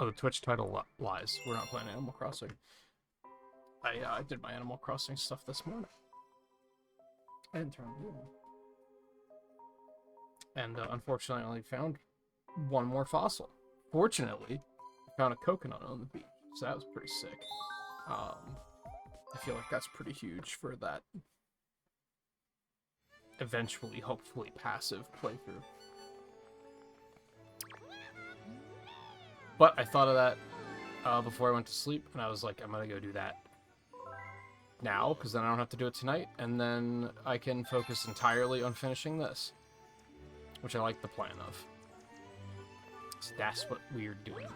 Oh, the Twitch title lies. We're not playing Animal Crossing. I did my Animal Crossing stuff this morning. And turned blue. And unfortunately, I only found one more fossil. Fortunately, I found a coconut on the beach, so that was pretty sick. I feel like that's pretty huge for that eventually, hopefully, passive playthrough. But I thought of that before I went to sleep, and I was like, I'm gonna go do that now, because then I don't have to do it tonight, and then I can focus entirely on finishing this, which I like the plan of. So that's what we're doing.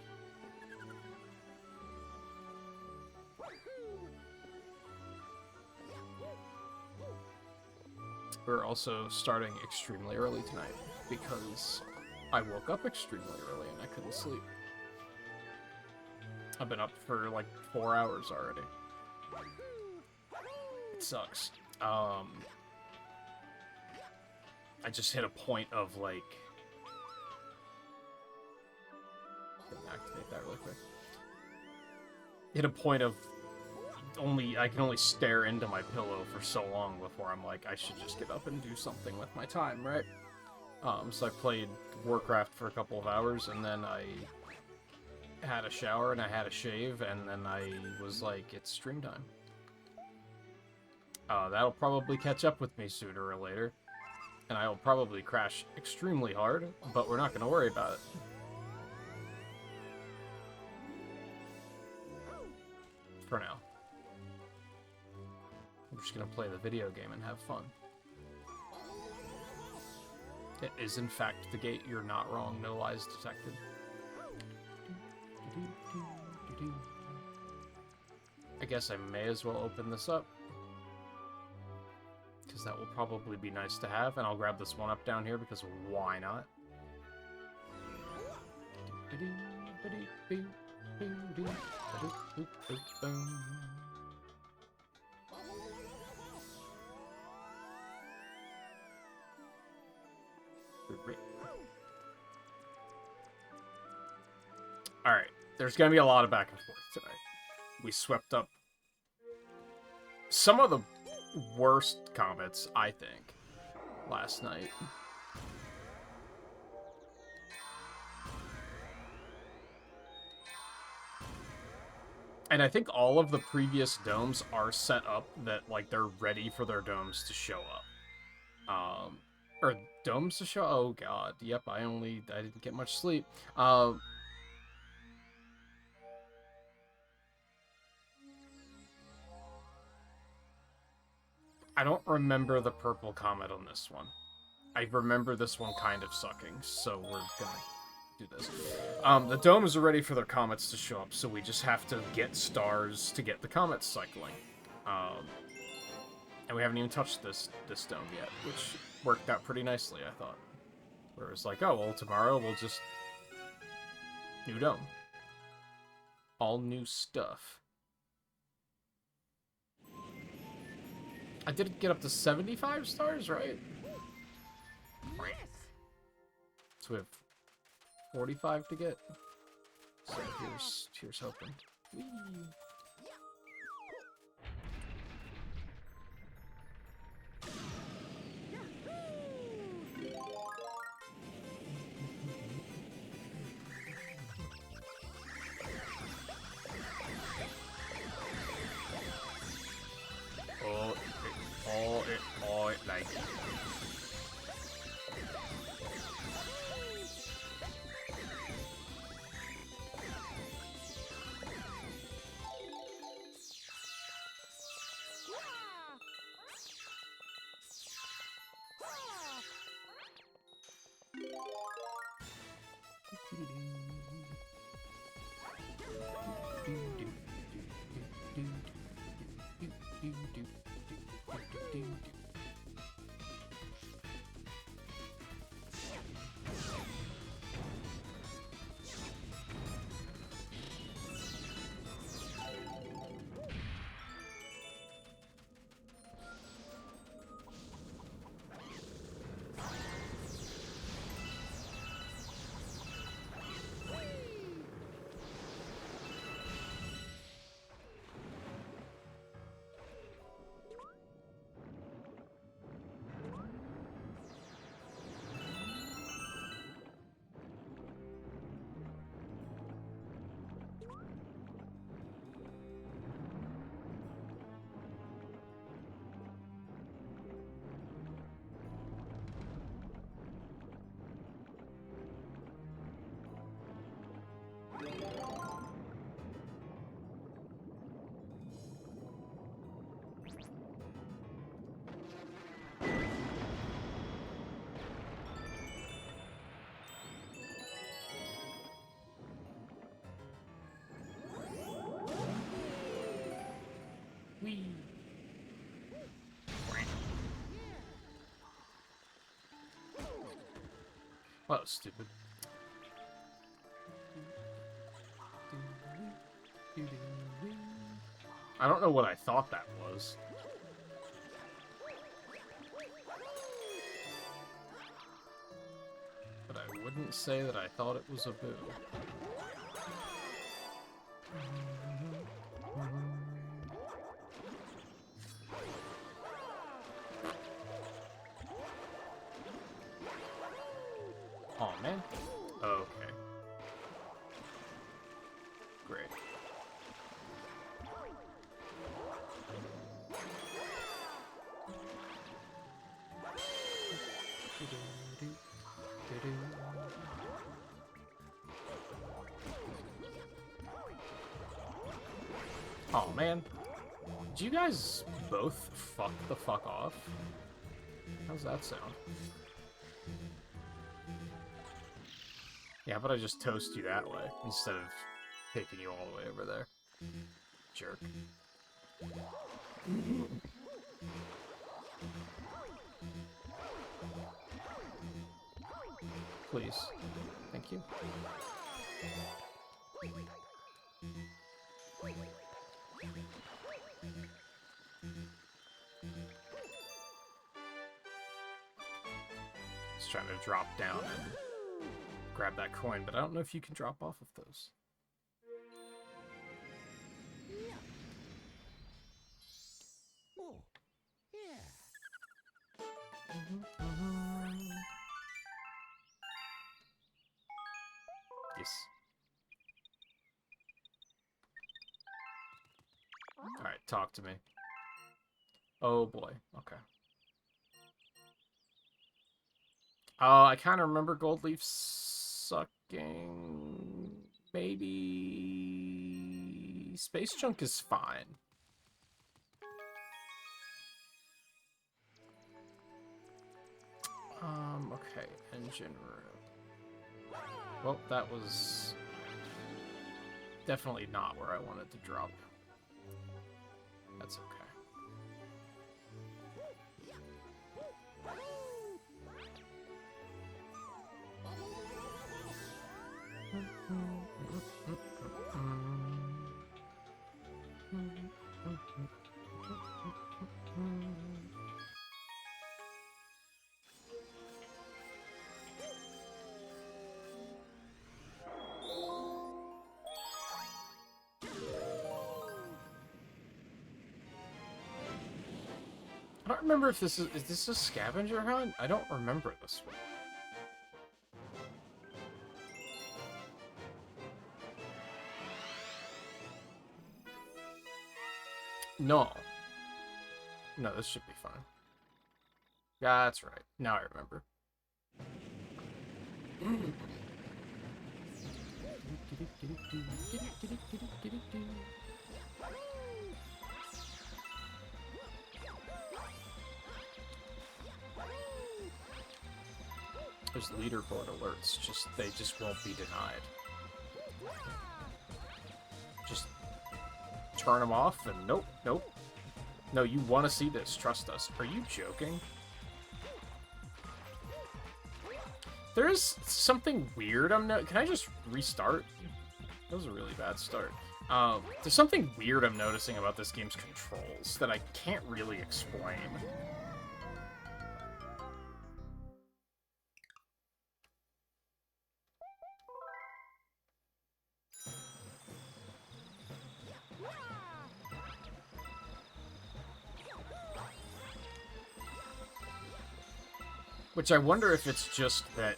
We're also starting extremely early tonight, because I woke up extremely early and I couldn't sleep. I've been up for like 4 hours already. It sucks. I just hit a point of like... Activate that really quick. Hit a point of I can only stare into my pillow for so long before I'm like, I should just get up and do something with my time, right? So I played Warcraft for a couple of hours, and then I had a shower and I had a shave, and then I was like, it's stream time. That'll probably catch up with me sooner or later, and I will probably crash extremely hard, but we're not going to worry about it. For now. I'm just going to play the video game and have fun. It is, in fact, the gate. You're not wrong. No lies detected. I guess I may as well open this up, because that will probably be nice to have, and I'll grab this one up down here, because why not? Alright, there's gonna be a lot of back and forth tonight. We swept up some of the worst comets, I think, last night. And I think all of the previous domes are set up that, like, they're ready for their domes to show up. Or domes to show? Oh, God. Yep, I didn't get much sleep. I don't remember the purple comet on this one. I remember this one kind of sucking, so we're gonna do this. The domes are ready for their comets to show up, so we just have to get stars to get the comets cycling. And we haven't even touched this dome yet, which worked out pretty nicely, I thought. Where it was like, oh, well, tomorrow we'll just... New dome. All new stuff. I did get up to 75 stars, right? So we have 45 to get. So here's hoping. Whee. Oh, it like... Wee. Well, that was stupid. I don't know what I thought that was. But I wouldn't say that I thought it was a boo. Oh man. Okay. Great. Oh man. Did you guys both fuck the fuck off? How's that sound? Yeah, but I just toast you that way instead of taking you all the way over there. Jerk. Please. Thank you. Just trying to drop down and grab that coin, but I don't know if you can drop off of those. Oh, yeah. Yes. Alright, talk to me. Oh boy, okay. I kind of remember Goldleaf sucking. Maybe Space Junk is fine. Okay, engine room. Well, that was definitely not where I wanted to drop. That's okay. I don't remember if this is this a scavenger hunt? I don't remember this one. No. No, this should be fine. That's right. Now I remember. There's leaderboard alerts, they just won't be denied. Just turn them off and nope, nope. No, you want to see this, trust us. Are you joking? There is something weird can I just restart? That was a really bad start. There's something weird I'm noticing about this game's controls that I can't really explain. Which I wonder if it's just that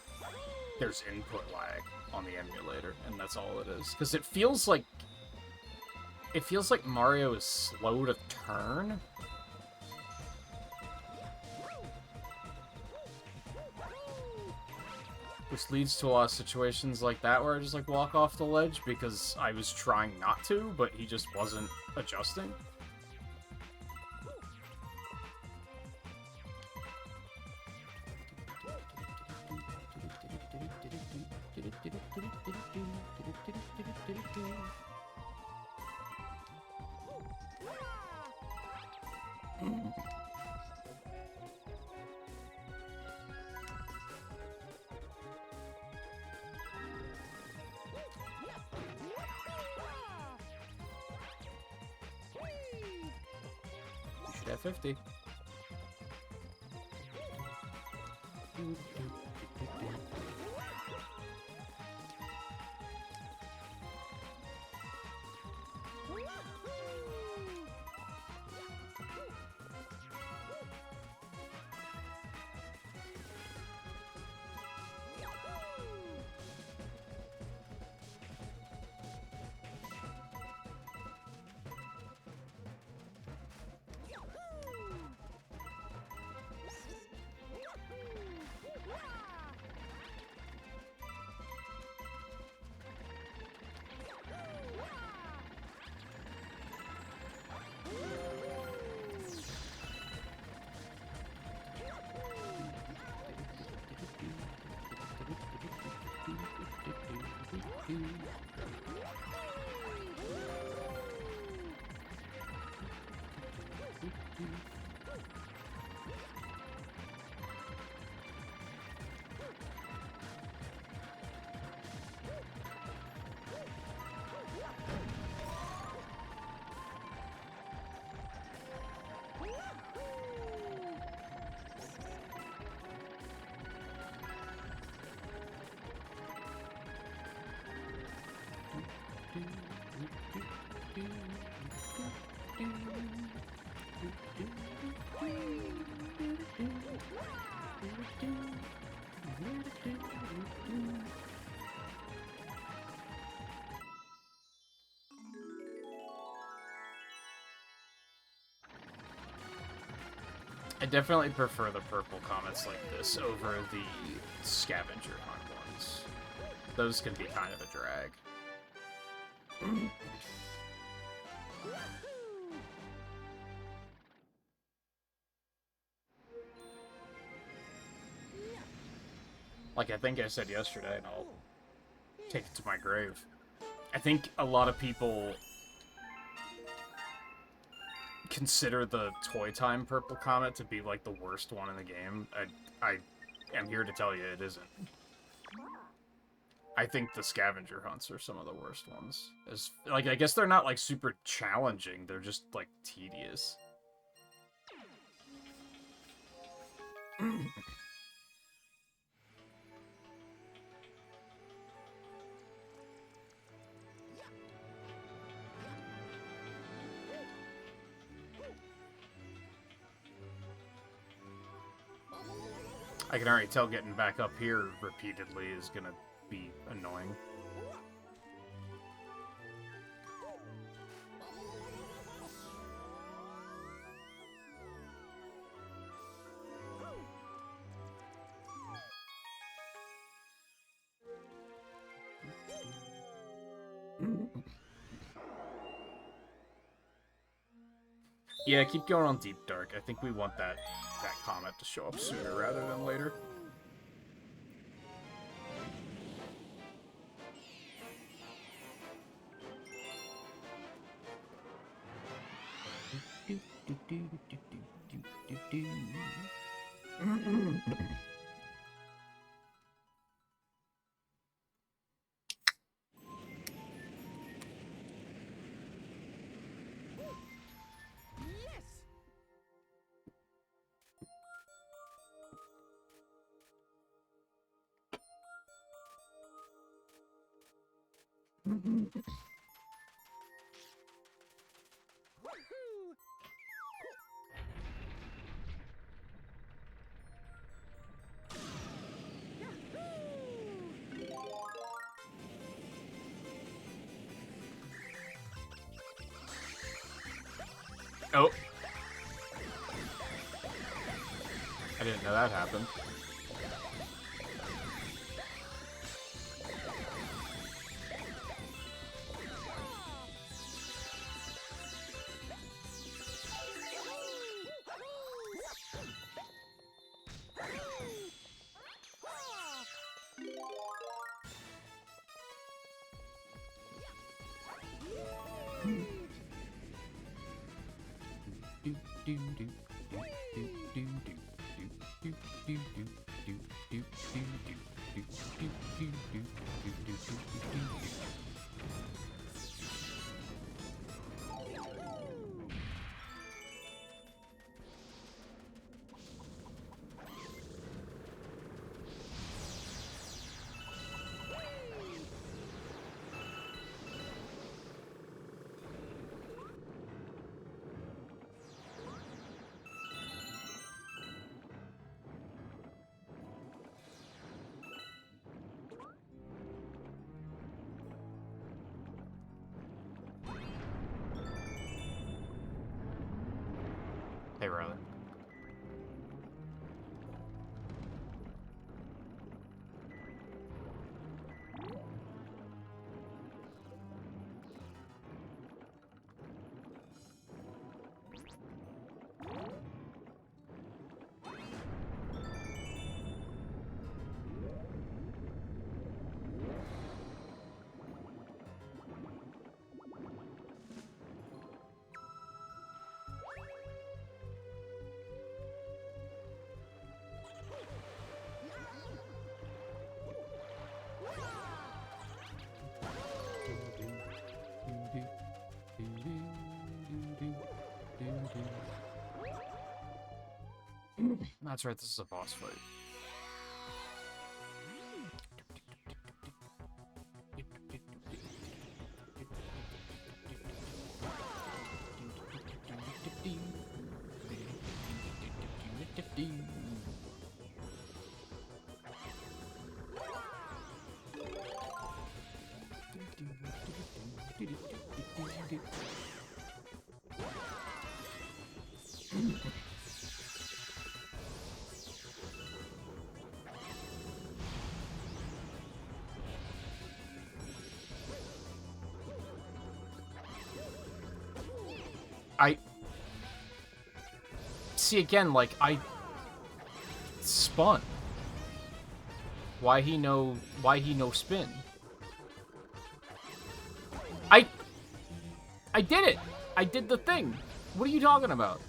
there's input lag on the emulator, and that's all it is. Because it feels like Mario is slow to turn. Which leads to a lot of situations like that where I just like walk off the ledge because I was trying not to, but he just wasn't adjusting. 50. I definitely prefer the purple comets like this over the scavenger hunt ones. Those can be kind of a drag. Like I think I said yesterday, and I'll take it to my grave. I think a lot of people consider the Toy Time Purple Comet to be like the worst one in the game. I am here to tell you it isn't. I think the scavenger hunts are some of the worst ones. Like, I guess they're not like super challenging, they're just like tedious. I can already tell getting back up here repeatedly is gonna be annoying. Yeah, keep going on Deep Dark. I think we want that comet to show up sooner rather than later. Oh. I didn't know that happened. rather. That's right, this is a boss fight. I see again, like I spun. Why he no spin? I did it. I did the thing. What are you talking about?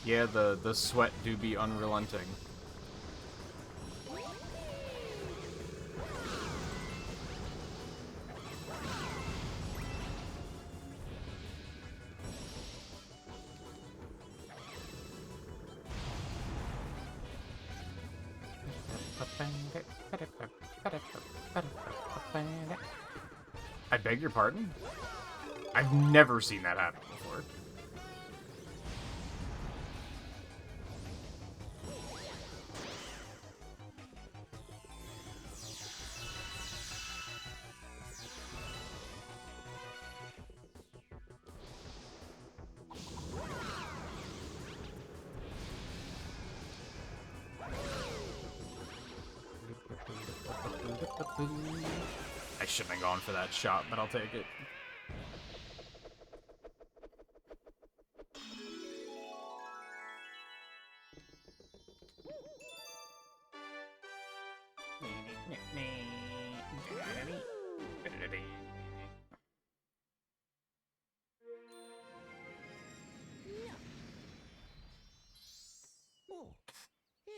Yeah, the sweat do be unrelenting. I beg your pardon? I've never seen that happen before. I shouldn't have gone for that shot, but I'll take it. Oh, yeah.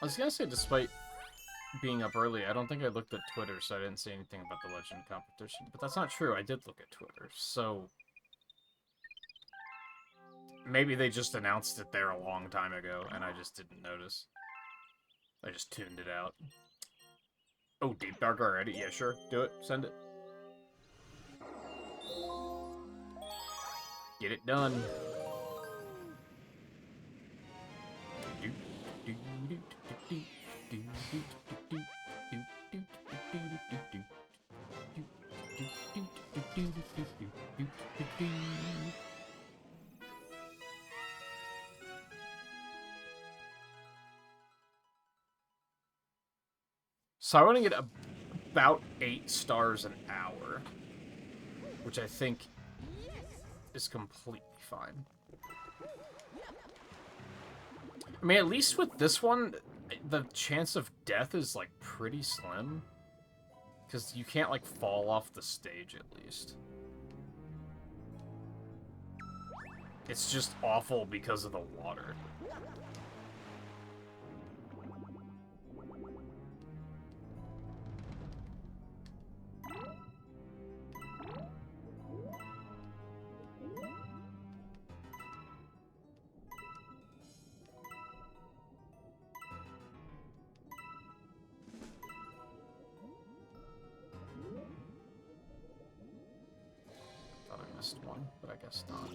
I was gonna say, despite being up early, I don't think I looked at Twitter, so I didn't see anything about the Legend competition. But that's not true. I did look at Twitter, so maybe they just announced it there a long time ago, and I just didn't notice. I just tuned it out. Oh, Deep Dark already? Yeah, sure. Do it. Send it. Get it done. So I want to get about 8 stars an hour, which I think is completely fine. I mean, at least with this one, the chance of death is, like, pretty slim. Because you can't, like, fall off the stage, at least. It's just awful because of the water. missed one, but I guess not.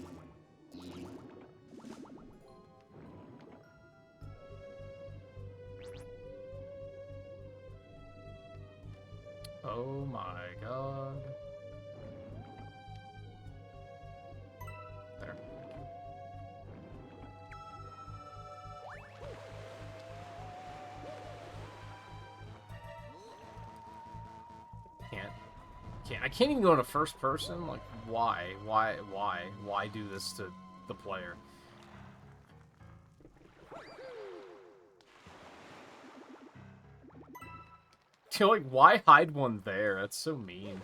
Oh my god. There. I can't even go into first person? Like, why? Why do this to the player? You're like, why hide one there? That's so mean.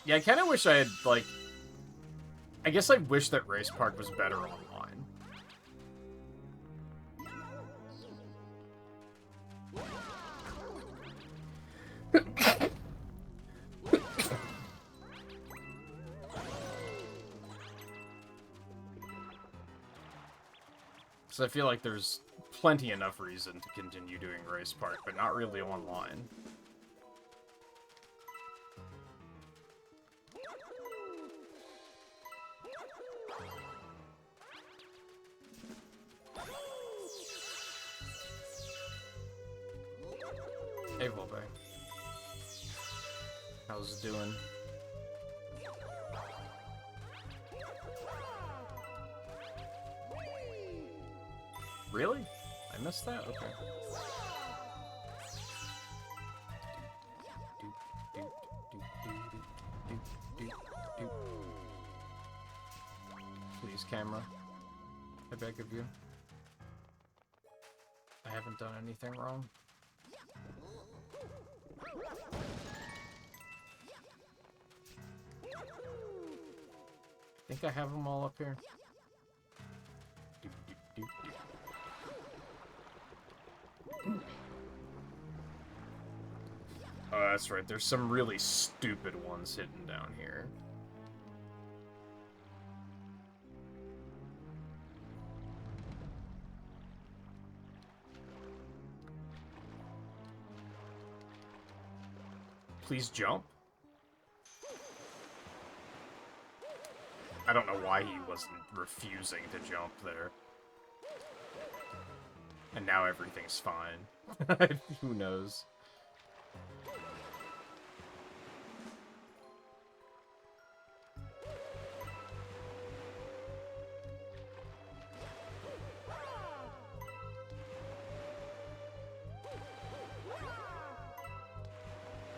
Yeah, I kind of wish I had, like... I guess I wish that Race Park was better online. So I feel like there's plenty enough reason to continue doing Race Park, but not really online. Hey, Volpe. How's it doing? Really? I missed that? Okay. Please, camera. I beg of you. I haven't done anything wrong. I think I have them all up here. Oh, that's right. There's some really stupid ones hidden down here. Please jump. I don't know why he wasn't refusing to jump there. And now everything's fine. Who knows?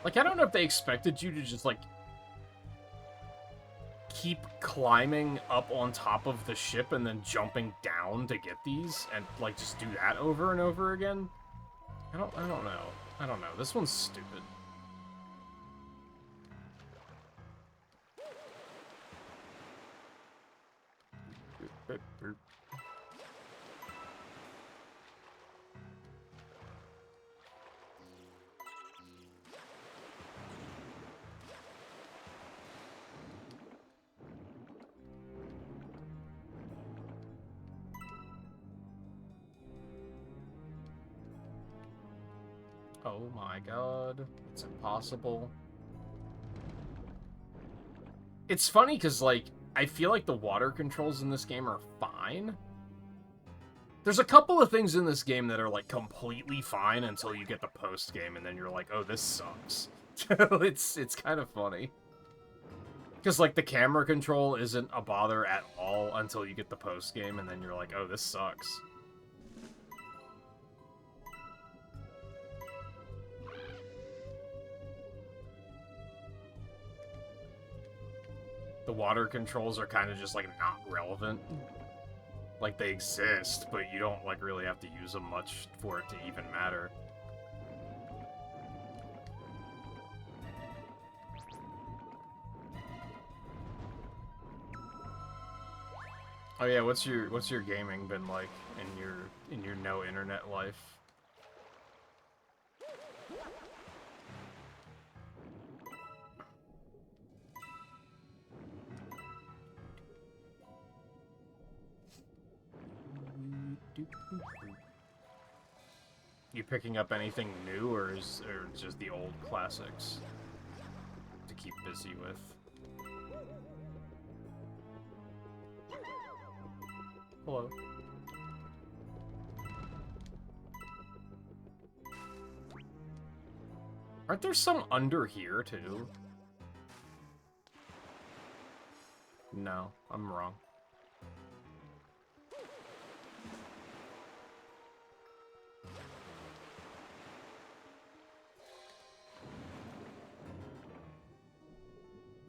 Like, I don't know if they expected you to just, like, keep climbing up on top of the ship and then jumping down to get these, and, like, just do that over and over again. I don't know. I don't know. This one's stupid. Oh my god. It's impossible. It's funny because, like, I feel like the water controls in this game are fine. There's a couple of things in this game that are, like, completely fine until you get the post-game, and then you're like, oh, this sucks. It's kind of funny. Because, like, the camera control isn't a bother at all until you get the post-game, and then you're like, oh, this sucks. The water controls are kind of just, like, not relevant. Like, they exist, but you don't, like, really have to use them much for it to even matter. Oh yeah, what's your gaming been like in your no internet life? You picking up anything new, or just the old classics to keep busy with? Hello. Aren't there some under here, too? No, I'm wrong.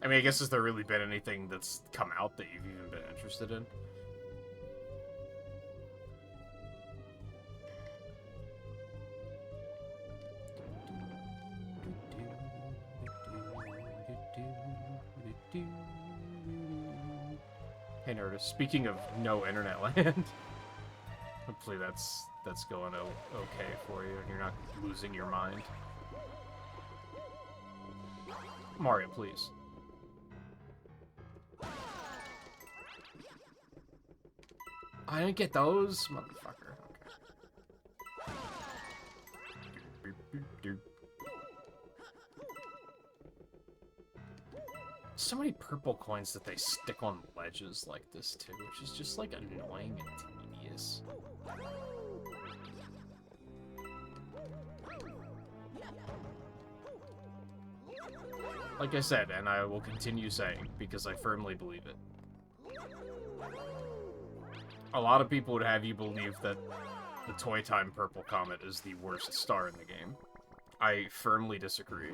I mean, I guess has there really been anything that's come out that you've even been interested in? Hey Nerdist, speaking of no internet land, hopefully that's going okay for you and you're not losing your mind. Mario, please. I didn't get those, motherfucker. Okay. So many purple coins that they stick on ledges like this too, which is just like annoying and tedious. Like I said, and I will continue saying, because I firmly believe it. A lot of people would have you believe that the Toy Time Purple Comet is the worst star in the game. I firmly disagree.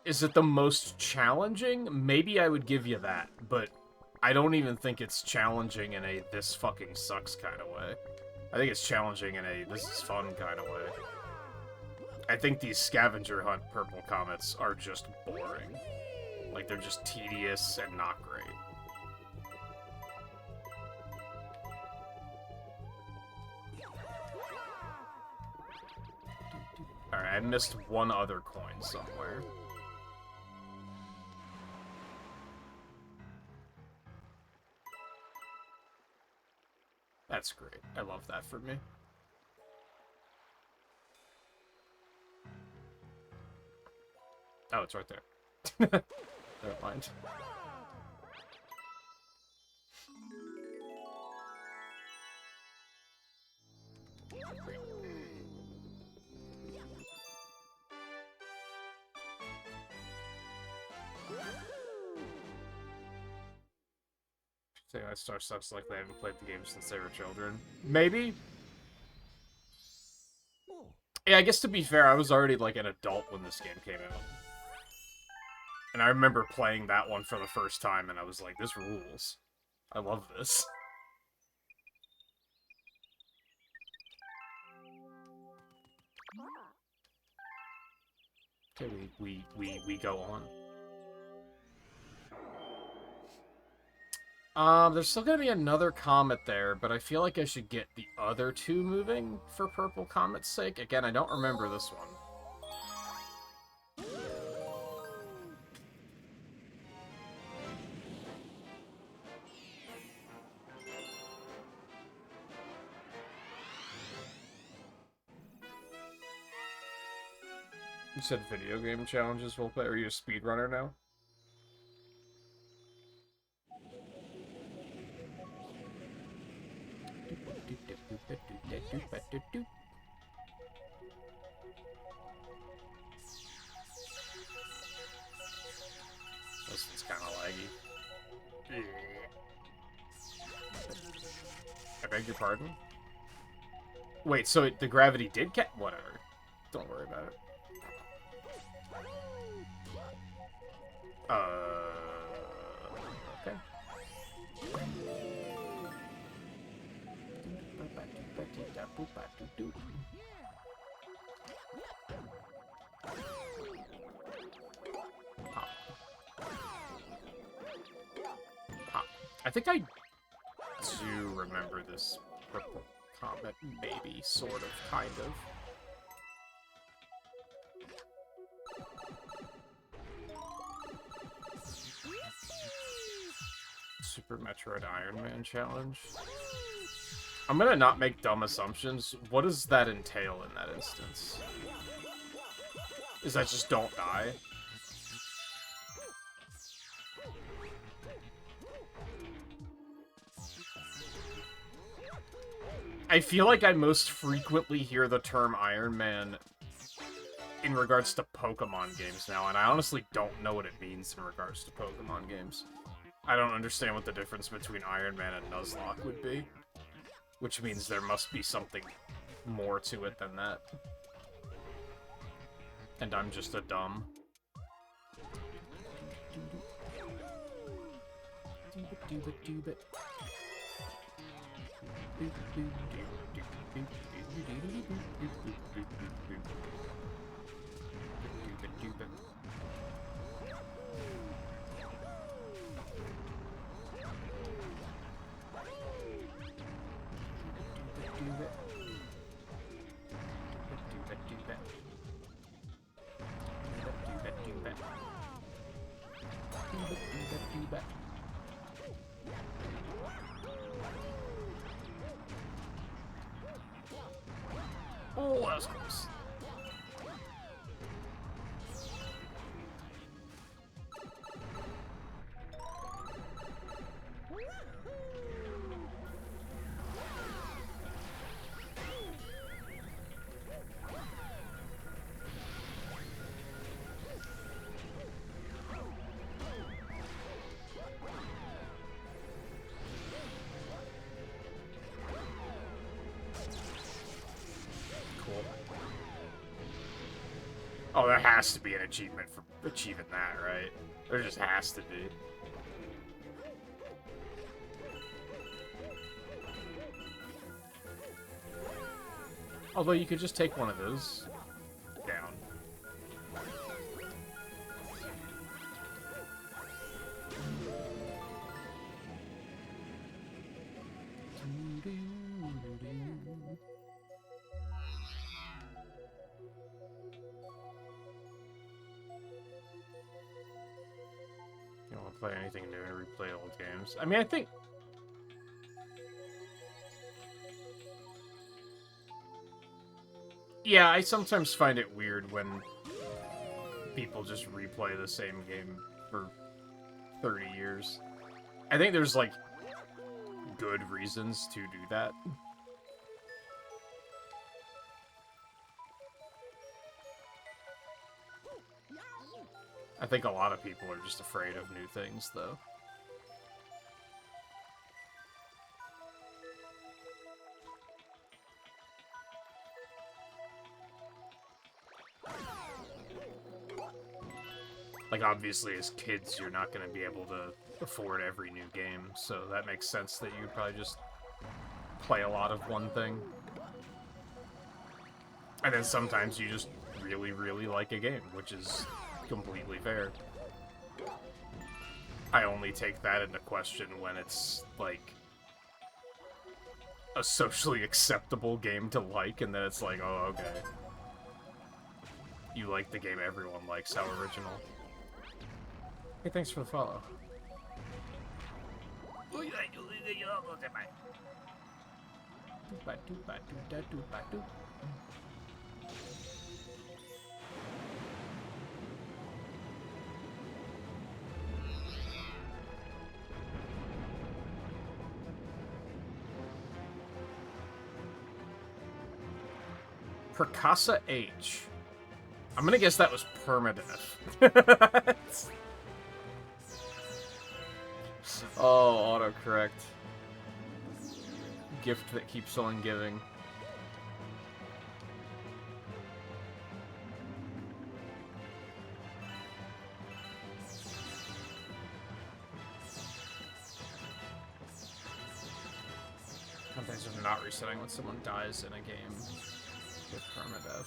Is it the most challenging? Maybe I would give you that, but I don't even think it's challenging in a this fucking sucks kind of way. I think it's challenging in a this is fun kind of way. I think these scavenger hunt purple comets are just boring. Like, they're just tedious and not great. Alright, I missed one other coin somewhere. That's great. I love that for me. Oh, it's right there. Never mind. Saying that Star sucks like they haven't played the game since they were children. Maybe? Yeah, I guess to be fair, I was already like an adult when this game came out. And I remember playing that one for the first time, and I was like, this rules. I love this. Okay, we go on. There's still gonna be another comet there, but I feel like I should get the other two moving for Purple Comet's sake. Again, I don't remember this one. You said video game challenges will play. Are you a speedrunner now? This one's kind of laggy. I beg your pardon? Wait, so the gravity did catch? Whatever. Don't worry about it. Okay. I think I do remember this Purple Comet, maybe, sort of, kind of. Super Metroid Iron Man challenge. I'm gonna not make dumb assumptions. What does that entail in that instance? Is that just don't die? I feel like I most frequently hear the term Iron Man in regards to Pokemon games now, and I honestly don't know what it means in regards to Pokemon games. I don't understand what the difference between Iron Man and Nuzlocke would be, which means there must be something more to it than that. And I'm just a dumb. Oh, that was close. Oh, there has to be an achievement for achieving that, right? There just has to be. Although you could just take one of those down. You don't want to play anything new and replay old games. I mean, I think... Yeah, I sometimes find it weird when people just replay the same game for 30 years. I think there's, like, good reasons to do that. I think a lot of people are just afraid of new things, though. Like, obviously, as kids, you're not going to be able to afford every new game, so that makes sense that you'd probably just play a lot of one thing. And then sometimes you just really, really like a game, which is completely fair. I only take that into question when it's, like, a socially acceptable game to like, and then it's like, oh, okay. You like the game everyone likes, how original. Hey, thanks for the follow. Percasa H. I'm gonna guess that was permadeath. Oh, autocorrect. Gift that keeps on giving. Sometimes I'm not resetting when someone dies in a game with permadeath.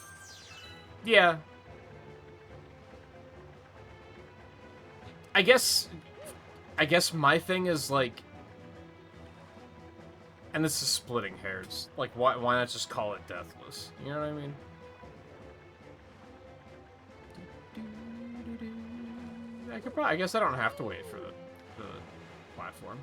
Yeah. I guess my thing is, like, and this is splitting hairs. Like, why not just call it deathless? You know what I mean? I guess I don't have to wait for the platform.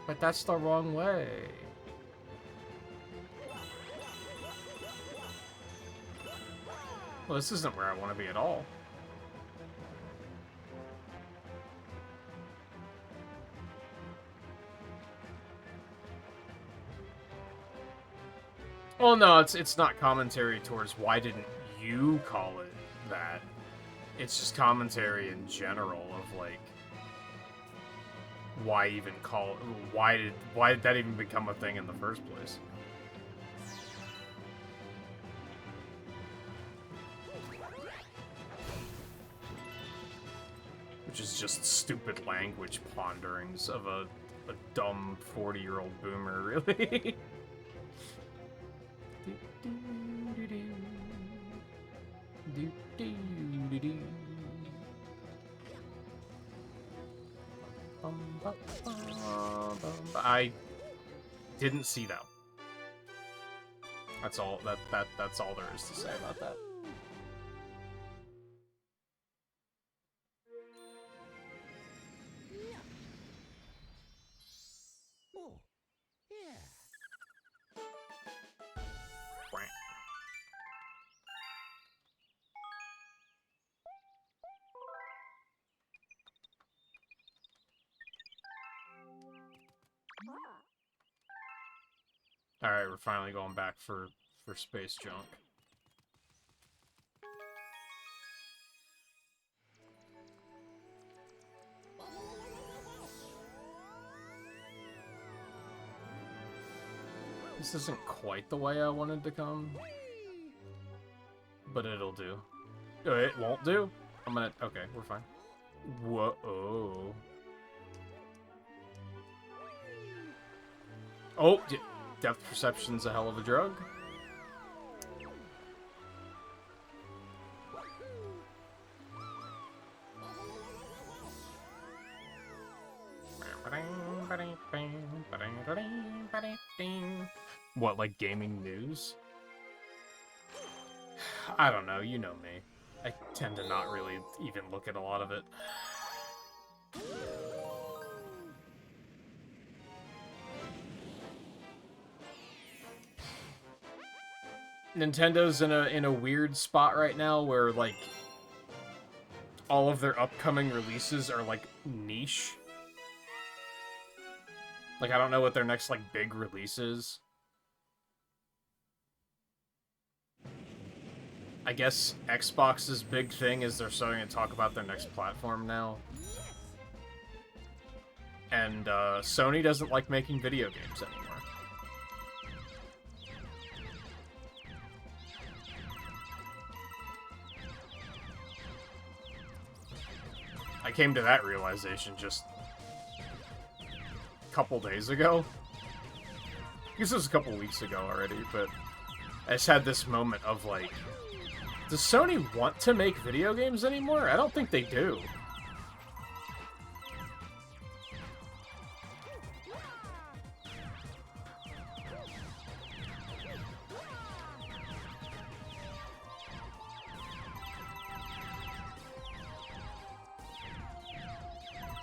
But that's the wrong way. Well, this isn't where I want to be at all. Well, no, it's not commentary towards why didn't you call it that. It's just commentary in general of like why did that even become a thing in the first place? Which is just stupid language ponderings of a dumb 40-year-old boomer, really. I didn't see that. That's all that's all there is to say about that. Oh, yeah. Alright, we're finally going back for space junk. This isn't quite the way I wanted to come, but it'll do. It won't do? I'm gonna... Okay, we're fine. Whoa. Oh, depth perception's a hell of a drug. What, like gaming news? I don't know, you know me. I tend to not really even look at a lot of it. Nintendo's in a weird spot right now where like all of their upcoming releases are like niche. Like I don't know what their next like big release is. I guess Xbox's big thing is they're starting to talk about their next platform now. And Sony doesn't like making video games anymore. I came to that realization just a couple days ago. I guess it was a couple weeks ago already, but I just had this moment of like, does Sony want to make video games anymore? I don't think they do.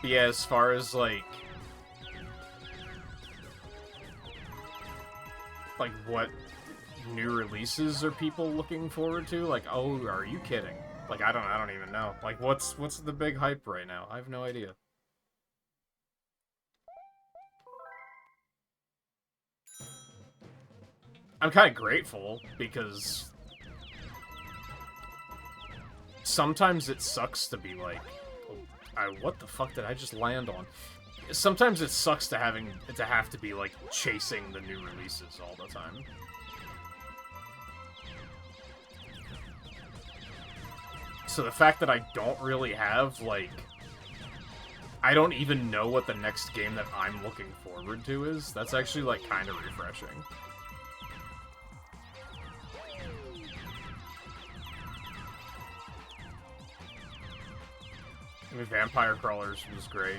Yeah, as far as like what new releases are people looking forward to? Like, oh, are you kidding? Like, I don't even know. Like, what's the big hype right now? I have no idea. I'm kind of grateful because sometimes it sucks to be like, what the fuck did I just land on? Sometimes it sucks to have to be like chasing the new releases all the time. So the fact that I don't really have, like... I don't even know what the next game that I'm looking forward to is, that's actually, like, kind of refreshing. I mean, Vampire Crawlers was great.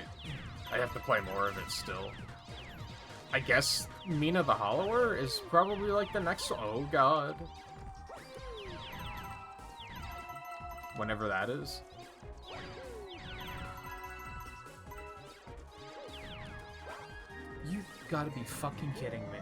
I have to play more of it still. I guess Mina the Hollower is probably like the next. Oh god. Whenever that is. You gotta be fucking kidding me.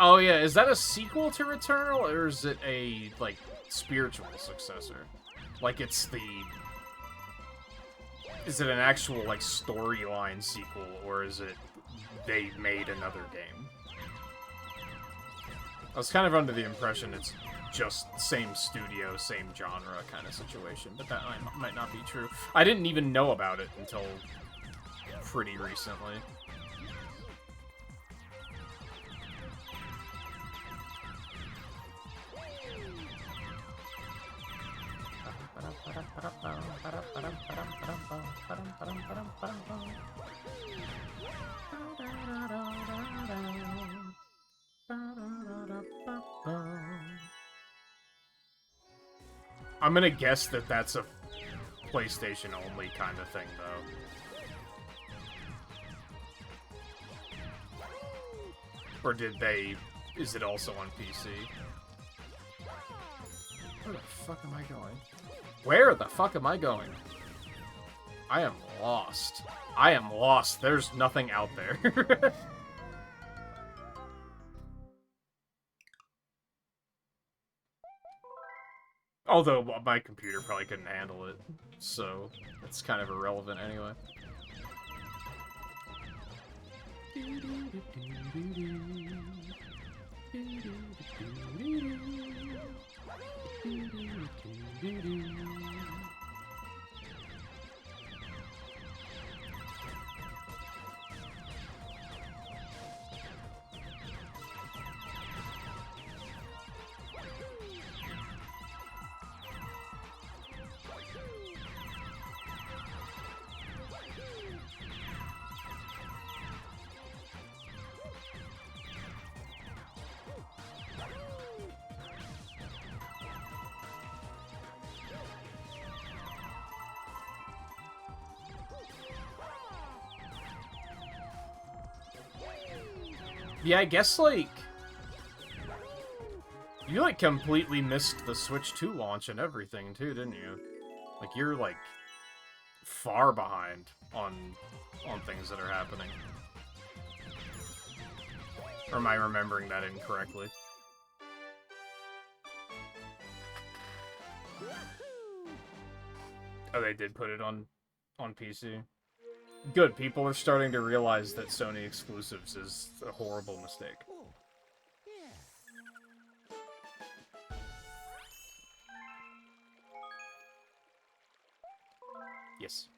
Oh yeah, is that a sequel to Returnal, or is it a, like, spiritual successor? Like, it's the... Is it an actual, like, storyline sequel, or is it they made another game? I was kind of under the impression it's just same studio, same genre kind of situation, but that might not be true. I didn't even know about it until pretty recently. I'm gonna guess that that's a PlayStation-only kind of thing, though. Or did they... Is it also on PC? Where the fuck am I going? Where the fuck am I going? I am lost. I am lost. There's nothing out there. Although, my computer probably couldn't handle it, so it's kind of irrelevant anyway. Yeah, I guess, like... You, like, completely missed the Switch 2 launch and everything, too, didn't you? Like, you're, like, far behind on things that are happening. Or am I remembering that incorrectly? Oh, they did put it on PC. Good, people are starting to realize that Sony exclusives is a horrible mistake. Yes.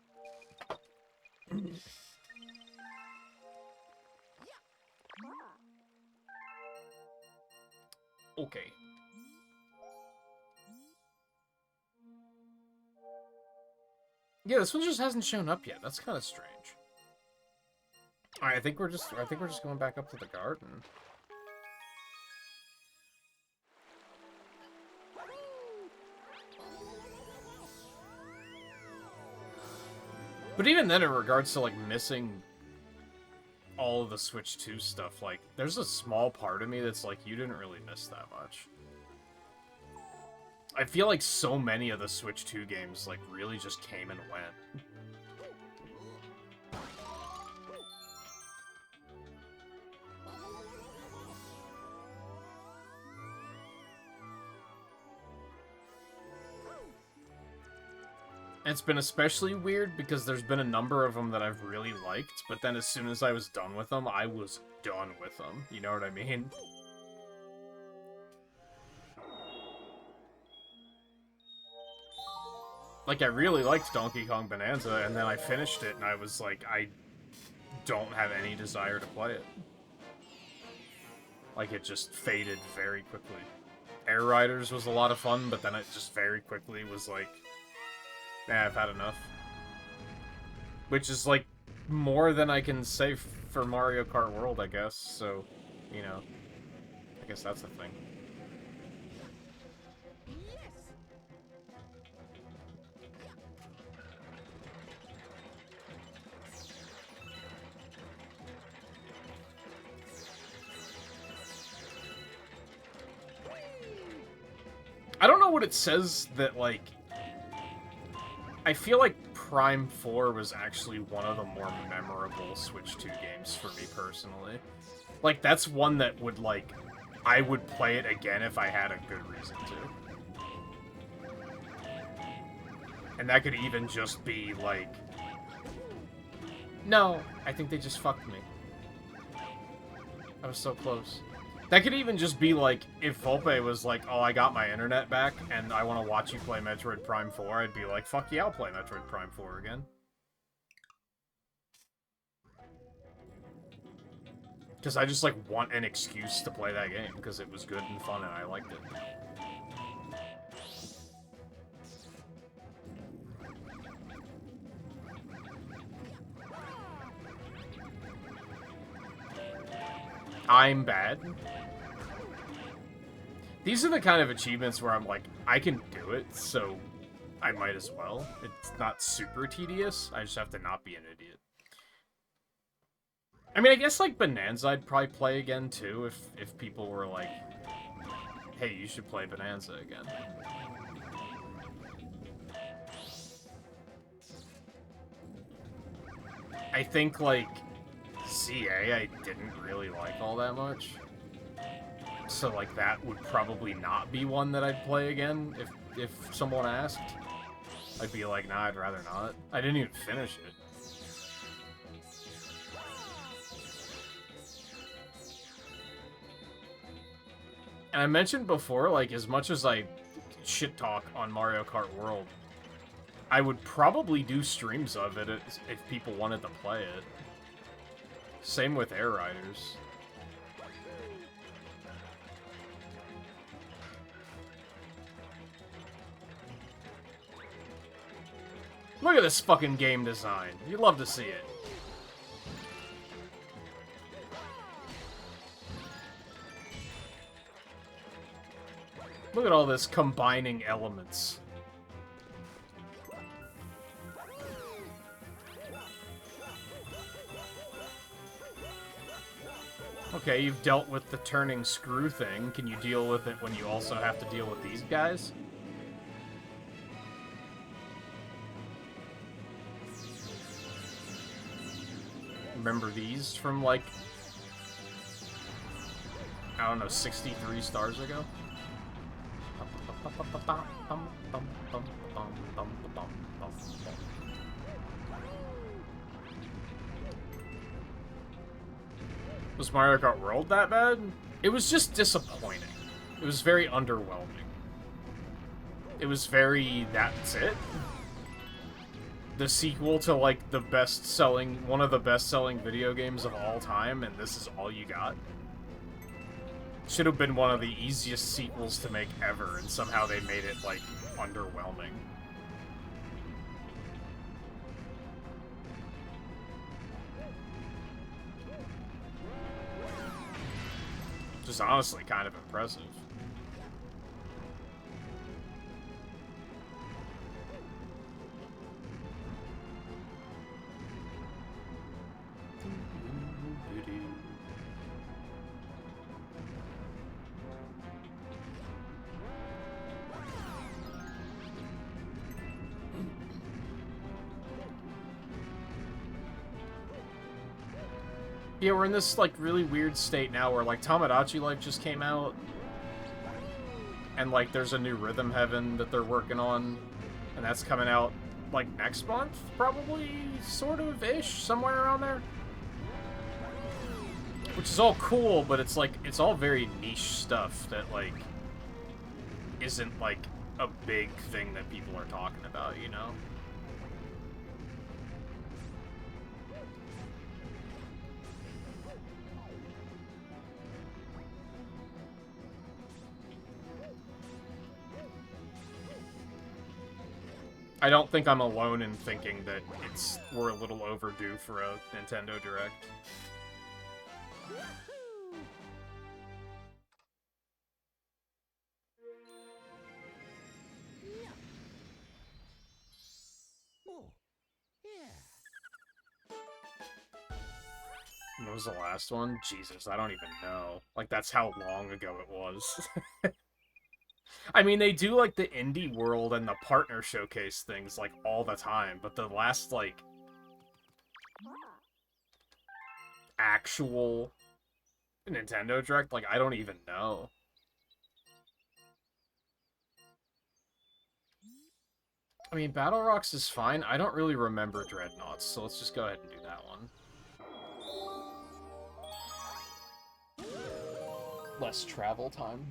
Okay. Yeah, this one just hasn't shown up yet. That's kind of strange. Alright, I think we're just going back up to the garden. But even then, in regards to, like, missing all of the Switch 2 stuff, like, there's a small part of me that's like, you didn't really miss that much. I feel like so many of the Switch 2 games, like, really just came and went. It's been especially weird because there's been a number of them that I've really liked, but then as soon as I was done with them, I was done with them. You know what I mean? Like, I really liked Donkey Kong Bonanza, and then I finished it, and I was like, I don't have any desire to play it. Like, it just faded very quickly. Air Riders was a lot of fun, but then it just very quickly was like, nah, I've had enough. Which is, like, more than I can say for Mario Kart World, I guess. So, you know, I guess that's the thing. I don't know what it says that, like... I feel like Prime 4 was actually one of the more memorable Switch 2 games for me, personally. Like, that's one that would, like... I would play it again if I had a good reason to. And that could even just be, like... No, I think they just fucked me. I was so close. That could even just be like, if Volpe was like, oh, I got my internet back, and I want to watch you play Metroid Prime 4, I'd be like, fuck yeah, I'll play Metroid Prime 4 again. Because I just, like, want an excuse to play that game, because it was good and fun, and I liked it. I'm bad. These are the kind of achievements where I'm like, I can do it, so I might as well. It's not super tedious, I just have to not be an idiot. I mean, I guess, like, Bonanza I'd probably play again, too, if people were like, hey, you should play Bonanza again. I think, like, CA I didn't really like all that much. So, like, that would probably not be one that I'd play again if someone asked. I'd be like, nah, I'd rather not. I didn't even finish it. And I mentioned before, like, as much as I shit talk on Mario Kart World, I would probably do streams of it if people wanted to play it. Same with Air Riders. Look at this fucking game design. You'd love to see it. Look at all this combining elements. Okay, you've dealt with the turning screw thing. Can you deal with it when you also have to deal with these guys? Remember these from, like, I don't know, 63 stars ago? Was Mario Kart World that bad? It was just disappointing. It was very underwhelming. It was very, that's it. The sequel to, like, one of the best-selling video games of all time, and this is all you got. Should have been one of the easiest sequels to make ever, and somehow they made it, like, underwhelming. Just honestly kind of impressive. Yeah, we're in this, like, really weird state now where, like, Tamagotchi Life just came out. And, like, there's a new Rhythm Heaven that they're working on. And that's coming out, like, next month, probably? Sort of-ish? Somewhere around there? Which is all cool, but it's, like, it's all very niche stuff that, like, isn't, like, a big thing that people are talking about, you know? I don't think I'm alone in thinking that we're a little overdue for a Nintendo Direct. Oh, yeah. What was the last one? Jesus, I don't even know. Like, that's how long ago it was. I mean, they do, like, the Indie World and the Partner Showcase things, like, all the time, but the last, like, actual Nintendo Direct, like, I don't even know. I mean, Battle Rocks is fine. I don't really remember Dreadnoughts, so let's just go ahead and do that one. Less travel time.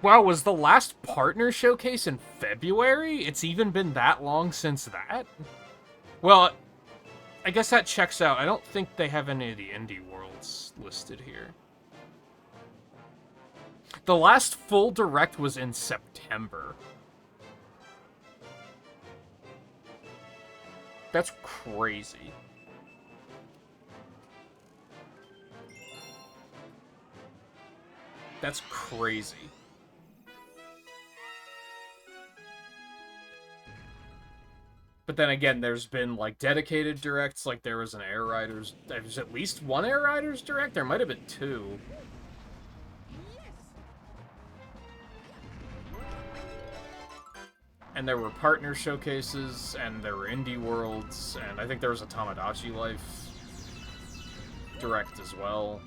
Wow, was the last partner showcase in February? It's even been that long since that? Well, I guess that checks out. I don't think they have any of the indie worlds listed here. The last full direct was in September. That's crazy. That's crazy. But then again, there's been, like, dedicated directs, like there was an Air Riders... There's at least one Air Riders direct? There might have been two. And there were partner showcases, and there were indie worlds, and I think there was a Tamagotchi Life direct as well.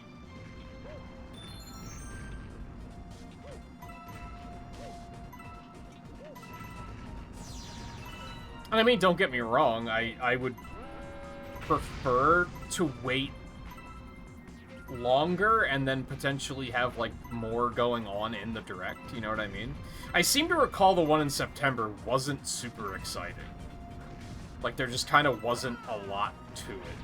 And I mean, don't get me wrong, I would prefer to wait longer and then potentially have, like, more going on in the direct, you know what I mean? I seem to recall the one in September wasn't super exciting. Like, there just kind of wasn't a lot to it.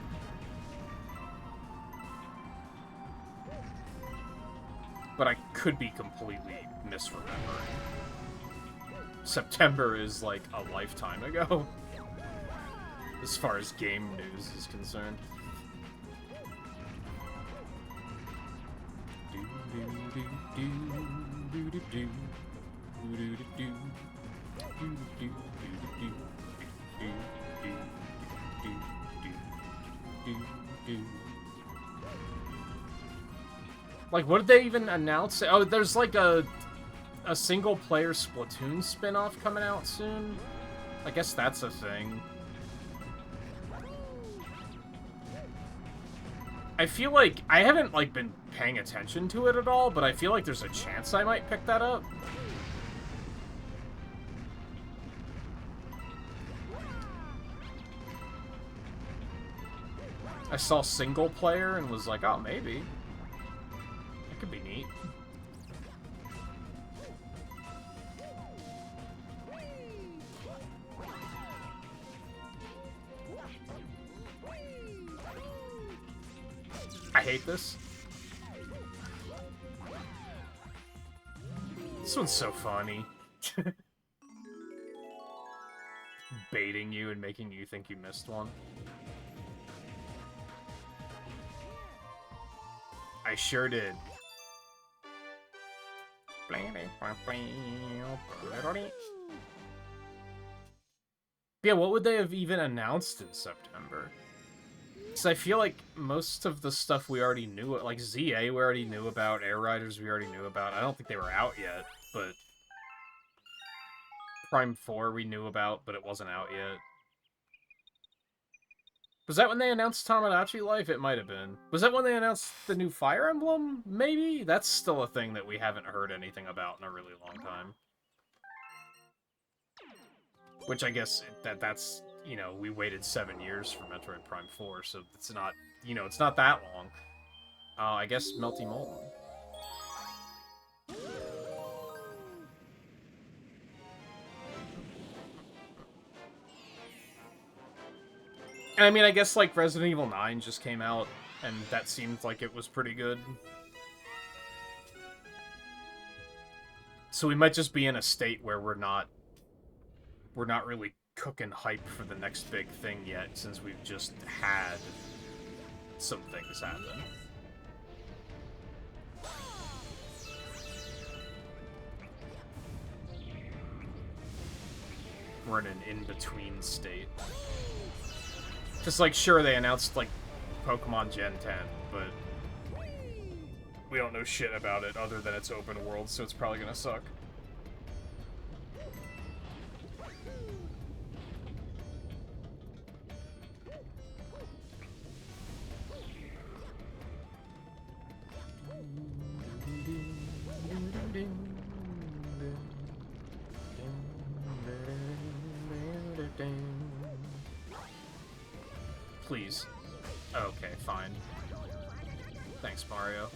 But I could be completely misremembering. September is, like, a lifetime ago, as far as game news is concerned. Like, what did they even announce? Oh, there's, like, a single-player Splatoon spin-off coming out soon? I guess that's a thing. I feel like... I haven't, like, been paying attention to it at all, but I feel like there's a chance I might pick that up. I saw single-player and was like, oh, maybe. That could be neat. I hate this. This one's so funny. Baiting you and making you think you missed one. I sure did. Yeah, what would they have even announced in September? Because I feel like most of the stuff we already knew, like ZA we already knew about, Air Riders we already knew about. I don't think they were out yet, but Prime 4 we knew about, but it wasn't out yet. Was that when they announced Tamagotchi Life? It might have been. Was that when they announced the new Fire Emblem? Maybe? That's still a thing that we haven't heard anything about in a really long time. Which I guess that's, you know, we waited 7 years for Metroid Prime 4, so it's not, you know, it's not that long. I guess Melty Molten. And I mean, I guess, like, Resident Evil 9 just came out, and that seemed like it was pretty good. So we might just be in a state where we're not really cooking hype for the next big thing yet, since we've just had some things happen. We're in an in-between state. Just like, sure, they announced, like, Pokemon Gen 10, but we don't know shit about it other than it's open world, so it's probably gonna suck. Please. Okay, fine. Thanks, Mario.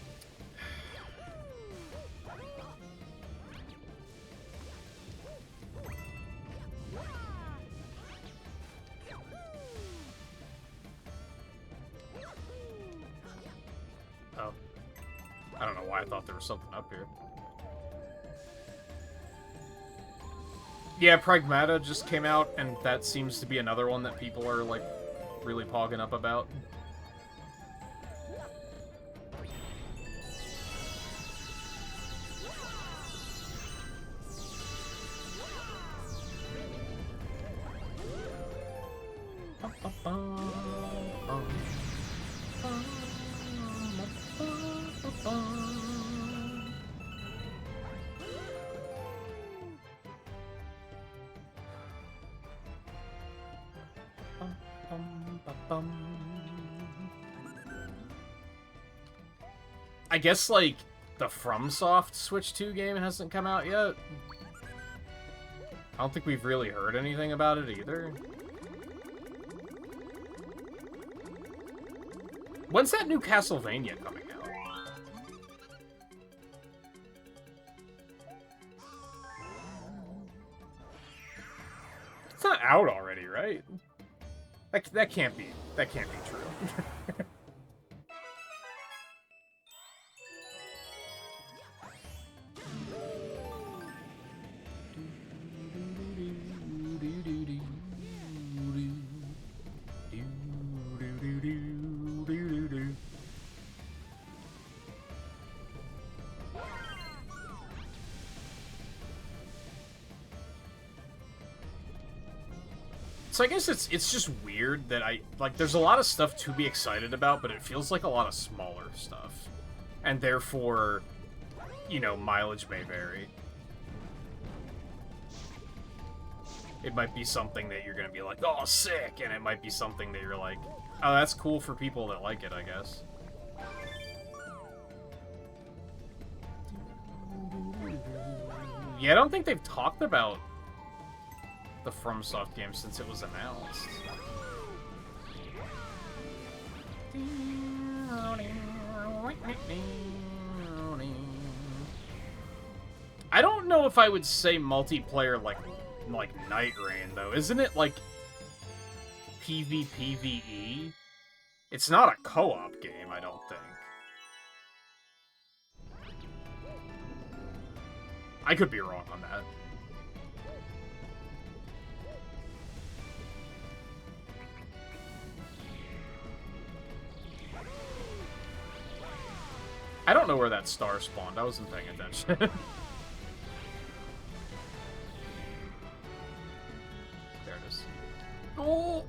Oh. I don't know why I thought there was something up here. Yeah, Pragmata just came out, and that seems to be another one that people are, like, really pogging up about. I guess, like, the FromSoft Switch 2 game hasn't come out yet. I don't think we've really heard anything about it either. When's that new Castlevania coming out? It's not out already, right? That can't be true. So I guess it's just weird that there's a lot of stuff to be excited about, but it feels like a lot of smaller stuff. And therefore, you know, mileage may vary. It might be something that you're gonna be like, oh, sick, and it might be something that you're like, oh, that's cool for people that like it, I guess. Yeah, I don't think they've talked about the FromSoft game since it was announced. I don't know if I would say multiplayer like Night Rain, though. Isn't it like PvPvE? It's not a co-op game, I don't think. I could be wrong on that. I don't know where that star spawned. I wasn't paying attention. There it is. Oh!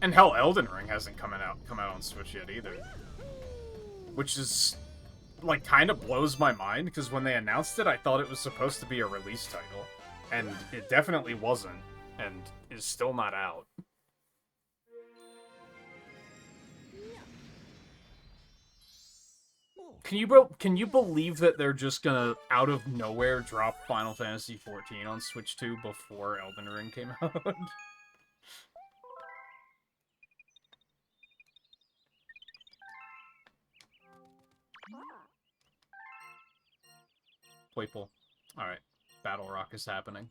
And hell, Elden Ring hasn't come out on Switch yet either. Which is, like, kind of blows my mind, because when they announced it, I thought it was supposed to be a release title. And it definitely wasn't, and is still not out. Can you believe that they're just gonna, out of nowhere, drop Final Fantasy XIV on Switch 2 before Elden Ring came out? Playful. Alright. Battle Rock is happening.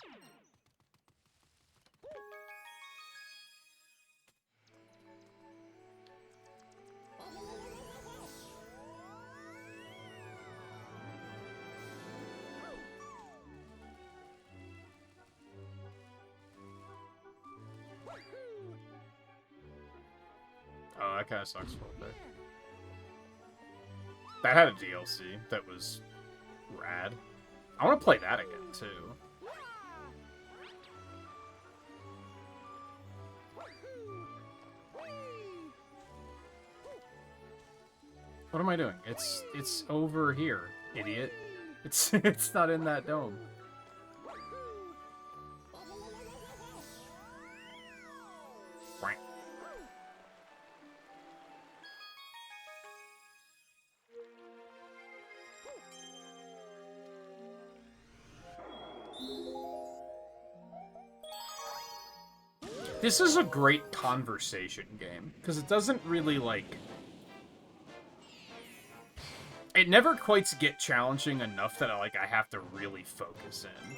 that kind of sucks for there. That had a DLC that was rad. I want to play that again, too. What am I doing? It's over here, idiot. It's not in that dome. This is a great conversation game, because it doesn't really, like... It never quite get challenging enough that I have to really focus in.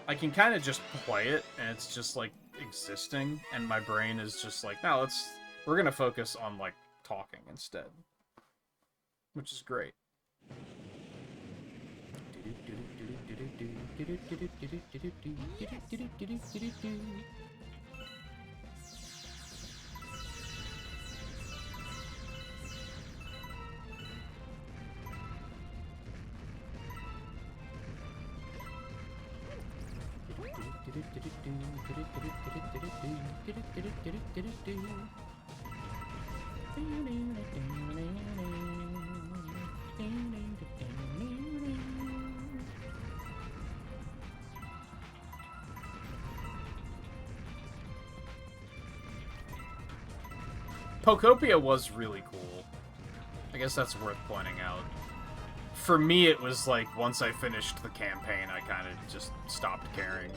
I can kind of just play it, and it's just, like, existing, and my brain is just like, no, we're gonna focus on, like, talking instead. Which is great. Pokopia was really cool. I guess that's worth pointing out. For me, it was like, once I finished the campaign, I kind of just stopped caring.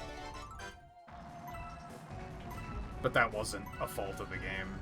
But that wasn't a fault of the game.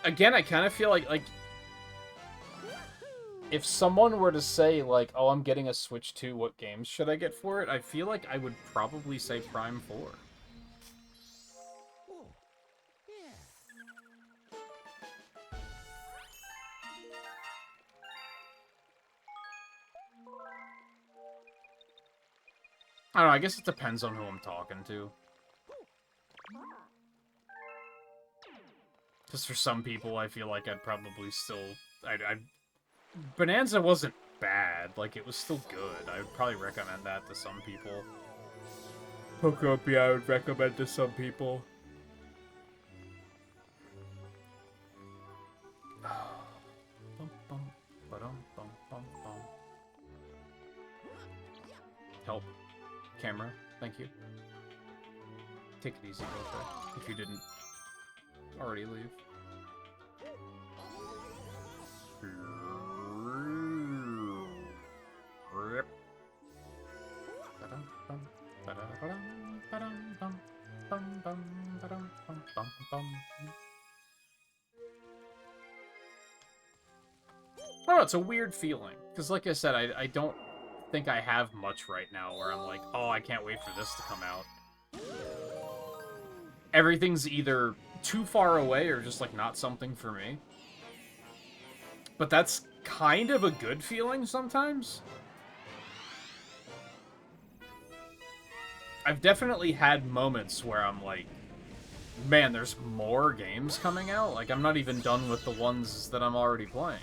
Again, I kind of feel like if someone were to say, like, oh, I'm getting a Switch 2, what games should I get for it? I feel like I would probably say Prime 4. Oh, yeah. I don't know, I guess it depends on who I'm talking to. Because for some people, I feel like I'd probably still... Bonanza wasn't bad. Like, it was still good. I would probably recommend that to some people. Pokopia, I would recommend to some people. Help. Camera. Thank you. Take it easy, Goka, if you didn't already leave. I don't know, it's a weird feeling. Because like I said, I don't think I have much right now where I'm like, oh, I can't wait for this to come out. Everything's either too far away or just, like, not something for me. But that's kind of a good feeling sometimes. I've definitely had moments where I'm like, man, there's more games coming out? Like, I'm not even done with the ones that I'm already playing.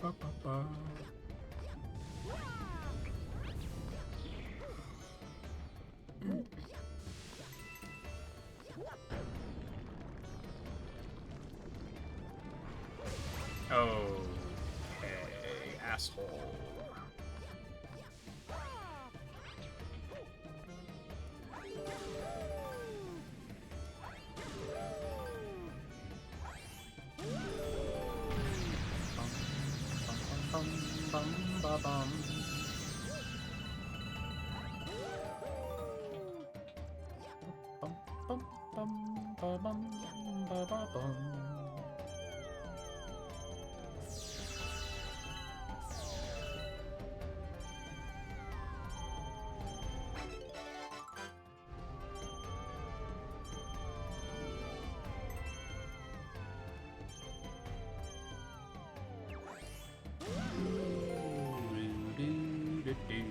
Ba-ba-ba. Okay, asshole. Bum, bum, ba, bum. Bum, bum, bum, ba, bum, ba, ba, bum. Do-do-do-do.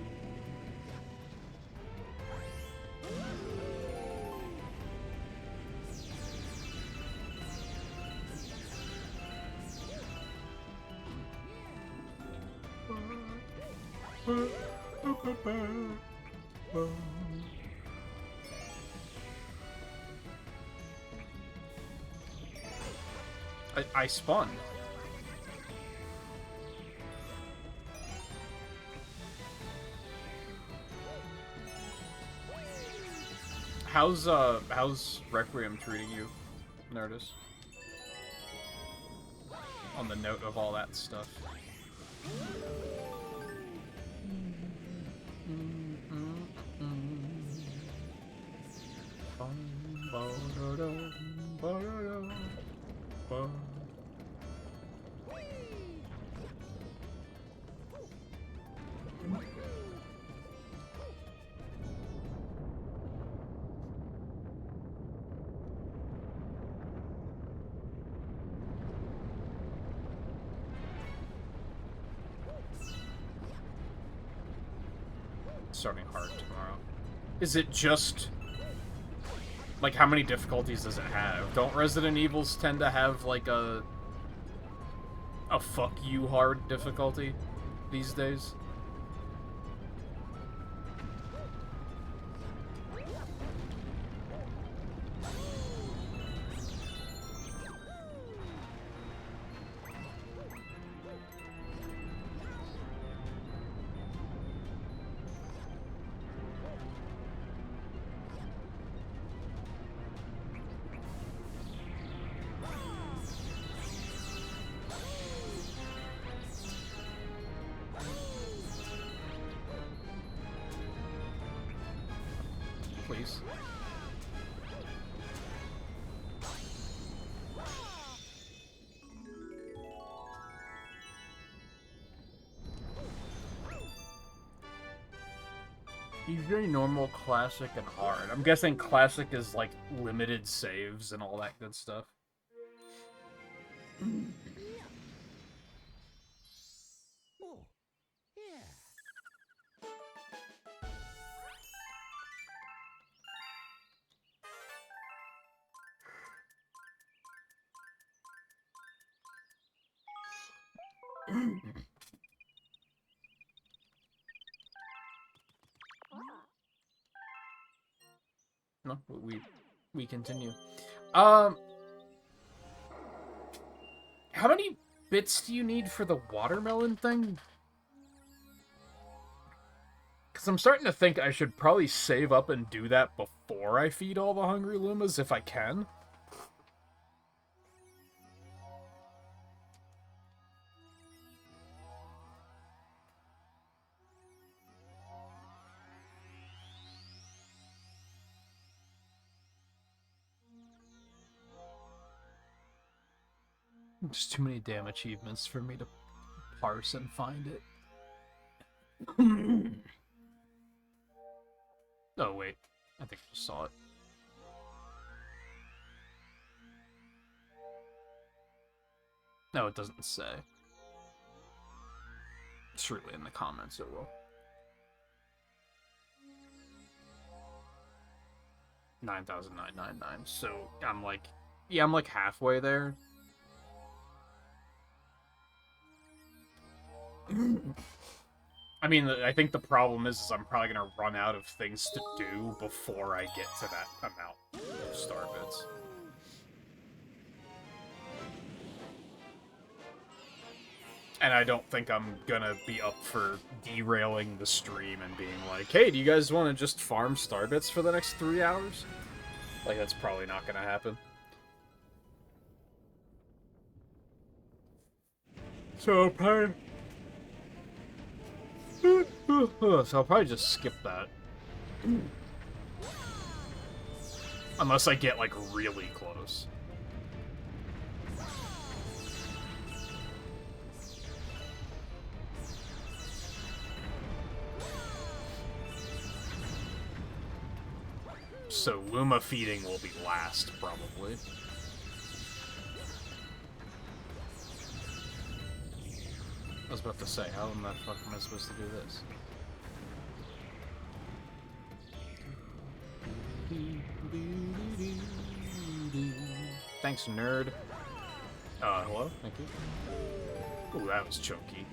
I spun. How's Requiem treating you, Nerdist? On the note of all that stuff. Starting hard tomorrow. Is it just... like, how many difficulties does it have? Don't Resident Evils tend to have, like, a fuck you hard difficulty these days? Please. Very normal, classic, and hard. I'm guessing classic is like limited saves and all that good stuff. Oh, yeah. No, we continue. How many bits do you need for the watermelon thing? Because I'm starting to think I should probably save up and do that before I feed all the hungry Lumas, if I can. There's too many damn achievements for me to parse and find it. Oh, wait. I think I just saw it. No, it doesn't say. Surely in the comments it will. 9,999. So I'm like, yeah, I'm like halfway there. I mean, I think the problem is I'm probably gonna run out of things to do before I get to that amount of star bits. And I don't think I'm gonna be up for derailing the stream and being like, hey, do you guys want to just farm star bits for the next 3 hours? Like, that's probably not gonna happen. So I'll probably just skip that. Unless I get, like, really close. So Luma feeding will be last, probably. I was about to say, how in the fuck am I supposed to do this? Thanks, nerd. Hello? Thank you. Ooh, that was chunky.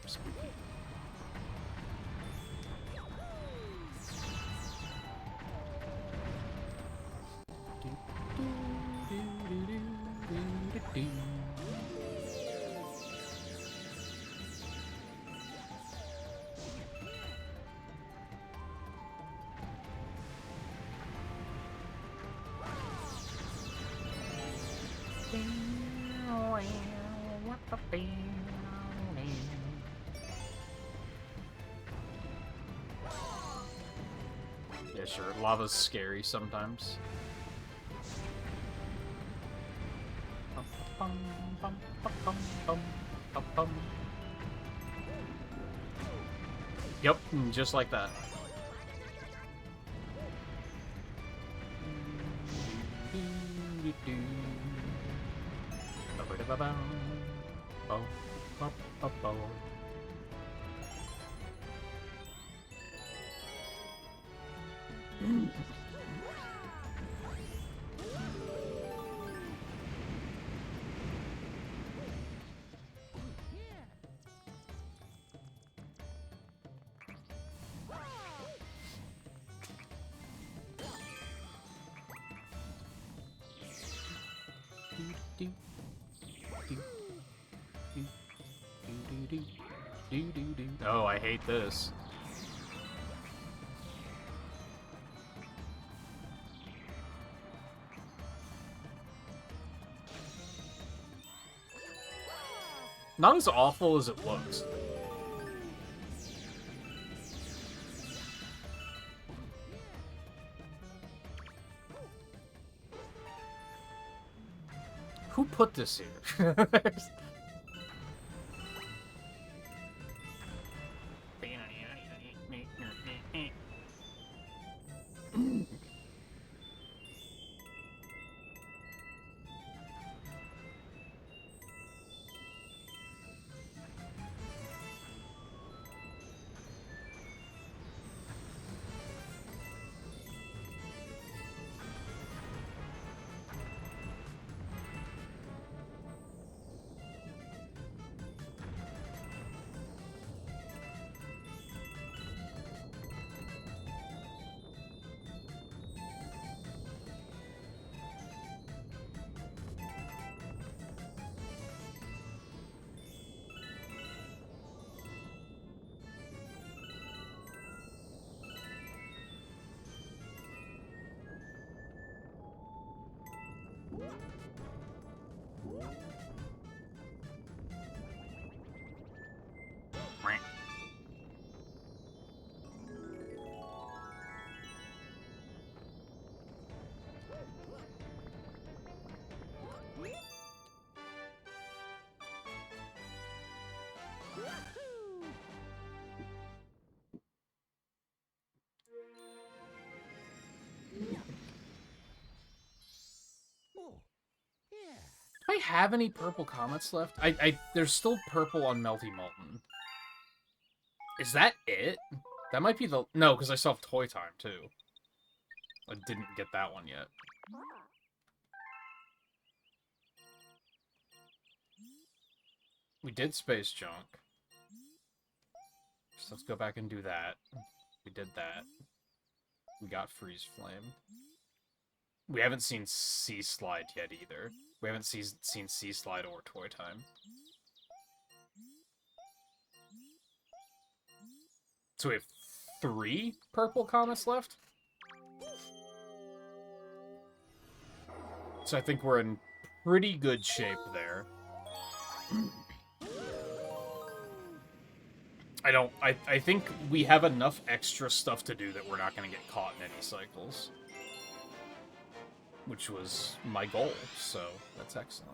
Spooky. Yeah, sure. Lava's scary sometimes. Yep, just like that. Oh, I hate this. Not as awful as it looks. Who put this here? have any purple comets left? There's still purple on Melty Molten. Is that it? That might be the... No, because I still have Toy Time, too. I didn't get that one yet. We did Space Junk. So let's go back and do that. We did that. We got Freeze Flame. We haven't seen Sea Slide yet either. We haven't seen Sea Slide or Toy Time. So we have 3 purple comets left? So I think we're in pretty good shape there. I think we have enough extra stuff to do that we're not going to get caught in any cycles. Which was my goal, so that's excellent.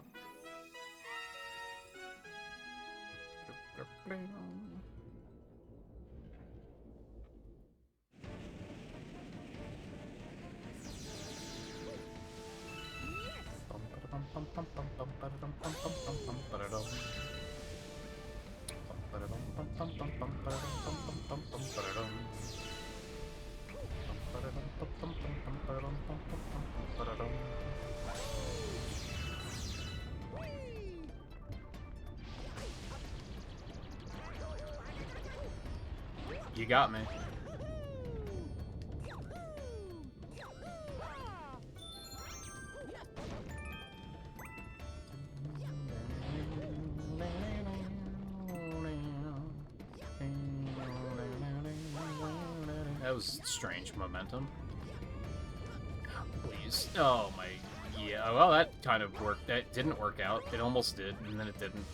You got me. That was strange momentum. Please. Oh my... Yeah, well that kind of worked. That didn't work out. It almost did, and then it didn't.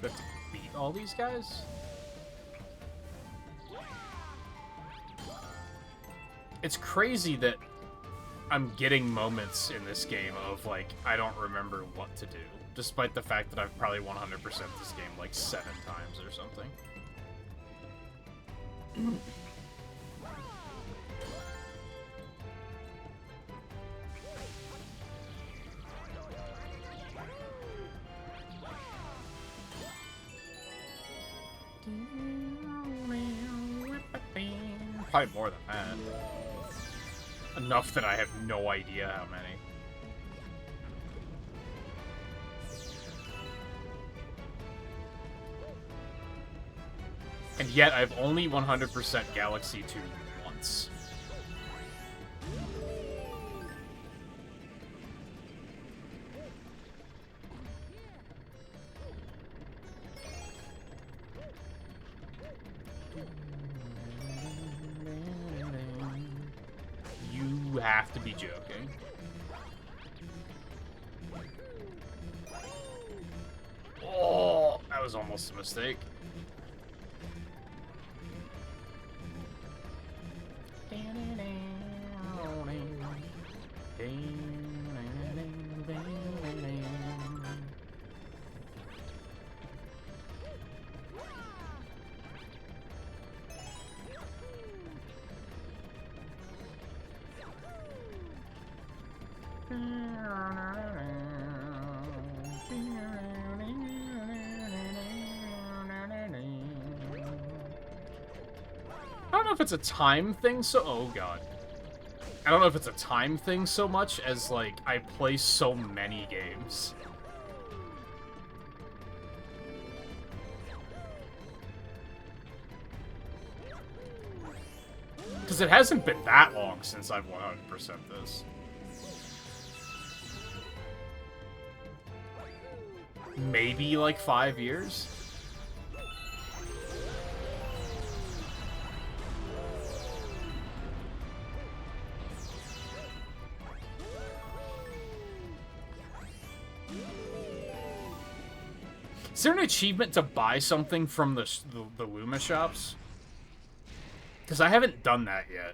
We have to beat all these guys? It's crazy that I'm getting moments in this game of, like, I don't remember what to do. Despite the fact that I've probably 100% this game, like, 7 times or something. Probably more than that. Enough that I have no idea how many. And yet, I've only 100% Galaxy 2 once. You have to be joking. Oh, that was almost a mistake. I don't know if it's a time thing, so... Oh, God. I don't know if it's a time thing so much as, like, I play so many games. Because it hasn't been that long since I've 100% this. Maybe, like, 5 years? Is there an achievement to buy something from the Luma shops? Because I haven't done that yet.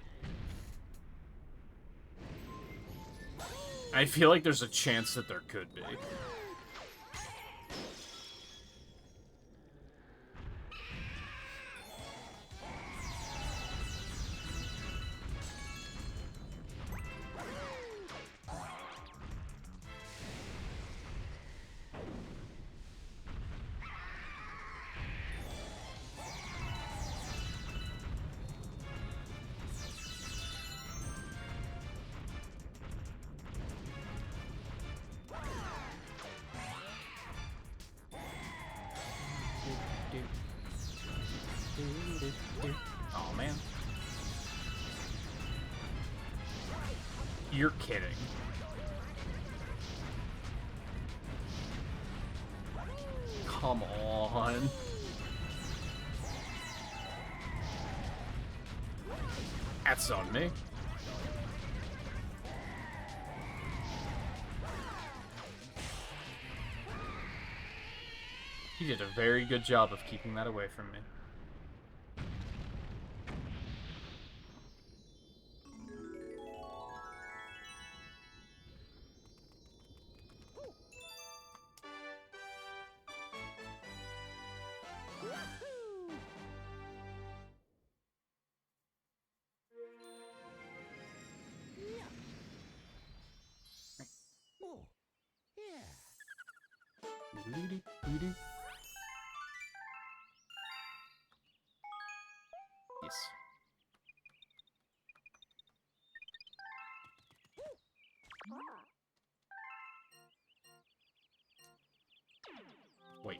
I feel like there's a chance that there could be. Oh man. You're kidding. Come on. That's on me. He did a very good job of keeping that away from me. Oh, yeah. Yes. Wait.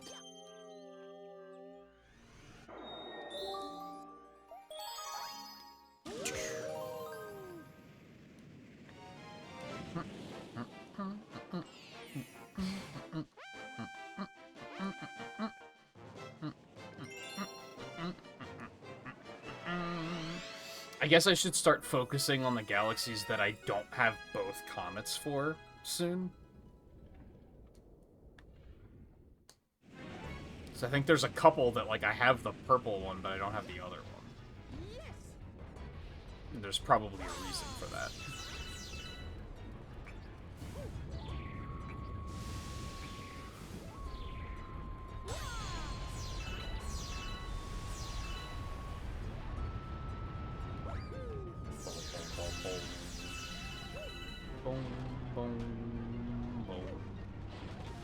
I guess I should start focusing on the galaxies that I don't have both comets for soon. So I think there's a couple that, like, I have the purple one, but I don't have the other one. Yes. And there's probably a reason for that. Boom, boom, boom,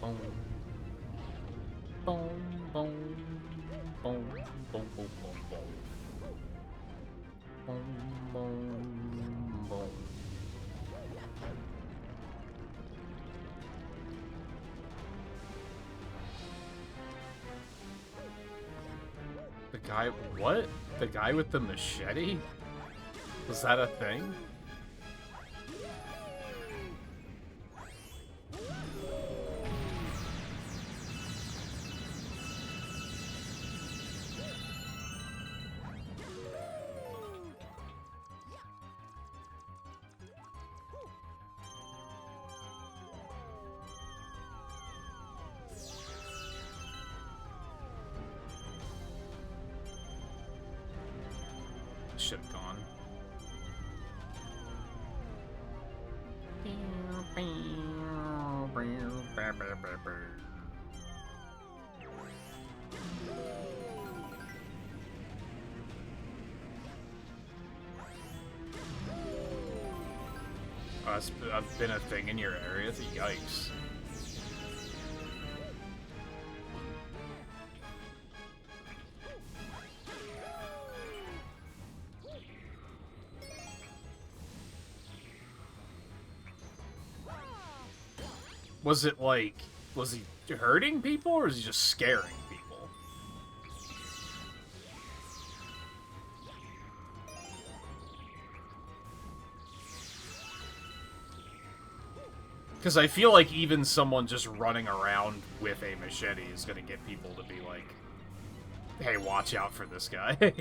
boom, boom, boom, boom, boom, boom, boom, boom, boom, boom, boom. The guy, what? The guy with the machete? Was that a thing? Should have gone. I've been a thing in your area. Yikes. Was it like, was he hurting people or was he just scaring people? Because I feel like even someone just running around with a machete is going to get people to be like, hey, watch out for this guy.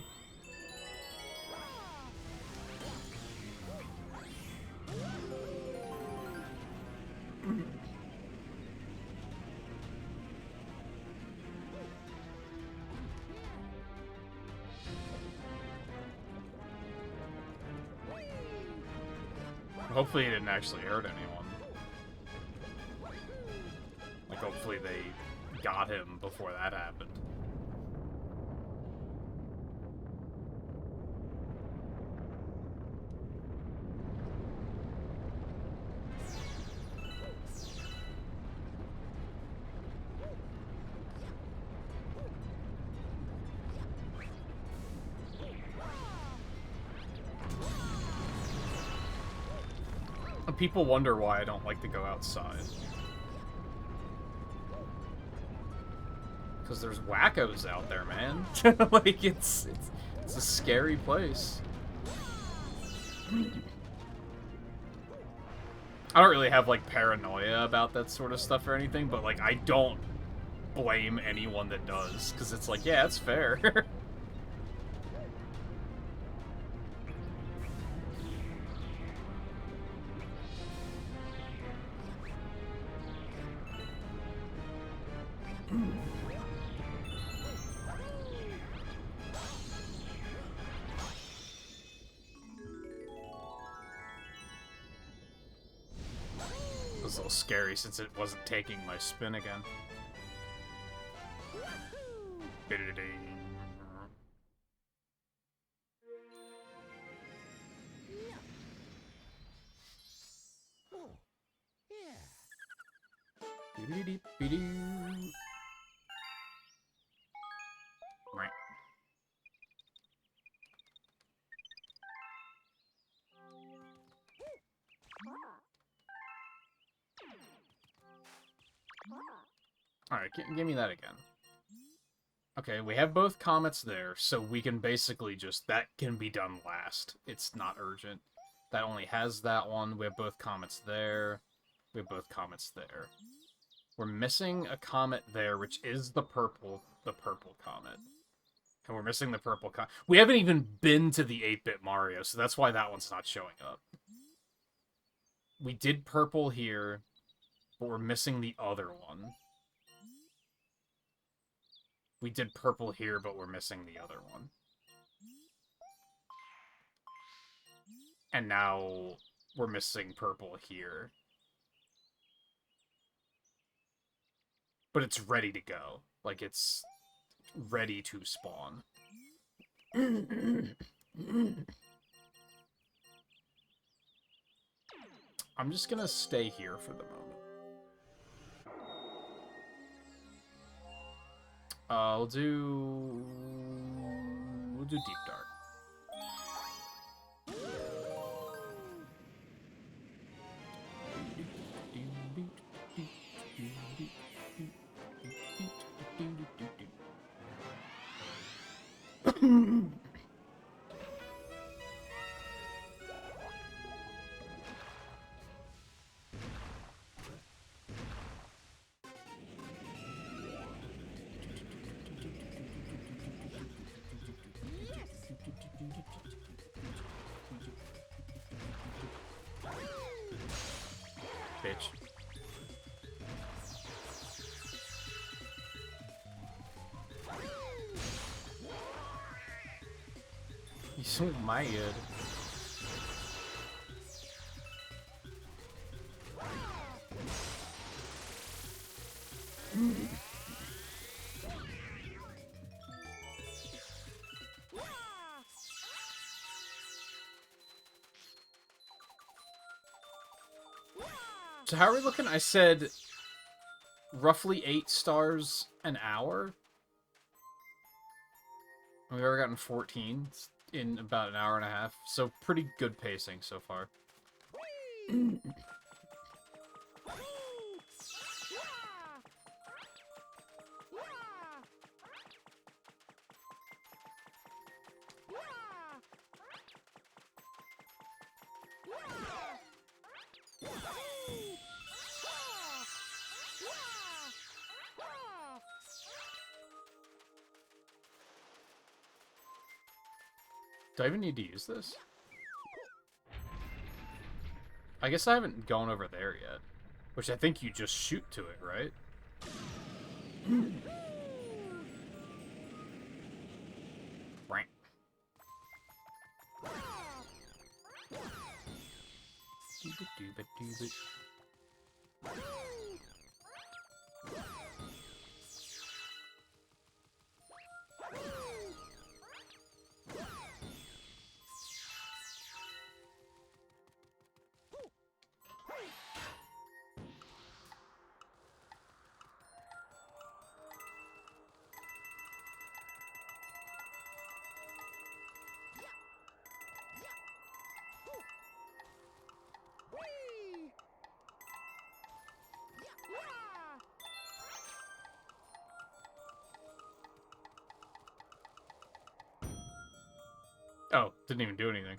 Hopefully he didn't actually hurt anyone. Like, hopefully they got him before that happened. People wonder why I don't like to go outside. Because there's wackos out there, man. Like, it's a scary place. I don't really have, like, paranoia about that sort of stuff or anything, but, like, I don't blame anyone that does. Because it's like, yeah, it's fair. It was a little scary since it wasn't taking my spin again. Oh, yeah. Right. Alright, give me that again. Okay, we have both comets there, so we can basically just... That can be done last. It's not urgent. That only has that one. We have both comets there. We have both comets there. We're missing a comet there, which is the purple comet. And we're missing the purple comet. We haven't even been to the 8-bit Mario, so that's why that one's not showing up. We did purple here, but we're missing the other one. We did purple here, but we're missing the other one. And now we're missing purple here. But it's ready to go. Like, it's ready to spawn. I'm just gonna stay here for the moment. We'll do Deep Dark. Bitch. He's so mad. So how are we looking? I said roughly 8 stars an hour. We've already gotten 14 in about an hour and a half, so pretty good pacing so far. Do I even need to use this? I guess I haven't gone over there yet. Which I think you just shoot to it, right? Right. Dooba-dooba-dooba. Oh, didn't even do anything.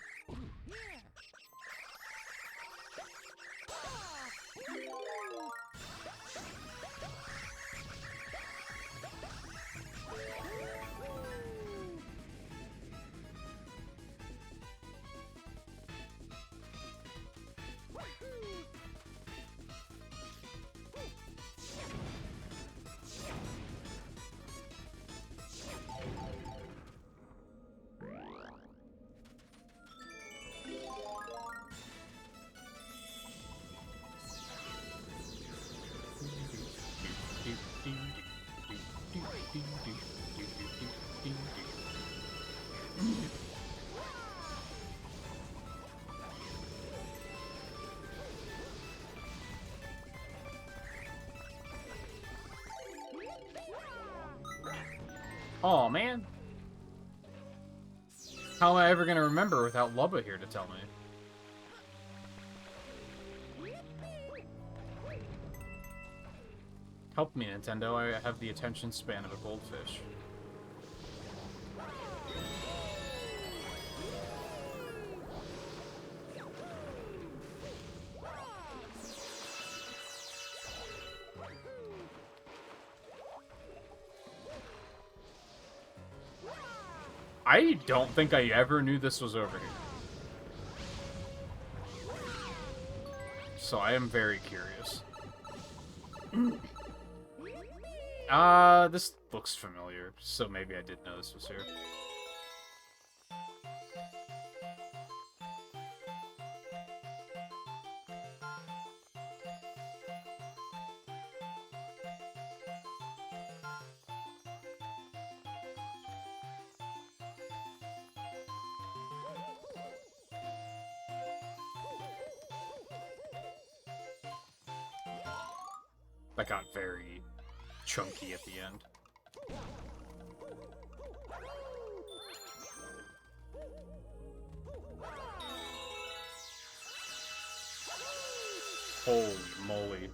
Oh man. How am I ever gonna remember without Lubba here to tell me? Help me, Nintendo. I have the attention span of a goldfish. I don't think I ever knew this was over here. So I am very curious. This looks familiar, so maybe I did know this was here. That got very chunky at the end. Holy moly.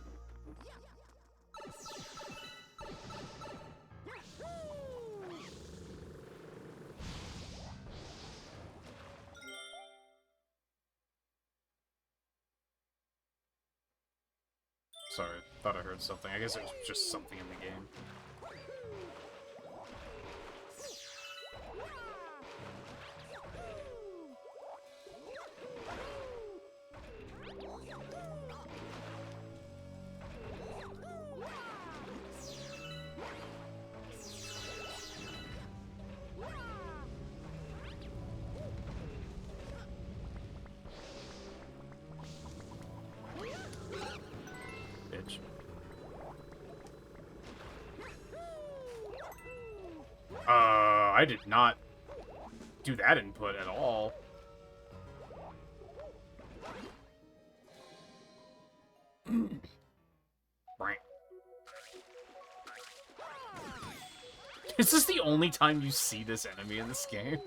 Sorry, thought I heard something. I guess it was just something in the game. Bitch. I did not do that input at all. Is this the only time you see this enemy in this game?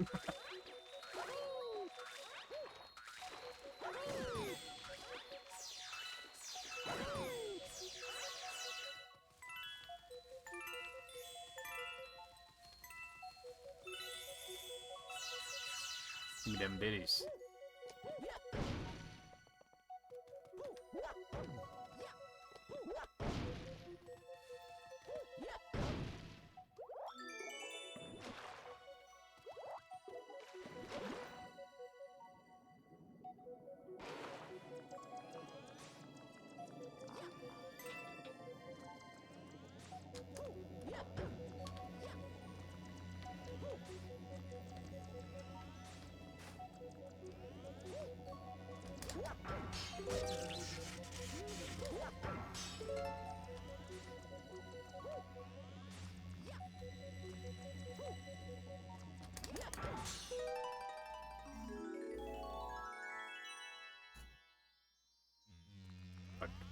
Give me them bitties.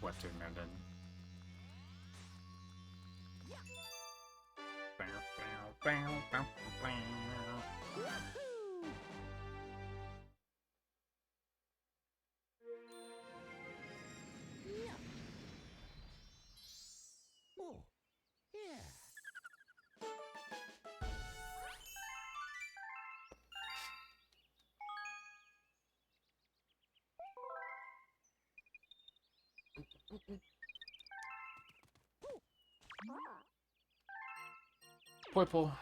What to Menden? Yeah. Oh, yeah. Purple.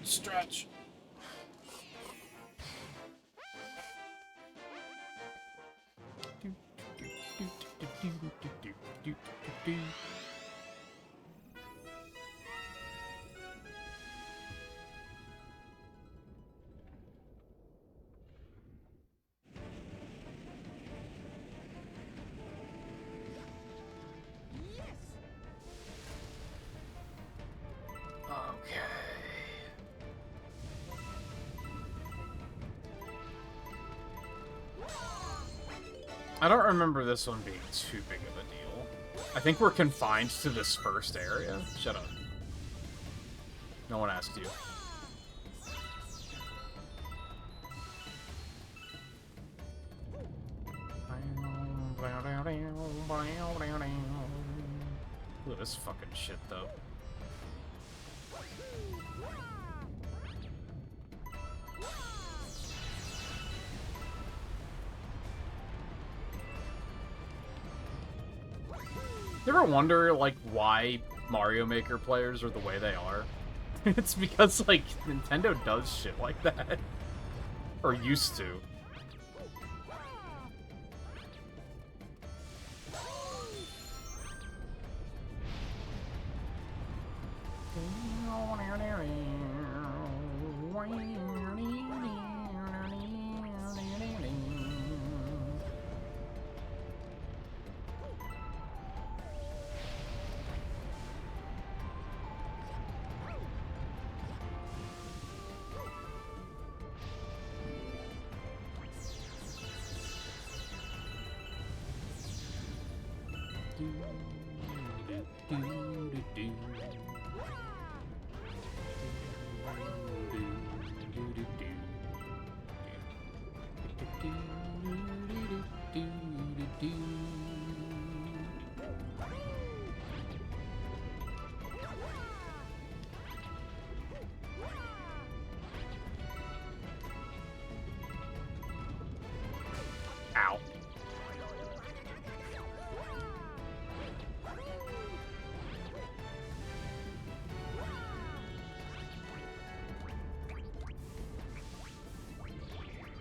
Stretch. Yes. Okay. I don't remember this one being too big of a deal. I think we're confined to this first area. Shut up. No one asked you. Look at this fucking shit, though. You ever wonder, like, why Mario Maker players are the way they are? It's because, like, Nintendo does shit like that. Or used to. Ow.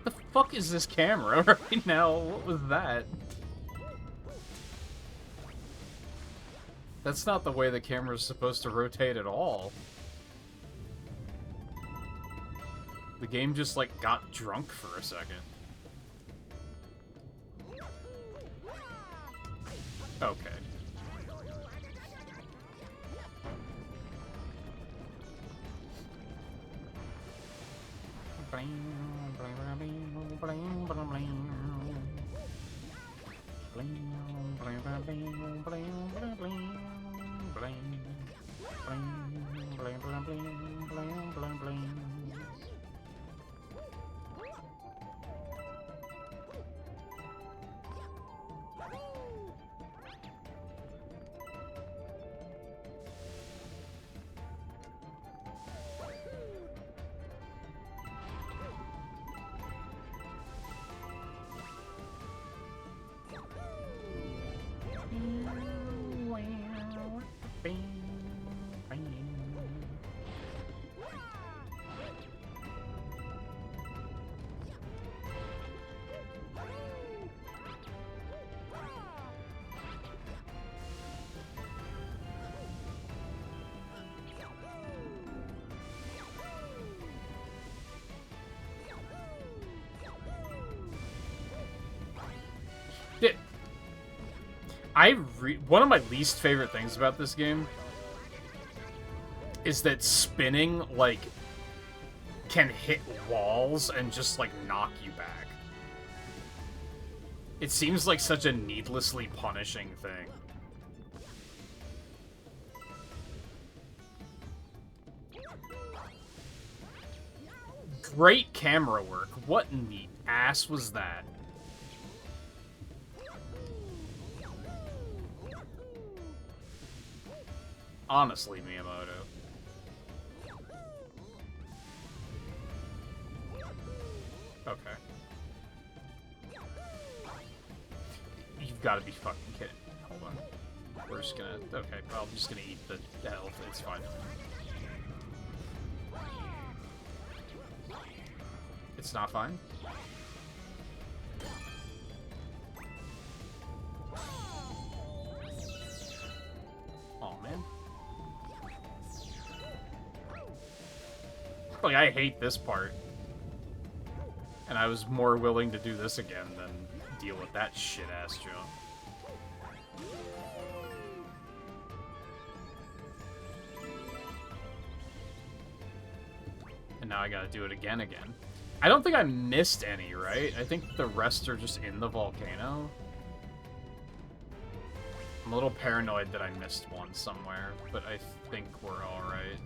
The fuck is this camera right now? What was that? That's not the way the camera's supposed to rotate at all. The game just, like, got drunk for a second. Okay. One of my least favorite things about this game is that spinning, like, can hit walls and just, like, knock you back. It seems like such a needlessly punishing thing. Great camera work. What in the ass was that? Honestly, Miyamoto. Okay. You've got to be fucking kidding. Hold on. We're just gonna... Okay, I'm just gonna eat the health. It's fine. It's not fine? Oh man. Like, I hate this part. And I was more willing to do this again than deal with that shit-ass jump. And now I gotta do it again. I don't think I missed any, right? I think the rest are just in the volcano. I'm a little paranoid that I missed one somewhere, but I think we're alright.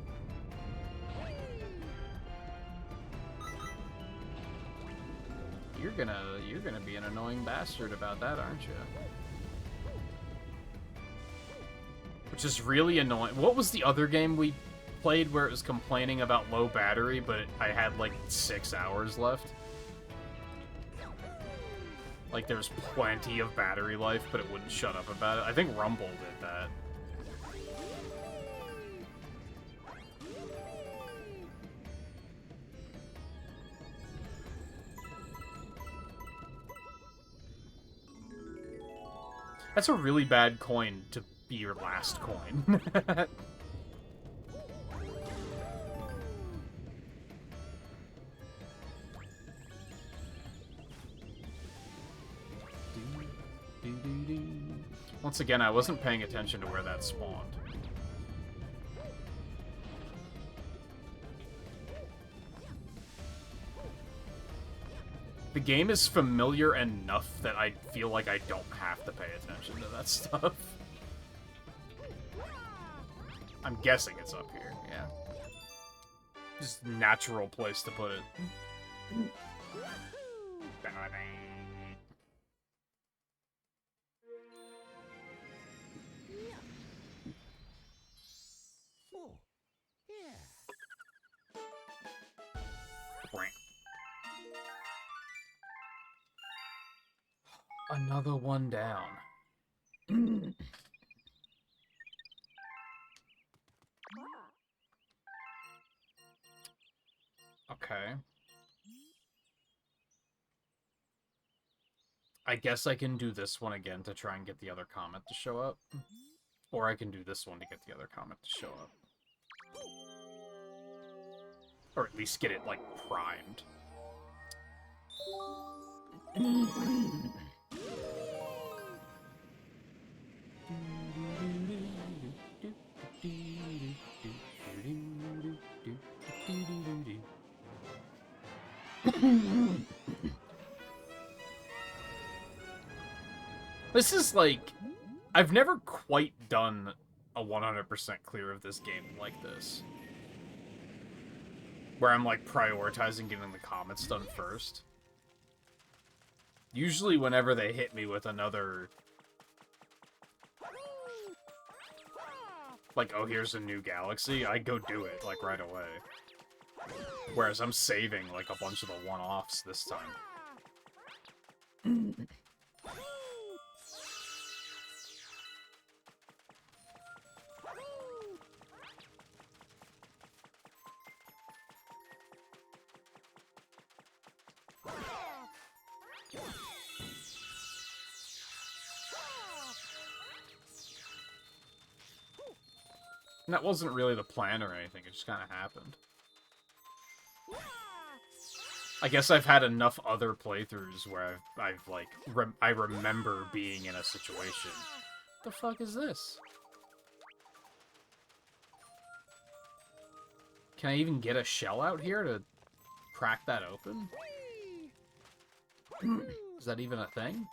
You're gonna be an annoying bastard about that, aren't you? Which is really annoying. What was the other game we played where it was complaining about low battery, but I had like 6 hours left? Like there's plenty of battery life, but it wouldn't shut up about it. I think Rumble did that. That's a really bad coin to be your last coin. Once again, I wasn't paying attention to where that spawned. The game is familiar enough that I feel like I don't have to pay attention to that stuff. I'm guessing it's up here, yeah. Just natural place to put it. Oh, yeah. Another one down. Okay. I guess I can do this one again to try and get the other comment to show up. Or I can do this one to get the other comment to show up. Or at least get it, like, primed. This is like... I've never quite done a 100% clear of this game like this. Where I'm, like, prioritizing getting the comments done first. Usually whenever they hit me with another... Like, oh, here's a new galaxy, I go do it, like, right away. Whereas I'm saving, like, a bunch of the one-offs this time. And that wasn't really the plan or anything, it just kind of happened. I guess I've had enough other playthroughs where I've like, I remember being in a situation. What the fuck is this? Can I even get a shell out here to crack that open? Is that even a thing?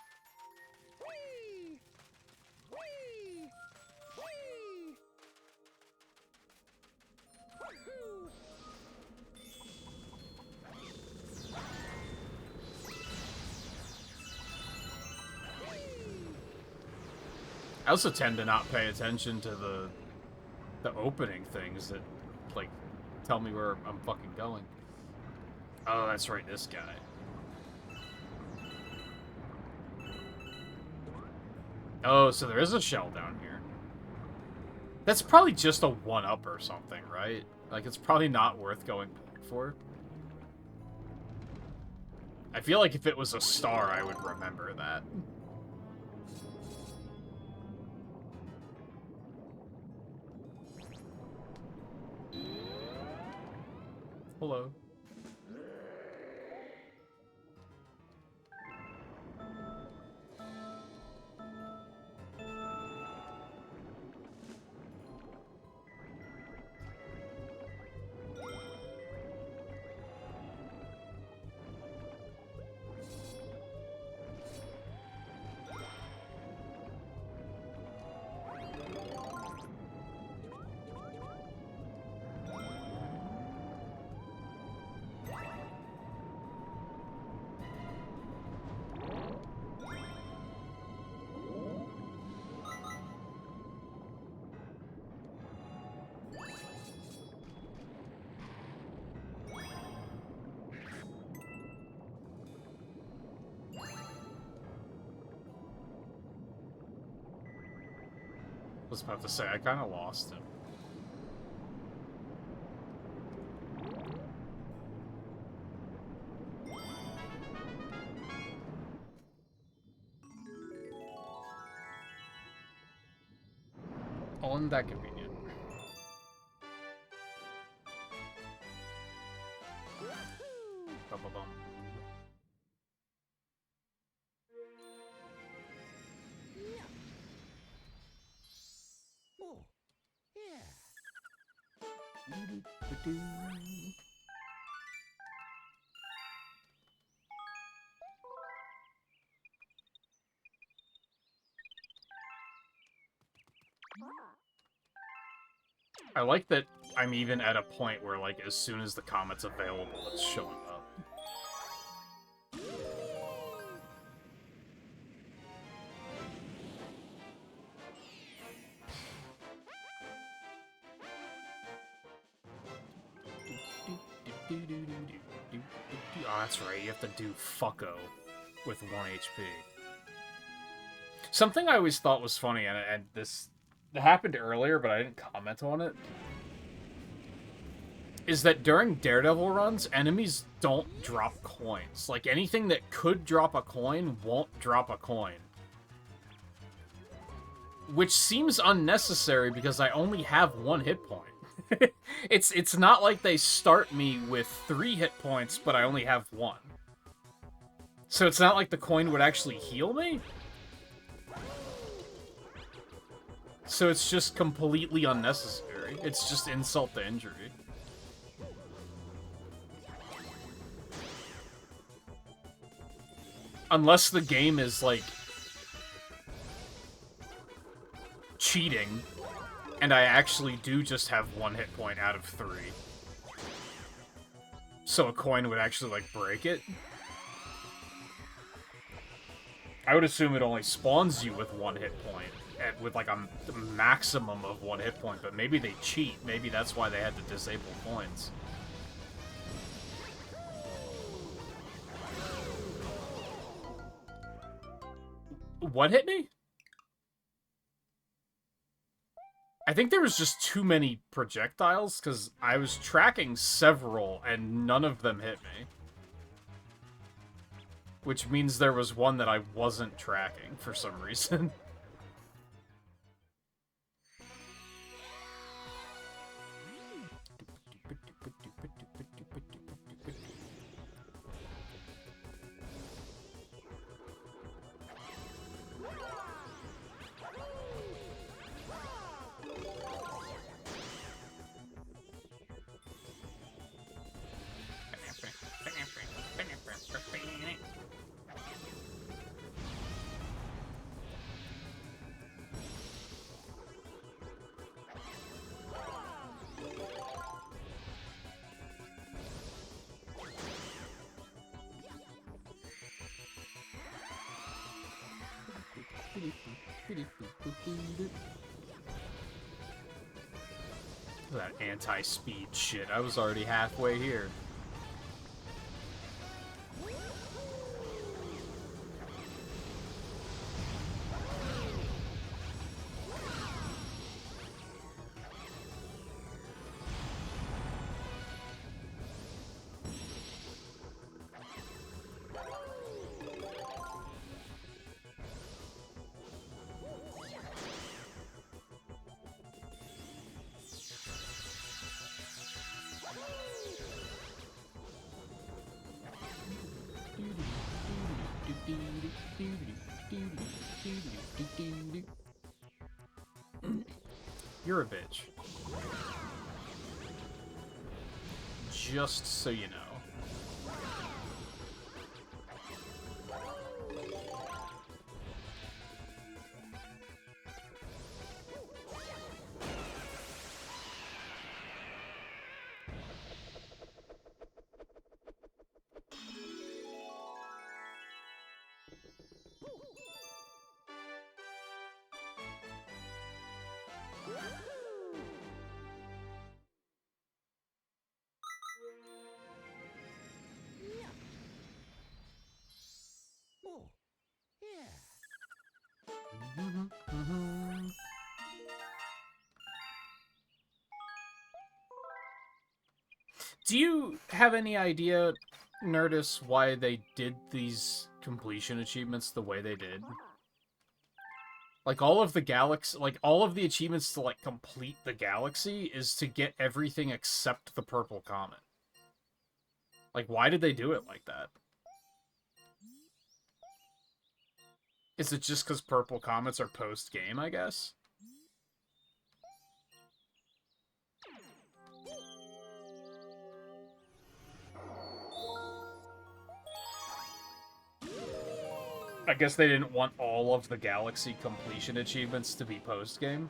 I also tend to not pay attention to the opening things that, like, tell me where I'm fucking going. Oh, that's right, this guy. Oh, so there is a shell down here. That's probably just a 1-up or something, right? Like, it's probably not worth going back for. I feel like if it was a star, I would remember that. Hello. I was about to say, I kind of lost him. On that convenient. Bum-bum-bum. Oh, yeah. I like that I'm even at a point where, like, as soon as the comet's available, it's showing up. Oh, that's right, you have to do fucko with 1 HP. Something I always thought was funny, and this happened earlier, but I didn't comment on it, is that during Daredevil runs, enemies don't drop coins. Like, anything that could drop a coin won't drop a coin. Which seems unnecessary because I only have 1 hit point. It's not like they start me with 3 hit points, but I only have 1. So it's not like the coin would actually heal me? So it's just completely unnecessary. It's just insult to injury. Unless the game is, like, cheating, and I actually do just have 1 hit point out of 3. So a coin would actually, like, break it. I would assume it only spawns you with 1 hit point, with, like, a maximum of 1 hit point, but maybe they cheat. Maybe that's why they had to disable coins. What hit me? I think there was just too many projectiles, because I was tracking several, and none of them hit me. Which means there was one that I wasn't tracking, for some reason. That anti-speed shit. I was already halfway here. You're a bitch. Just so you know. Oh, yeah. Do you have any idea, Nerdus, why they did these completion achievements the way they did? Like, all of the galaxy, like, all of the achievements to, like, complete the galaxy is to get everything except the purple comet. Like, why did they do it like that? Is it just because purple comets are post-game, I guess? I guess they didn't want all of the galaxy completion achievements to be post-game.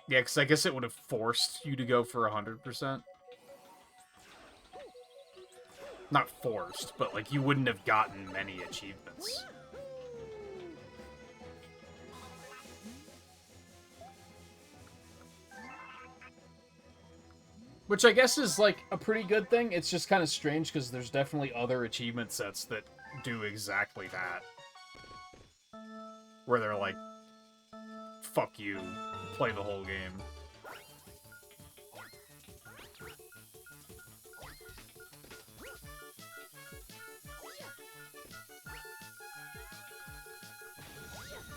Yeah, because I guess it would have forced you to go for 100%. Not forced, but, like, you wouldn't have gotten many achievements. Which I guess is, like, a pretty good thing. It's just kind of strange, because there's definitely other achievement sets that do exactly that. Where they're like, fuck you, play the whole game.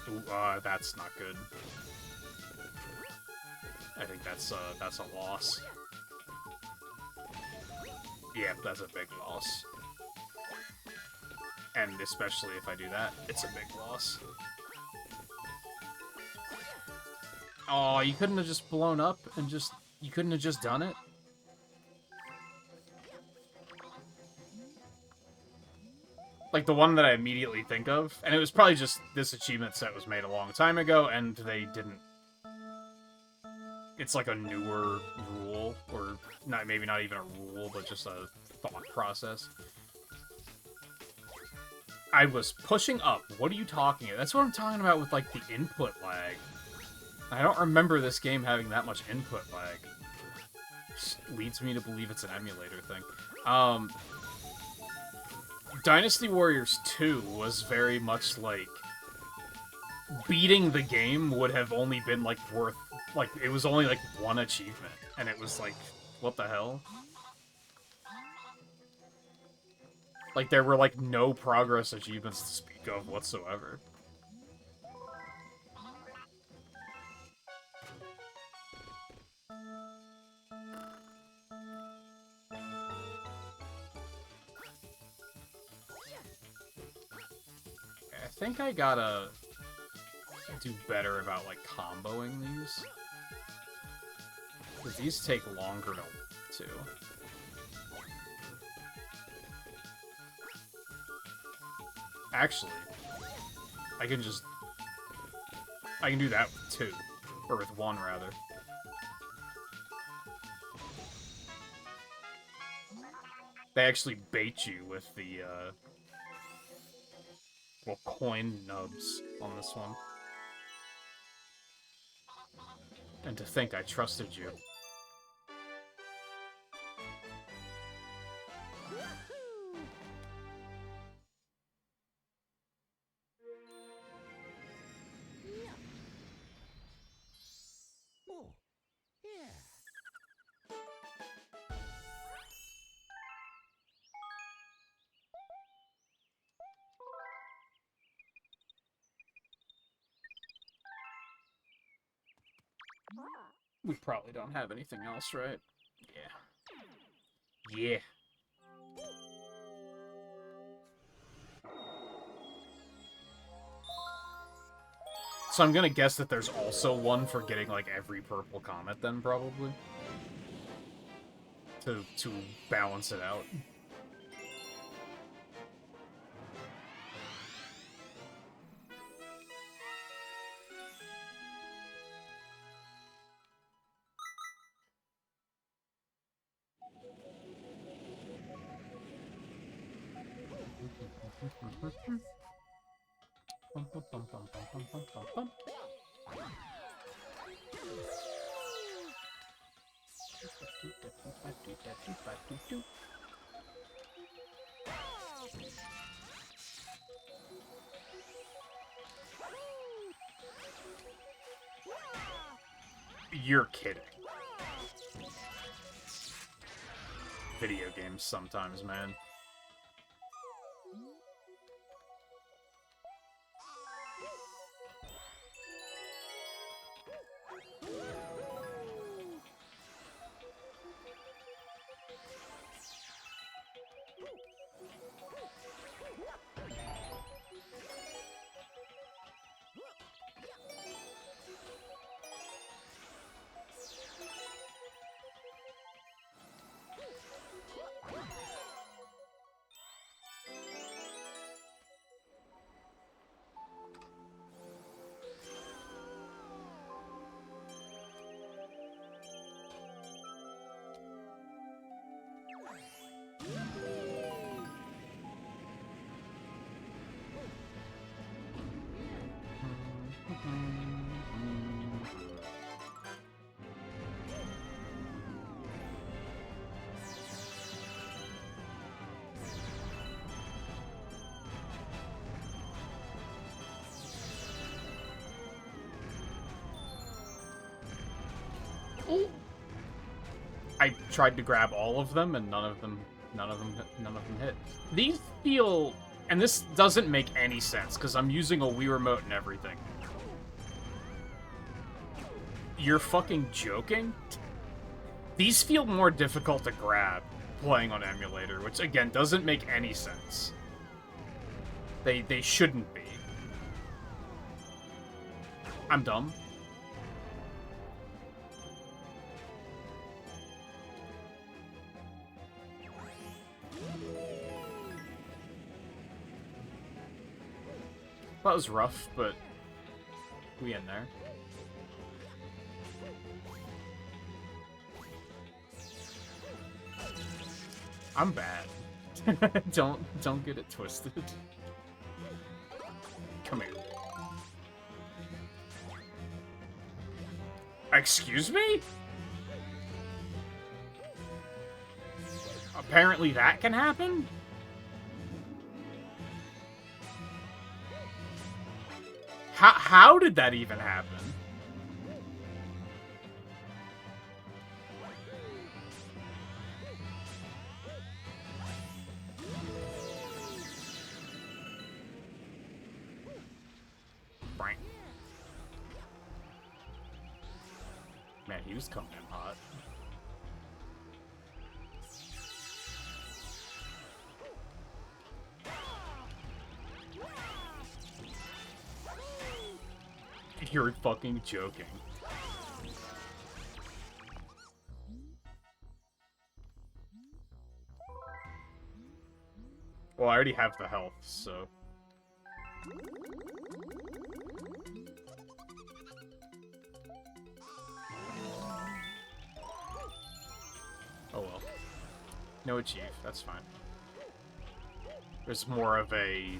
Ooh, that's not good. I think that's a loss. Yeah, that's a big loss. And especially if I do that, it's a big loss. Oh, you couldn't have just blown up and just... You couldn't have just done it? Like, the one that I immediately think of, and it was probably just this achievement set was made a long time ago, and they didn't... It's like a newer rule, or not, maybe not even a rule, but just a thought process. I was pushing up. What are you talking about? That's what I'm talking about with, like, the input lag. I don't remember this game having that much input lag. Just leads me to believe it's an emulator thing. Dynasty Warriors 2 was very much like... Beating the game would have only been, like, worth... Like, it was only, like, one achievement. And it was like, what the hell? Like, there were, like, no progress achievements to speak of whatsoever. I think I gotta do better about, like, comboing these. Because these take longer to... Actually, I can do that with 2. Or with 1, rather. They actually bait you with the, little coin nubs on this one. And to think I trusted you. Oh, yeah. We probably don't have anything else, right? Yeah. Yeah. So I'm gonna guess that there's also one for getting, like, every purple comet, then, probably? To balance it out. You're kidding. Video games sometimes, man. I tried to grab all of them, and none of them hit. These feel, and this doesn't make any sense because I'm using a Wii remote and everything. You're fucking joking? These feel more difficult to grab playing on emulator, which again doesn't make any sense. They shouldn't be. I'm dumb. That was rough, but we in there. I'm bad. Don't get it twisted. Come here. Excuse me? Apparently that can happen? How did that even happen? Frank. Man, he was coming in hot. You're fucking joking. Well, I already have the health, so Oh well. No achieve, that's fine. There's more of a...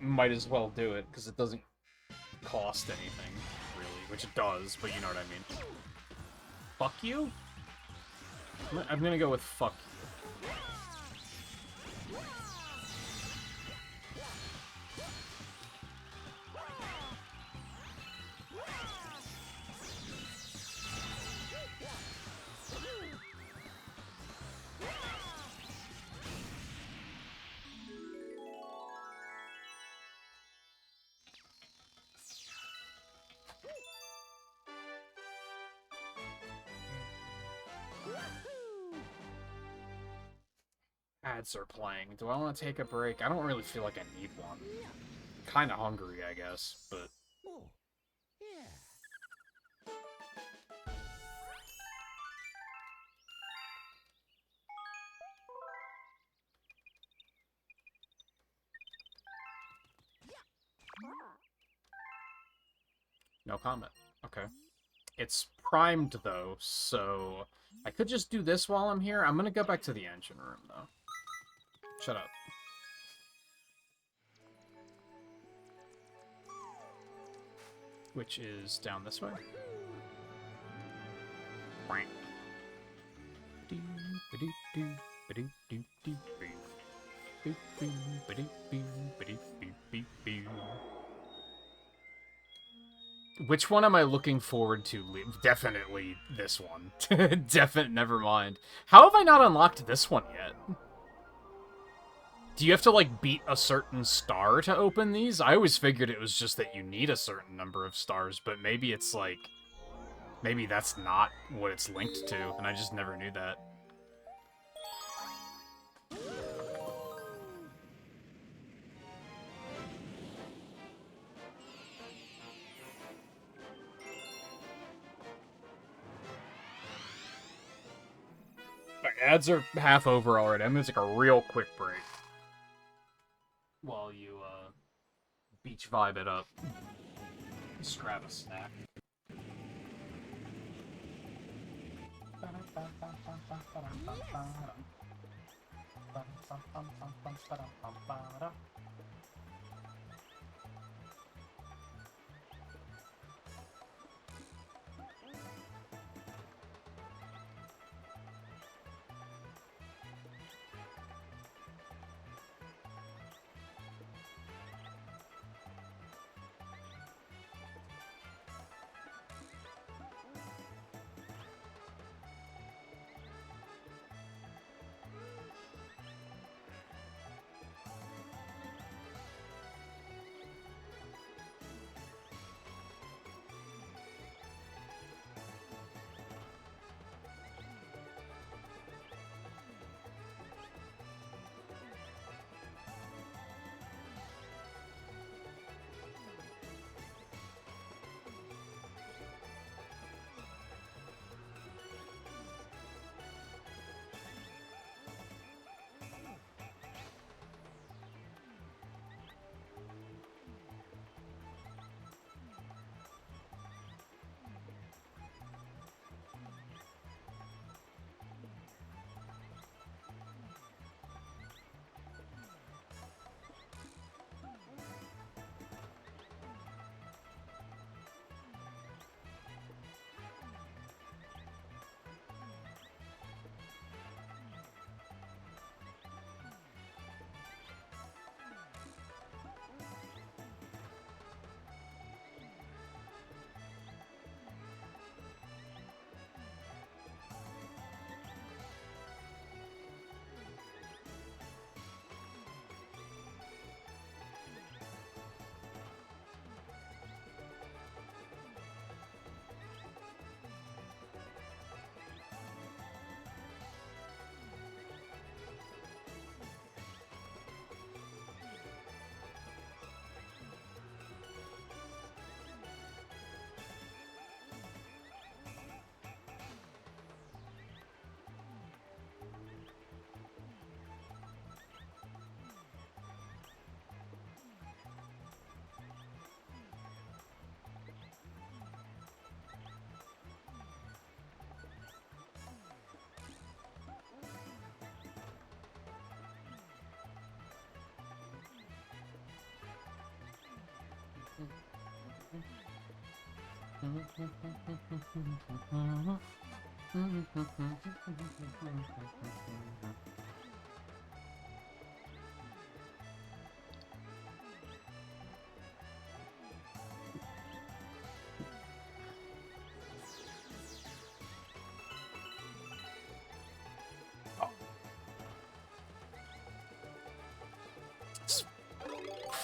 Might as well do it, because it doesn't cost anything, really. Which it does, but you know what I mean. Fuck you? I'm gonna go with fuck you. Ads are playing. Do I want to take a break? I don't really feel like I need one. Kind of hungry, I guess, but... Oh, yeah. No comment. Okay. It's primed, though, so... I could just do this while I'm here. I'm gonna go back to the engine room, though. Shut up. Which is down this way. Which one am I looking forward to? Definitely this one. Never mind. How have I not unlocked this one yet? Do you have to, like, beat a certain star to open these? I always figured it was just that you need a certain number of stars, but maybe it's, like... Maybe that's not what it's linked to, and I just never knew that. Ads are half over already. I'm gonna take a real quick break. While you, beach vibe it up. Just grab a snack.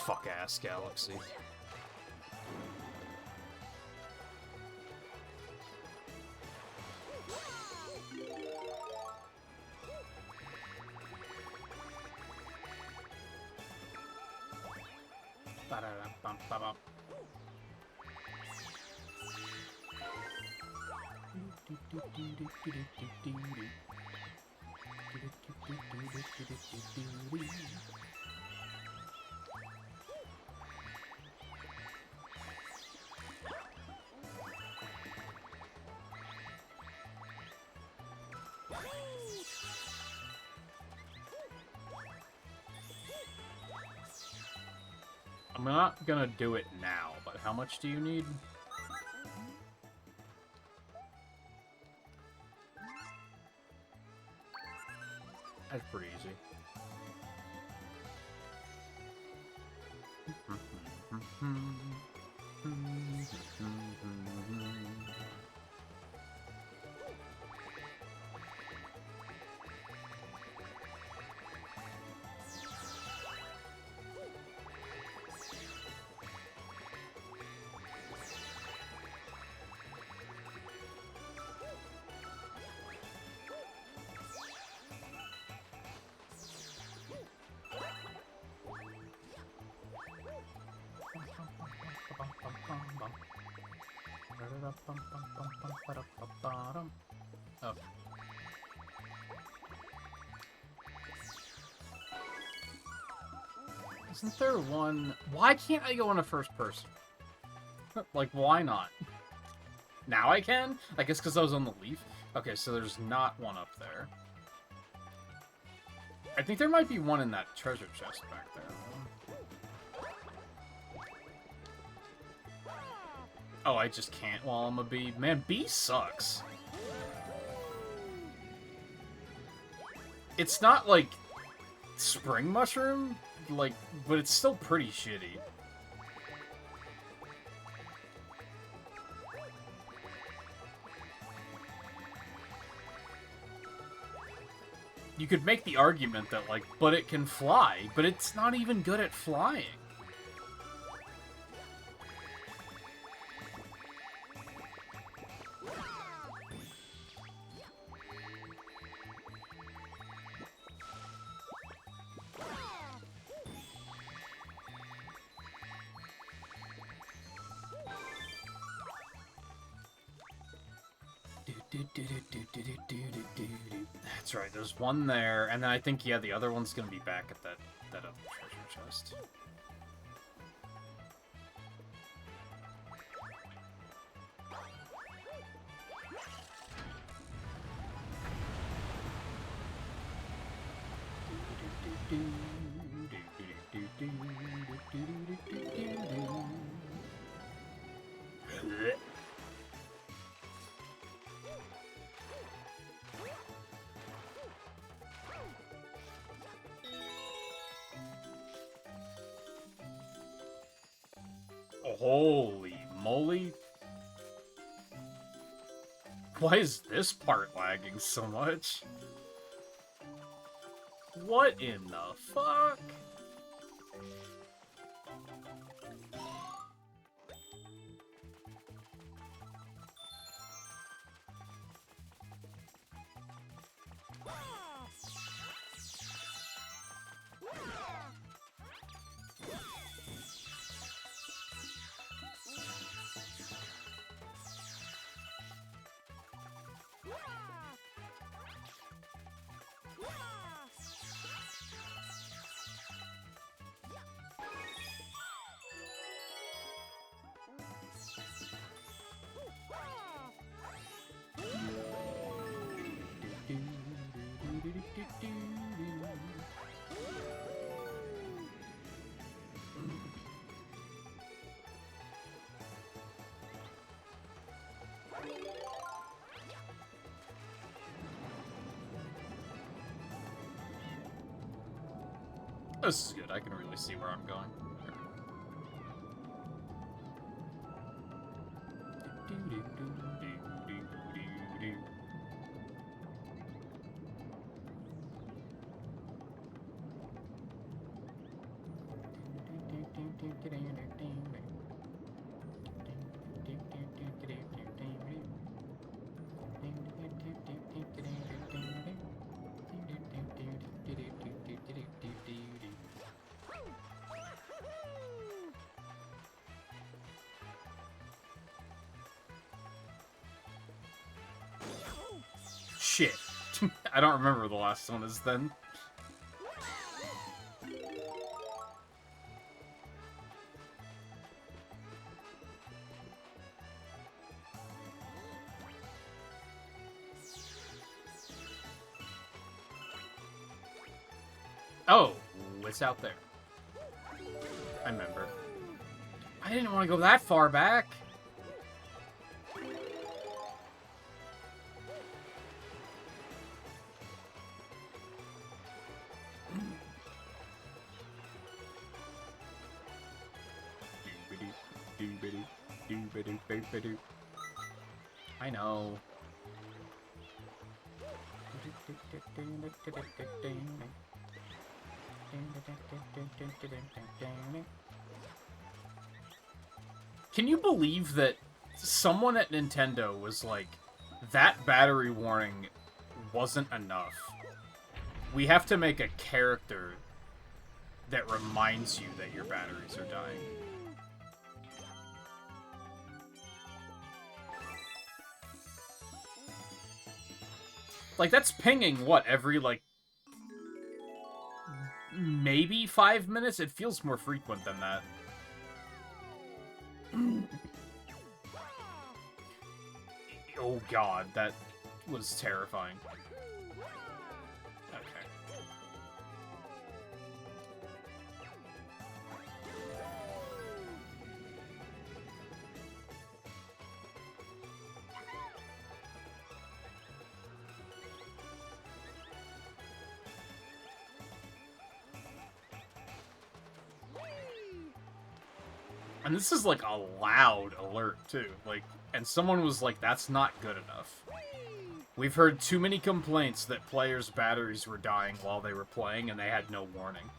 Fuck ass galaxy. Ba-da-da-bum-ba-bum. I'm not gonna do it now, but how much do you need? That's pretty easy. Oh. Isn't there one? Why can't I go in a first person? Like, why not? Now I can? I guess because I was on the leaf? Okay, so there's not one up there. I think there might be one in that treasure chest back there. Oh, I just can't while I'm a bee. Man, bee sucks. It's not like spring mushroom, like, but it's still pretty shitty. You could make the argument that, like, but it can fly, but it's not even good at flying. That's right, there's one there, and then I think, yeah, the other one's gonna be back at that treasure chest. Holy moly. Why is this part lagging so much? What in the fuck? This is good. I can really see where I'm going. Shit. I don't remember the last one is then. Oh, it's out there. I remember. I didn't want to go that far back. I know. Can you believe that someone at Nintendo was like, that battery warning wasn't enough? We have to make a character that reminds you that your batteries are dying. Like, that's pinging, what, every, like, maybe 5 minutes? It feels more frequent than that. Oh god, that was terrifying. Okay. And this is, like, a loud alert, too. Like, and someone was like, that's not good enough. We've heard too many complaints that players' batteries were dying while they were playing, and they had no warning.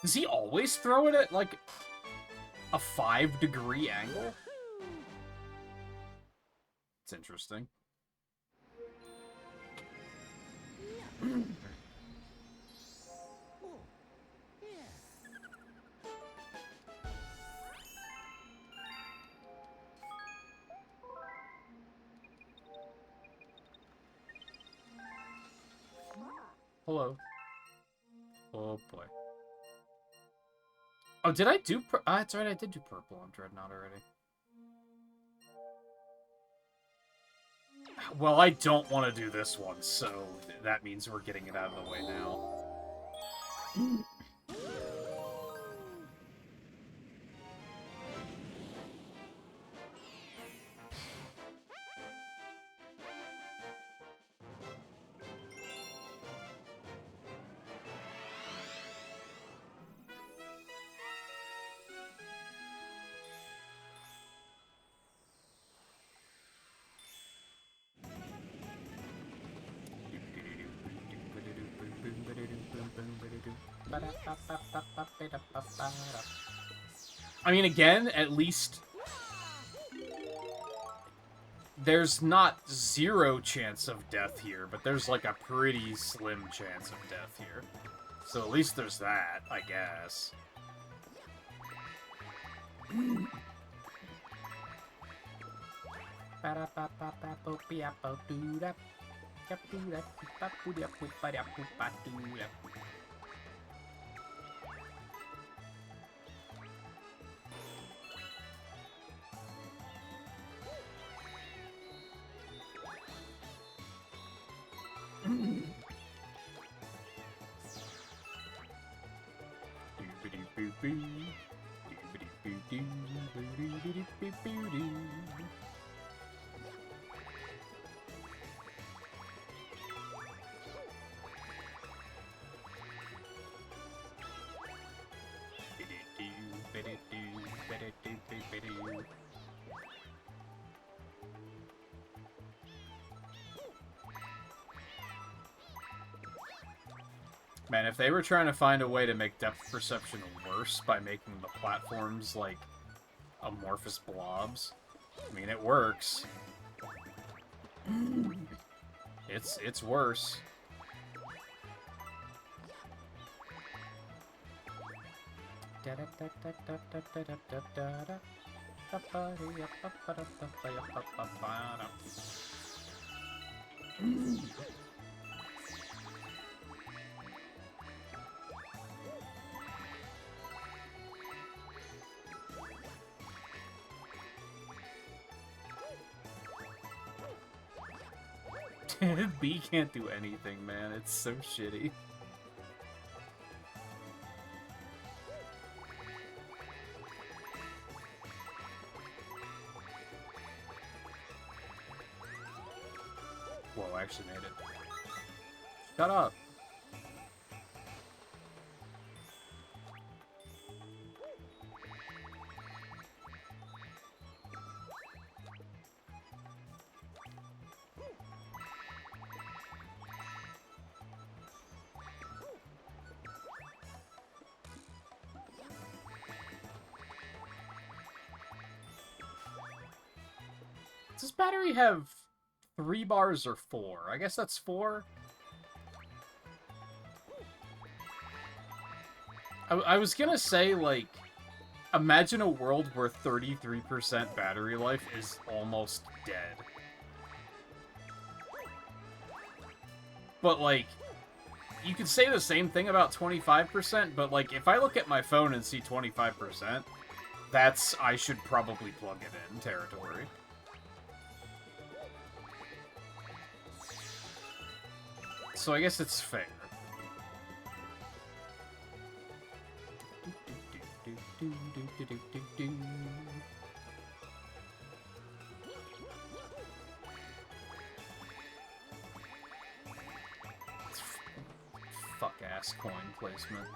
Does he always throw it at, like, a 5-degree angle? It's interesting. Hello. Oh, boy. Oh, did I do... that's right, I did do purple on Dreadnought already. Well, I don't want to do this one, so that means we're getting it out of the way now. I mean, again, at least there's not 0 chance of death here, but there's like a pretty slim chance of death here. So at least there's that, I guess. Man, if they were trying to find a way to make depth perception worse by making the platforms, like, amorphous blobs, I mean, it works. It's worse. B can't do anything, man. It's so shitty. Whoa, I actually made it. Shut up. Does this battery have 3 bars or 4? I guess that's 4. I was gonna say, like, imagine a world where 33% battery life is almost dead. But, like, you could say the same thing about 25%, but, like, if I look at my phone and see 25%, that's, I should probably plug it in territory. So I guess it's fair. Fuck-ass coin placement.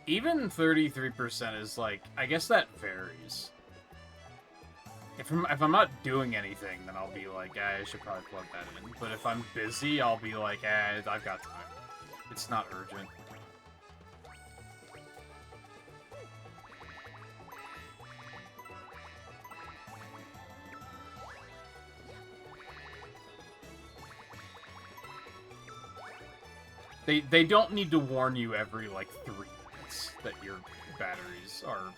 Even 33% is like, I guess that varies. If I'm not doing anything, then I'll be like, I should probably plug that in. But if I'm busy, I'll be like, I've got time. It's not urgent. They don't need to warn you every, like, 3 minutes that your batteries are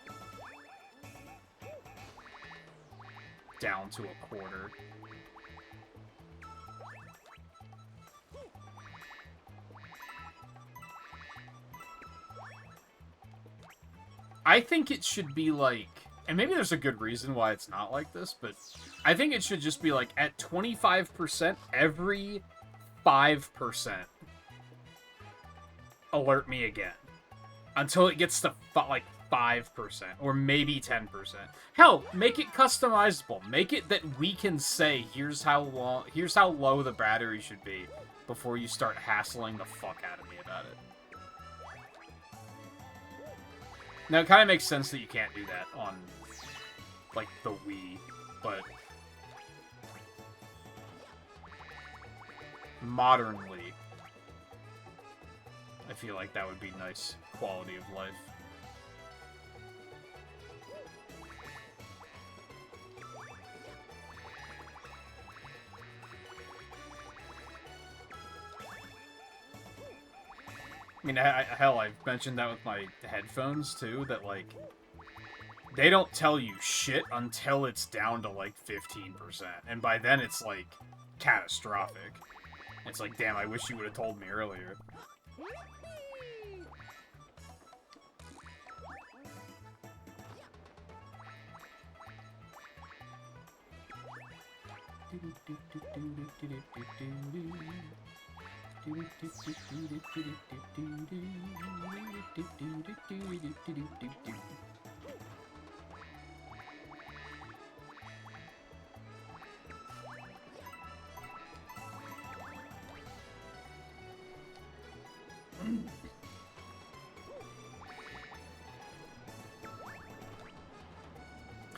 down to a quarter. I think it should be, like... And maybe there's a good reason why it's not like this, but I think it should just be, like, at 25%, every 5%... alert me again until it gets to like 5% or maybe 10%. Hell, make it customizable. Make it that we can say here's how low the battery should be before you start hassling the fuck out of me about it. Now it kind of makes sense that you can't do that on like the Wii, but modernly I feel like that would be nice quality of life. I mean, hell, I've mentioned that with my headphones, too, that, like, they don't tell you shit until it's down to, like, 15%. And by then, it's, like, catastrophic. It's like, damn, I wish you would have told me earlier.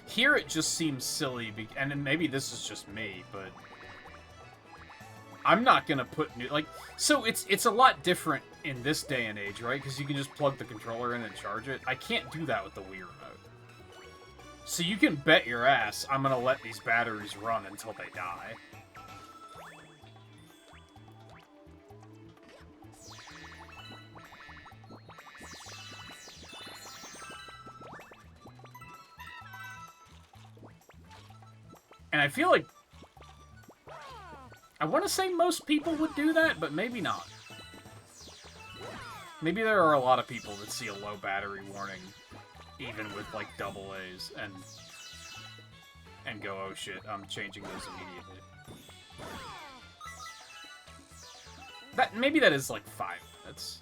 Here it just seems silly, and maybe this is just me, but I'm not gonna put new, like, so it's a lot different in this day and age, right? Because you can just plug the controller in and charge it. I can't do that with the Wii Remote. So you can bet your ass I'm gonna let these batteries run until they die. And I feel like I want to say most people would do that, but maybe not. Maybe there are a lot of people that see a low battery warning, even with, like, double A's, and go, oh shit, I'm changing those immediately. Maybe that is, like, 5 minutes.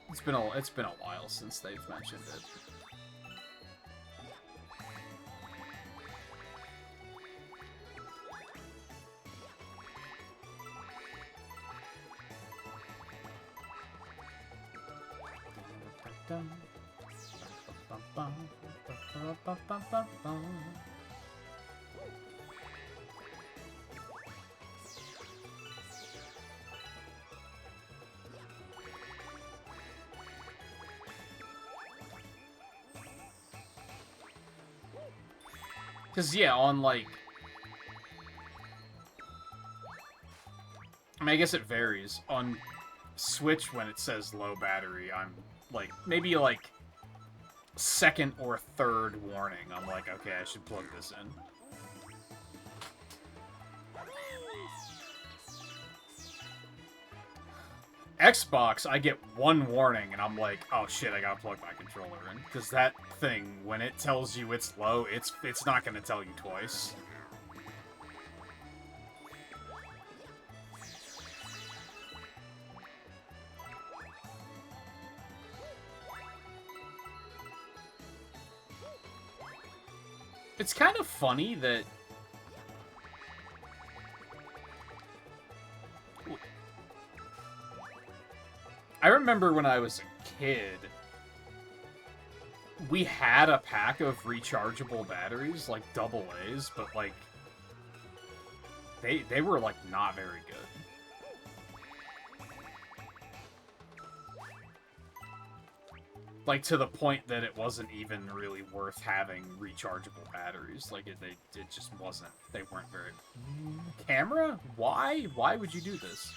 It's been a while since they've mentioned it. Because, yeah, on, like... I mean, I guess it varies. On Switch, when it says low battery, I'm, like, maybe, like, second or third warning. I'm like, okay, I should plug this in. Xbox, I get one warning, and I'm like, oh shit, I gotta plug my controller in. Because that thing, when it tells you it's low, it's not gonna tell you twice. It's kind of funny that... I remember when I was a kid, we had a pack of rechargeable batteries, like double A's, but like, they were like not very good. Like, to the point that it wasn't even really worth having rechargeable batteries. Like, it just wasn't. They weren't very... Camera? Why? Why would you do this?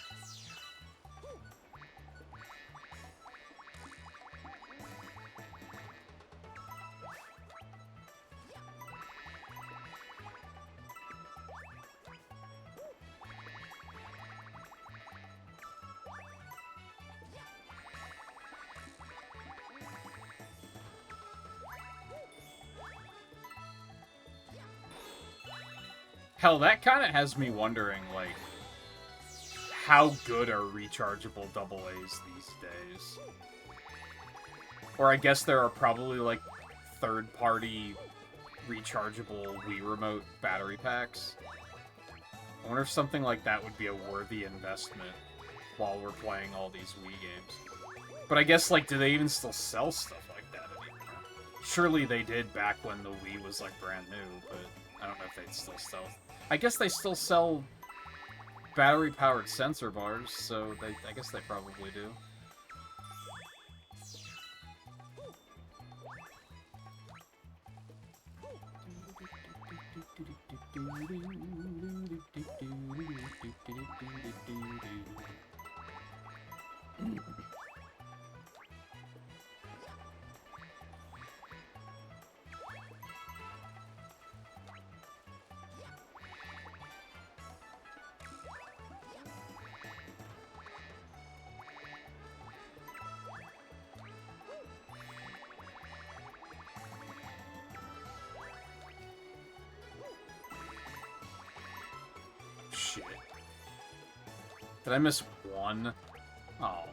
Hell, that kind of has me wondering, like, how good are rechargeable double A's these days? Or I guess there are probably, like, third-party rechargeable Wii Remote battery packs. I wonder if something like that would be a worthy investment while we're playing all these Wii games. But I guess, like, do they even still sell stuff like that anymore? Surely they did back when the Wii was, like, brand new, but I don't know if they'd still sell... I guess they still sell battery-powered sensor bars, so I guess they probably do. Shit. Did I miss one? 1. Oh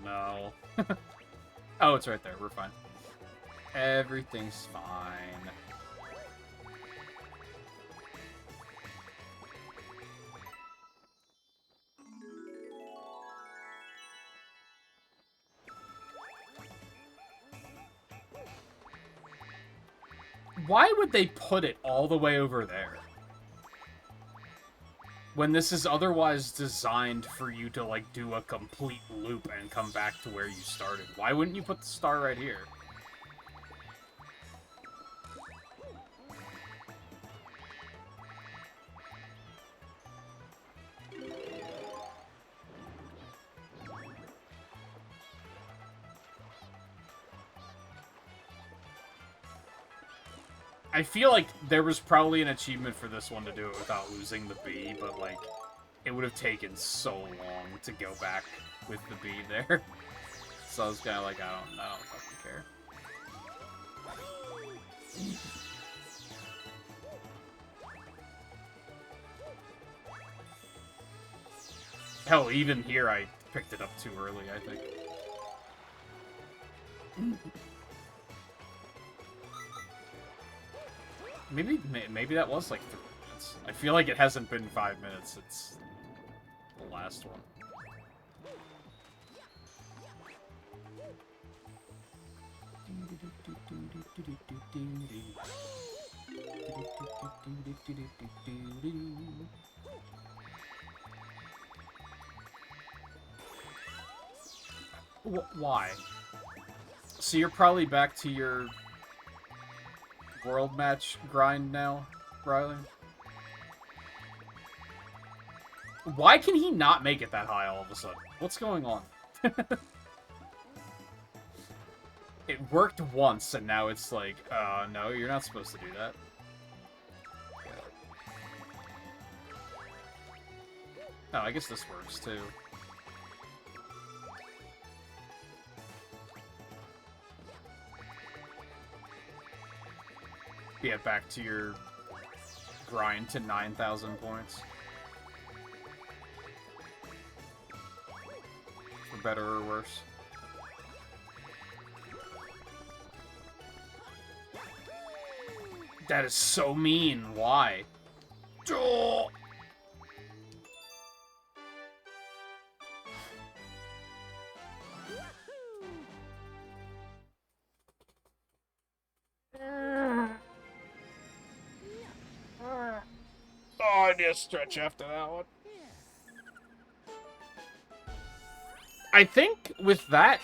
no. Oh, it's right there. We're fine. Everything's fine. Why would they put it all the way over there? When this is otherwise designed for you to, like, do a complete loop and come back to where you started. Why wouldn't you put the star right here? I feel like there was probably an achievement for this one to do it without losing the bee, but, like, it would have taken so long to go back with the bee there. So I was kind of like, I don't fucking care. Hell, even here I picked it up too early, I think. Maybe that was like 3 minutes. I feel like it hasn't been 5 minutes. It's the last one. Why? So you're probably back to your world match grind now, Riley? Why can he not make it that high all of a sudden? What's going on? It worked once, and now it's like, no, you're not supposed to do that. Oh, I guess this works, too. Yeah, back to your grind to 9,000 points. For better or worse. That is so mean. Why? Oh! Oh, I need a stretch after that one. I think with that,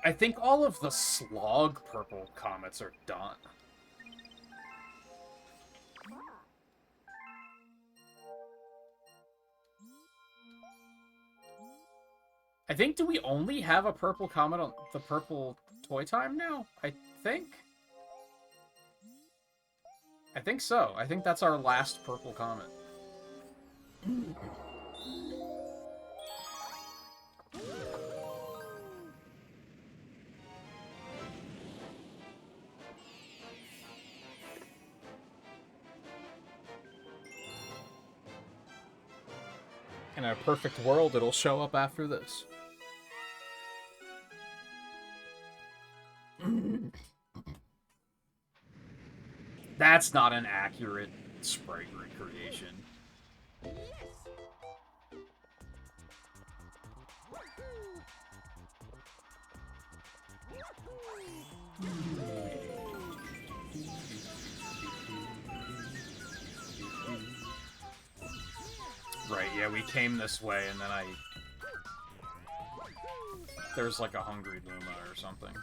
I think all of the slog purple comets are done. I think, do we only have a purple comet on the purple toy time now? I think so. I think that's our last purple comet. In a perfect world, it'll show up after this. That's not an accurate sprite recreation. Right, yeah, we came this way, and then there's like a hungry Luma or something.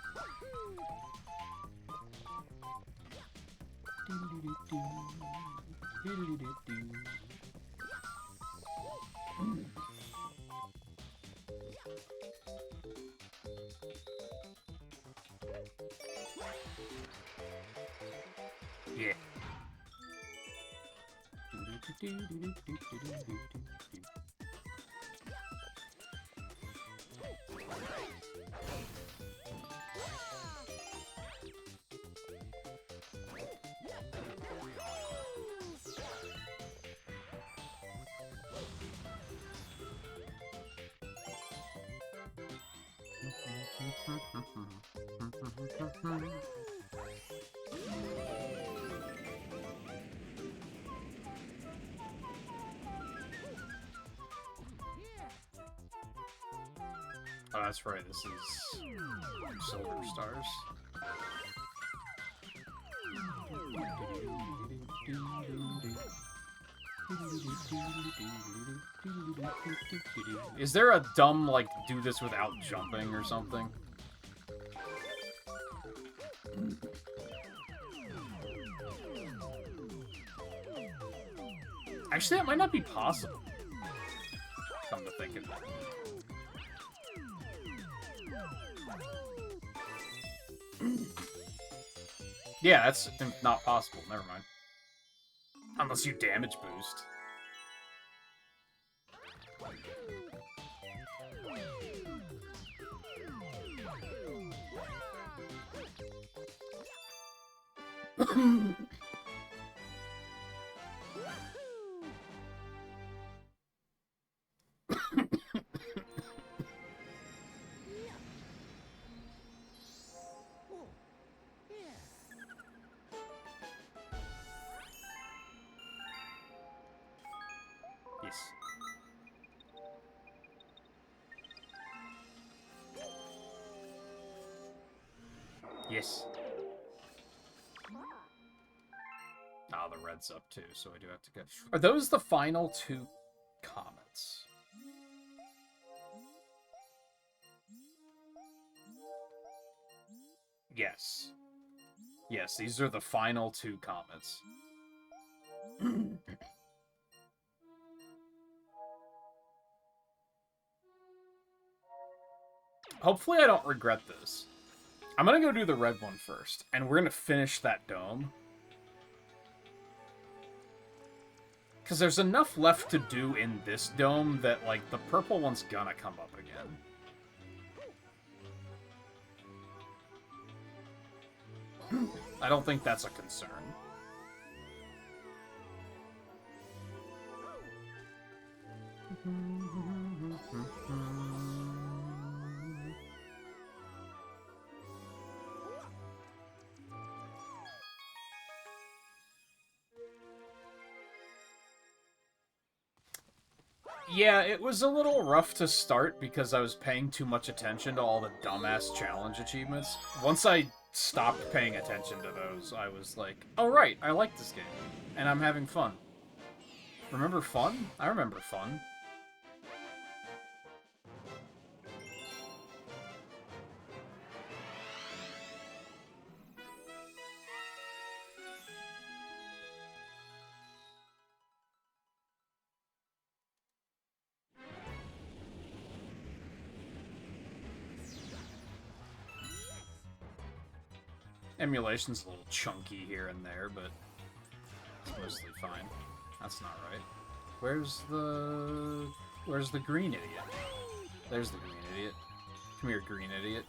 Yeah. Oh, that's right, this is Silver Stars. Is there a dumb, like, do this without jumping or something? Actually, that might not be possible. Come to think of it. Yeah, that's not possible. Never mind. Unless you damage boost. Yes. Yes. Ah, the red's up too, so I do have to go. Are those the final two comets? Yes. Yes, these are the final two comets. Hopefully I don't regret this. I'm gonna go do the red one first, and we're gonna finish that dome. Because there's enough left to do in this dome that, like, the purple one's gonna come up again. I don't think that's a concern. Yeah, it was a little rough to start because I was paying too much attention to all the dumbass challenge achievements. Once I stopped paying attention to those, I was like, oh right, I like this game. And I'm having fun. Remember fun? I remember fun. Emulation's a little chunky here and there, but it's mostly fine. That's not right. Where's the green idiot? There's the green idiot. Come here, green idiot.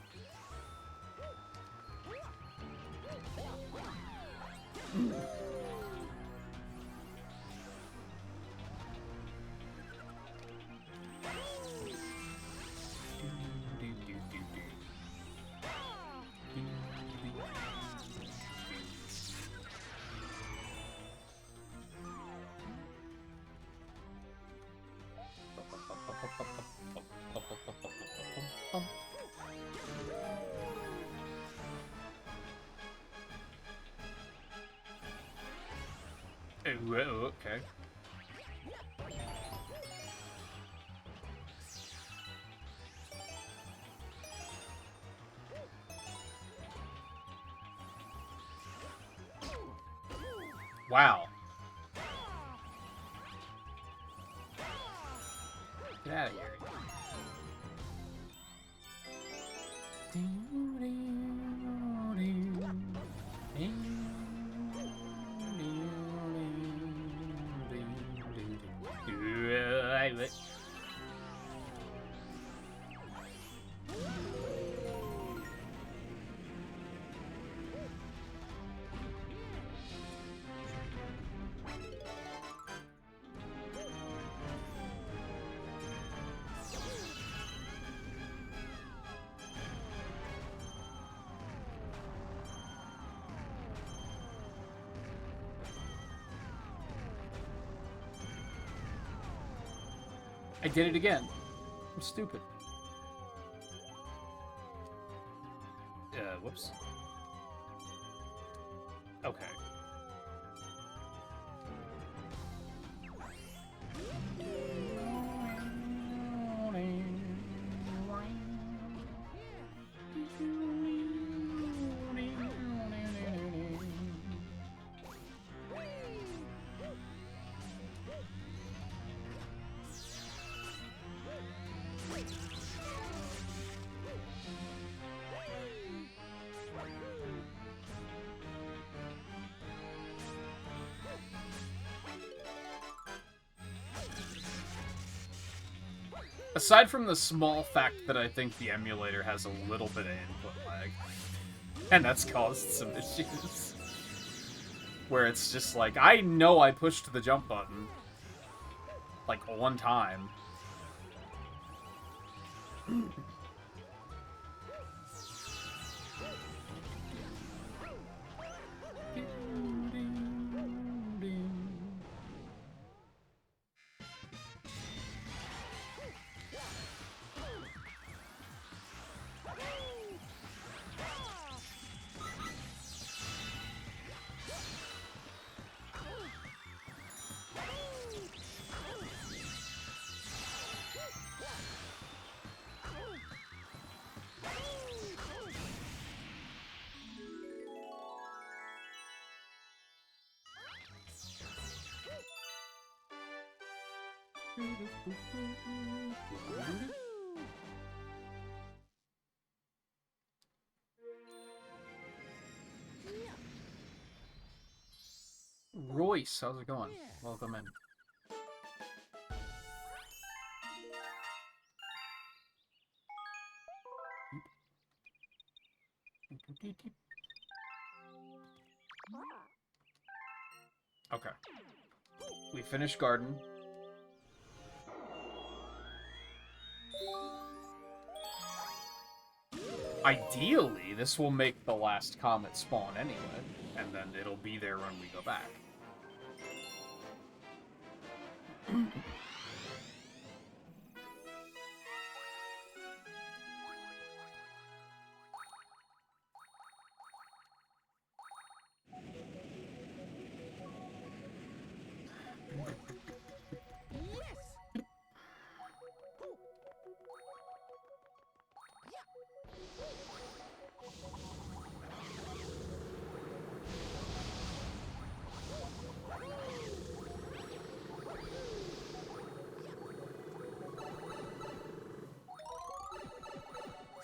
Oh, okay. Wow. Get out of here. I did it again. I'm stupid. Whoops. Okay. Aside from the small fact that I think the emulator has a little bit of input lag, and that's caused some issues, where it's just like, I know I pushed the jump button, like, one time. Royce, how's it going? Welcome in. Okay. We finished garden. Ideally, this will make the last comet spawn anyway, and then it'll be there when we go back.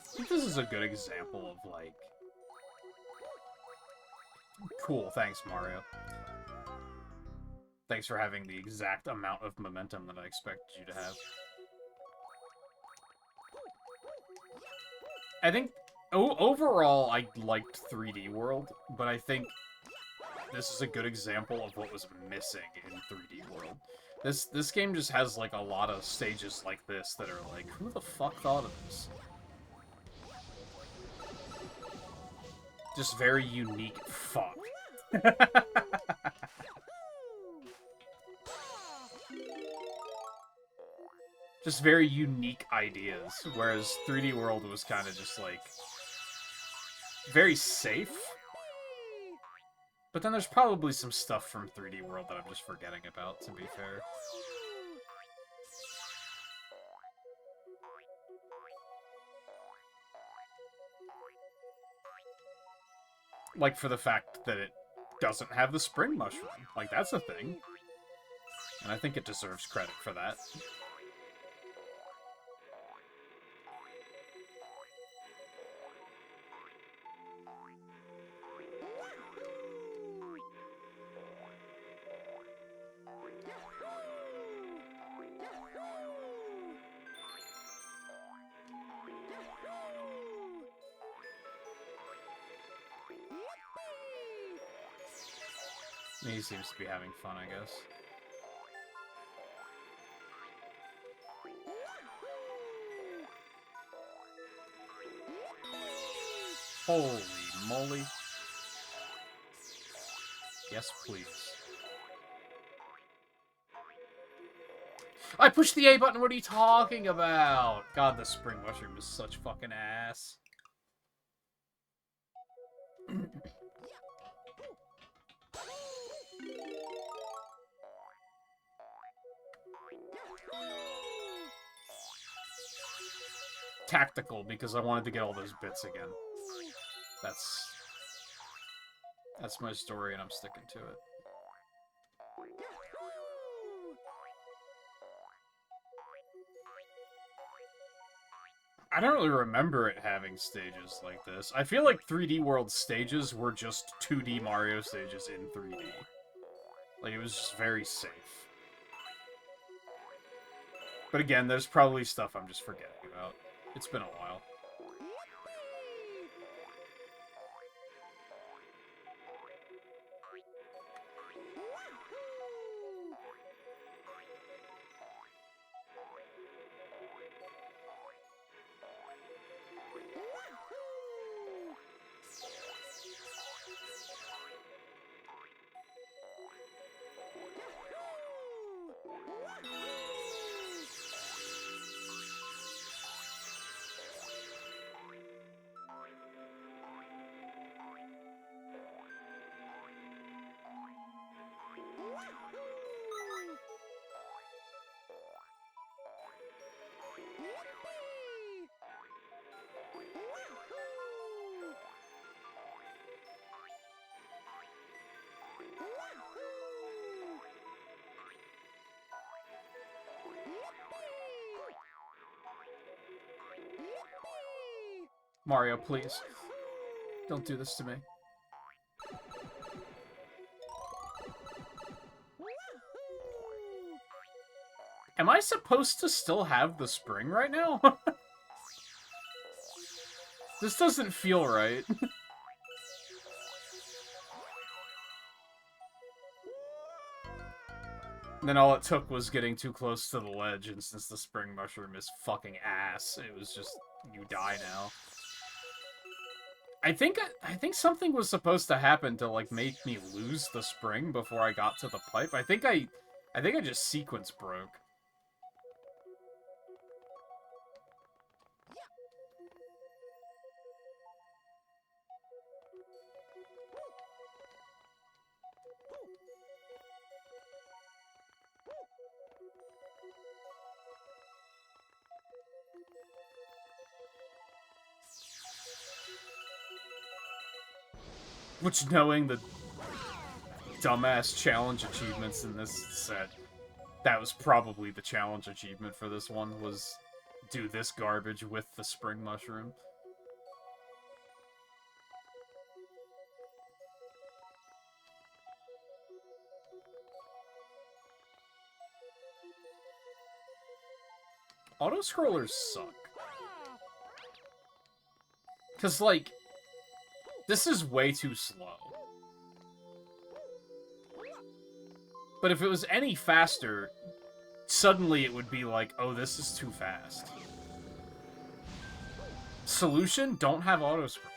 I think this is a good example of, like... Cool, thanks, Mario. Thanks for having the exact amount of momentum that I expected you to have. I think, overall, I liked 3D World, but I think this is a good example of what was missing in 3D World. This game just has, like, a lot of stages like this that are like, who the fuck thought of this? Just very unique fuck. Just very unique ideas, whereas 3D World was kind of just, like, very safe. But then there's probably some stuff from 3D World that I'm just forgetting about, to be fair. Like, for the fact that it doesn't have the spring mushroom. Like, that's a thing. And I think it deserves credit for that. He seems to be having fun, I guess. Holy moly. Yes, please. I pushed the A button, what are you talking about? God, the spring mushroom is such fucking ass. Tactical, because I wanted to get all those bits again. That's my story, and I'm sticking to it. I don't really remember it having stages like this. I feel like 3D World stages were just 2D Mario stages in 3D. Like, it was just very safe. But again, there's probably stuff I'm just forgetting about. It's been a while. Mario, please. Don't do this to me. Am I supposed to still have the spring right now? This doesn't feel right. And then all it took was getting too close to the ledge, and since the spring mushroom is fucking ass, it was just, you die now. I think something was supposed to happen to, like, make me lose the spring before I got to the pipe. I think I just sequence broke. Which, knowing the dumbass challenge achievements in this set, that was probably the challenge achievement for this one, was do this garbage with the spring mushroom. Auto-scrollers suck. Because, like, this is way too slow. But if it was any faster, suddenly it would be like, oh, this is too fast. Solution? Don't have auto-scrollers.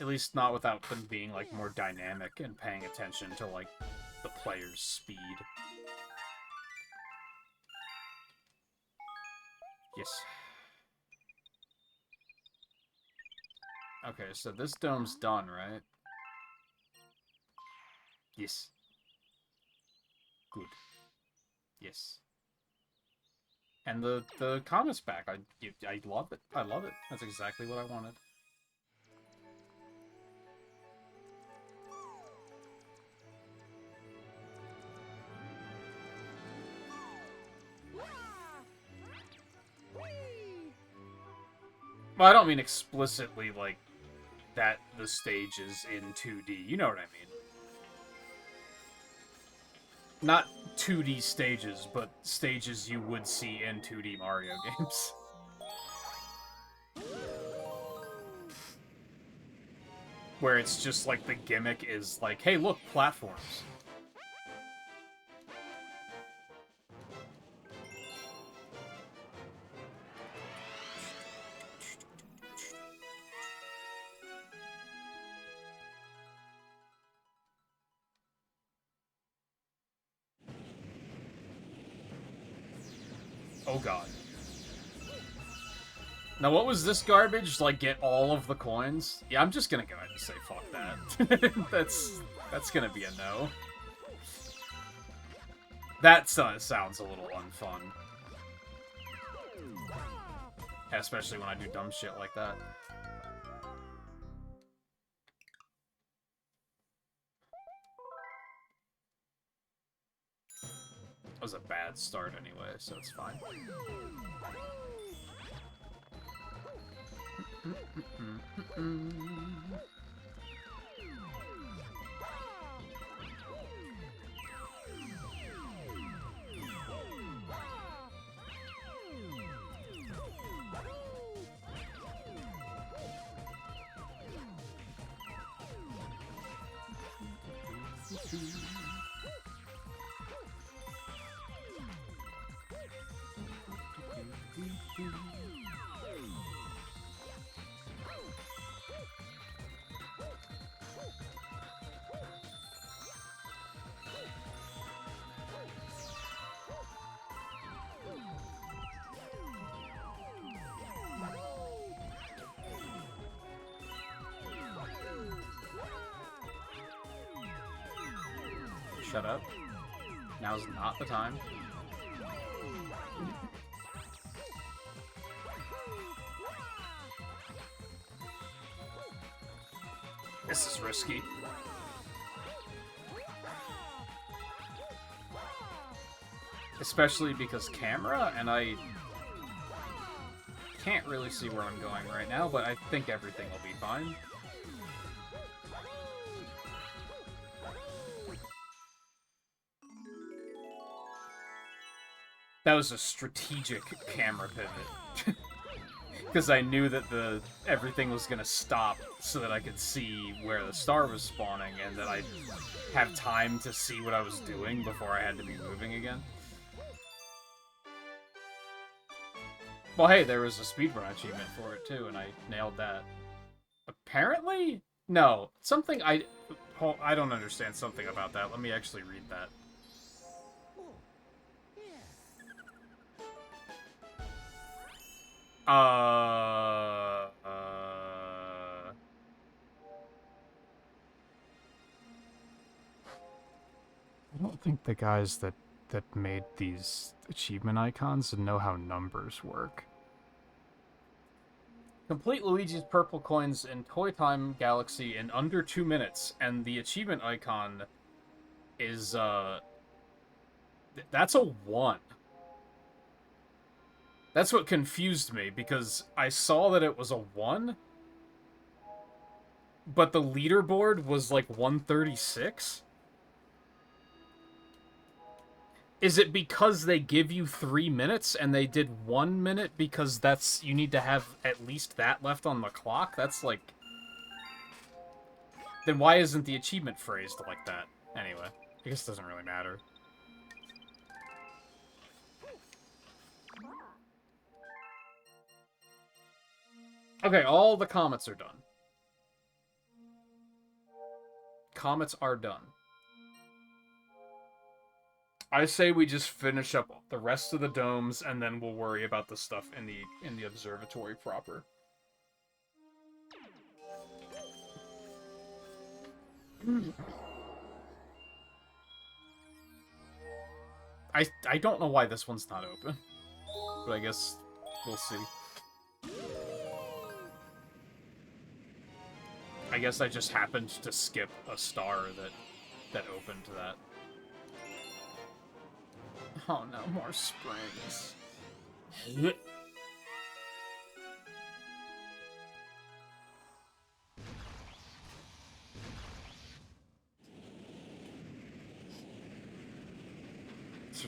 At least not without them being, like, more dynamic and paying attention to, like, the player's speed. Yes. Okay, so this dome's done, right? Yes. Good. Yes. And the comment's back. I love it. I love it. That's exactly what I wanted. Well, I don't mean explicitly, like, that the stage is in 2D. You know what I mean. Not 2D stages, but stages you would see in 2D Mario games. Where it's just, like, the gimmick is, like, hey, look, platforms. Oh god. Now, what was this garbage? Like, get all of the coins? Yeah, I'm just gonna go ahead and say fuck that. That's gonna be a no. That sounds a little unfun. Especially when I do dumb shit like that. That was a bad start anyway, so it's fine. Shut up. Now's not the time. This is risky. Especially because camera, and I can't really see where I'm going right now, but I think everything will be fine. That was a strategic camera pivot. Because I knew that everything was gonna stop so that I could see where the star was spawning and that I'd have time to see what I was doing before I had to be moving again. Well, hey, there was a speedrun achievement for it too, and I nailed that. Apparently? No. Something I don't understand something about that. Let me actually read that. I don't think the guys that made these achievement icons know how numbers work. Complete Luigi's purple coins in Toy Time Galaxy in under 2 minutes, and the achievement icon is that's a 1. That's what confused me, because I saw that it was a 1, but the leaderboard was like 136? Is it because they give you 3 minutes and they did 1 minute because you need to have at least that left on the clock? That's like... Then why isn't the achievement phrased like that? Anyway, I guess it doesn't really matter. Okay, all the comments are done. Comments are done. I say we just finish up the rest of the domes, and then we'll worry about the stuff in the observatory proper. I don't know why this one's not open, but I guess we'll see. I guess I just happened to skip a star that opened to that. Oh no, more springs. Is there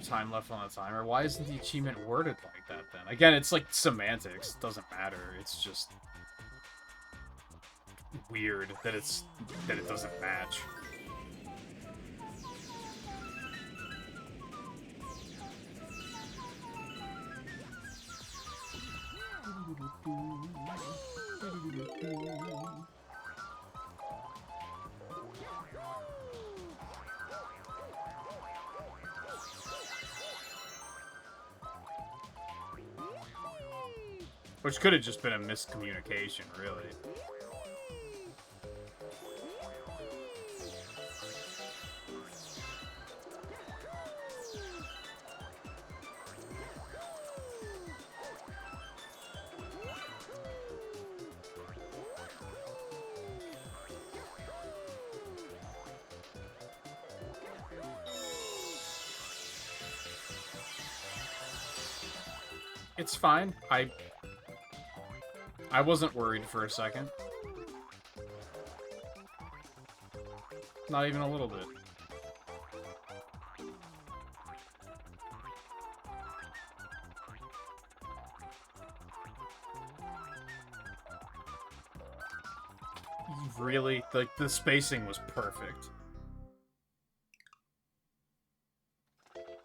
time left on the timer? Why isn't the achievement worded like that then? Again, it's like semantics. It doesn't matter. It's just weird that it doesn't match. Which could have just been a miscommunication, really. It's fine. I wasn't worried for a second. Not even a little bit. Really? The spacing was perfect.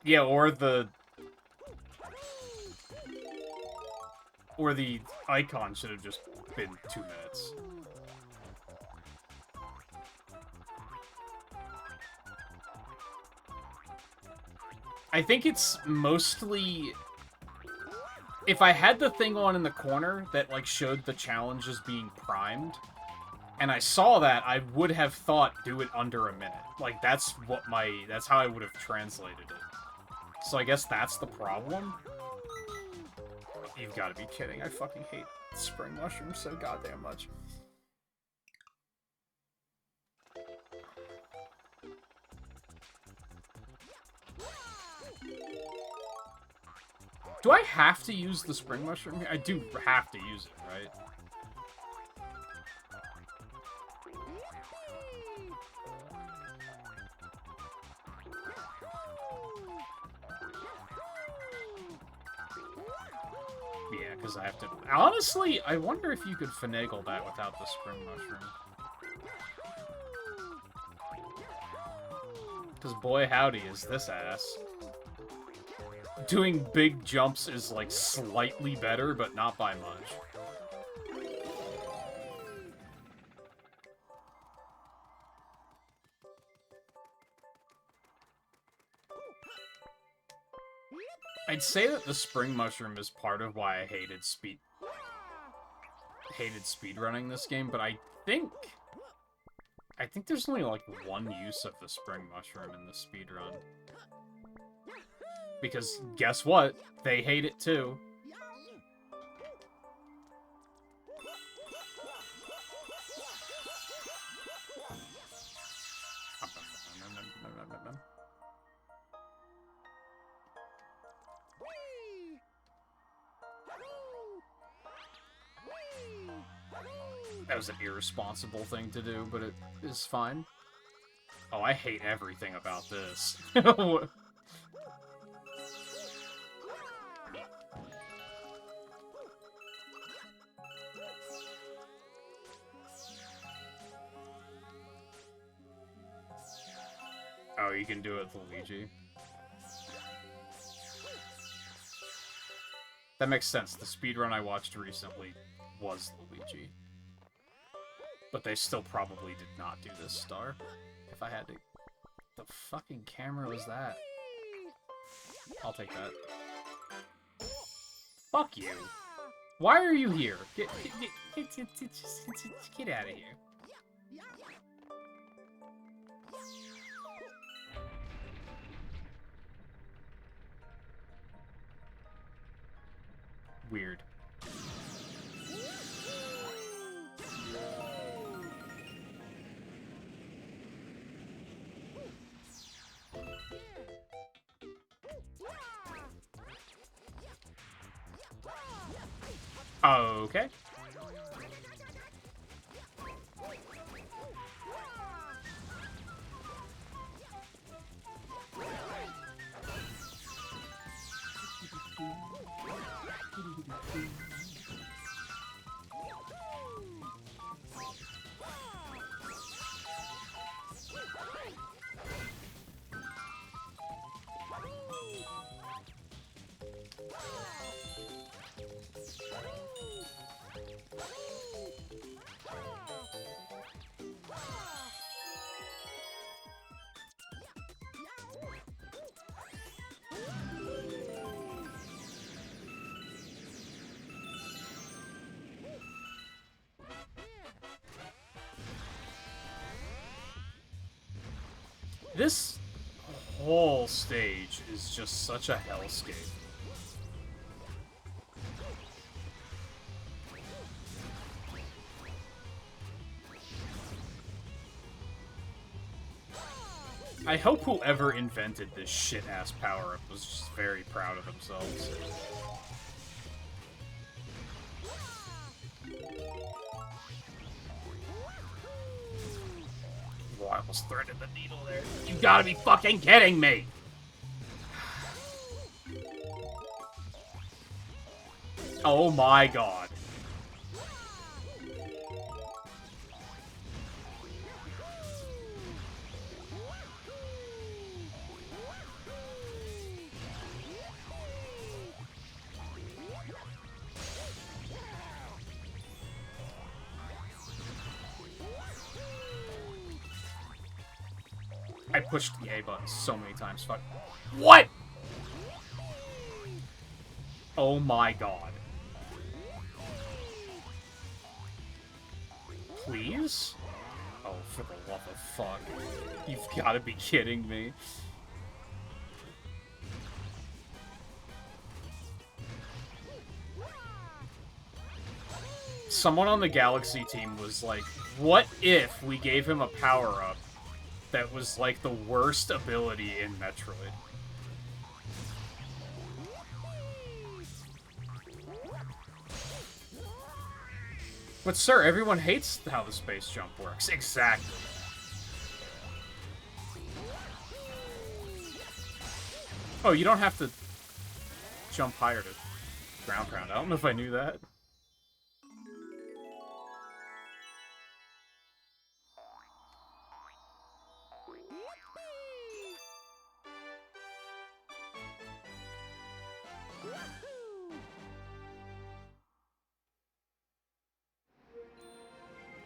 Yeah, or the icon should have just been 2 minutes. I think it's mostly... If I had the thing on in the corner that, like, showed the challenges being primed, and I saw that, I would have thought do it under a minute. Like, that's how I would have translated it. So I guess that's the problem? You've got to be kidding. I fucking hate spring mushrooms so goddamn much. Do I have to use the spring mushroom here? I do have to use it, right? Yeah, because I have to... Honestly, I wonder if you could finagle that without the spring mushroom. Because boy howdy is this ass. Doing big jumps is, like, slightly better, but not by much. I'd say that the spring mushroom is part of why I hated speedrunning this game, but I think there's only, like, one use of the spring mushroom in the speedrun. Because, guess what? They hate it, too. That was an irresponsible thing to do, but it is fine. Oh, I hate everything about this. Oh, you can do it with Luigi. That makes sense. The speedrun I watched recently was Luigi. But they still probably did not do this star. If I had to... The fucking camera was that? I'll take that. Fuck you. Why are you here? Get out of here. Weird. Okay. This whole stage is just such a hellscape. I hope whoever invented this shit-ass power-up was just very proud of themselves. Oh, I almost threaded the needle there. You gotta be fucking kidding me! Oh my god. I pushed the A button so many times. Fuck. What? Oh my god. Please? Oh, for the love of fuck. You've gotta be kidding me. Someone on the Galaxy team was like, what if we gave him a power-up that was like the worst ability in Metroid? But sir, everyone hates how the space jump works. Exactly. Oh, you don't have to jump higher to ground pound. I don't know if I knew that.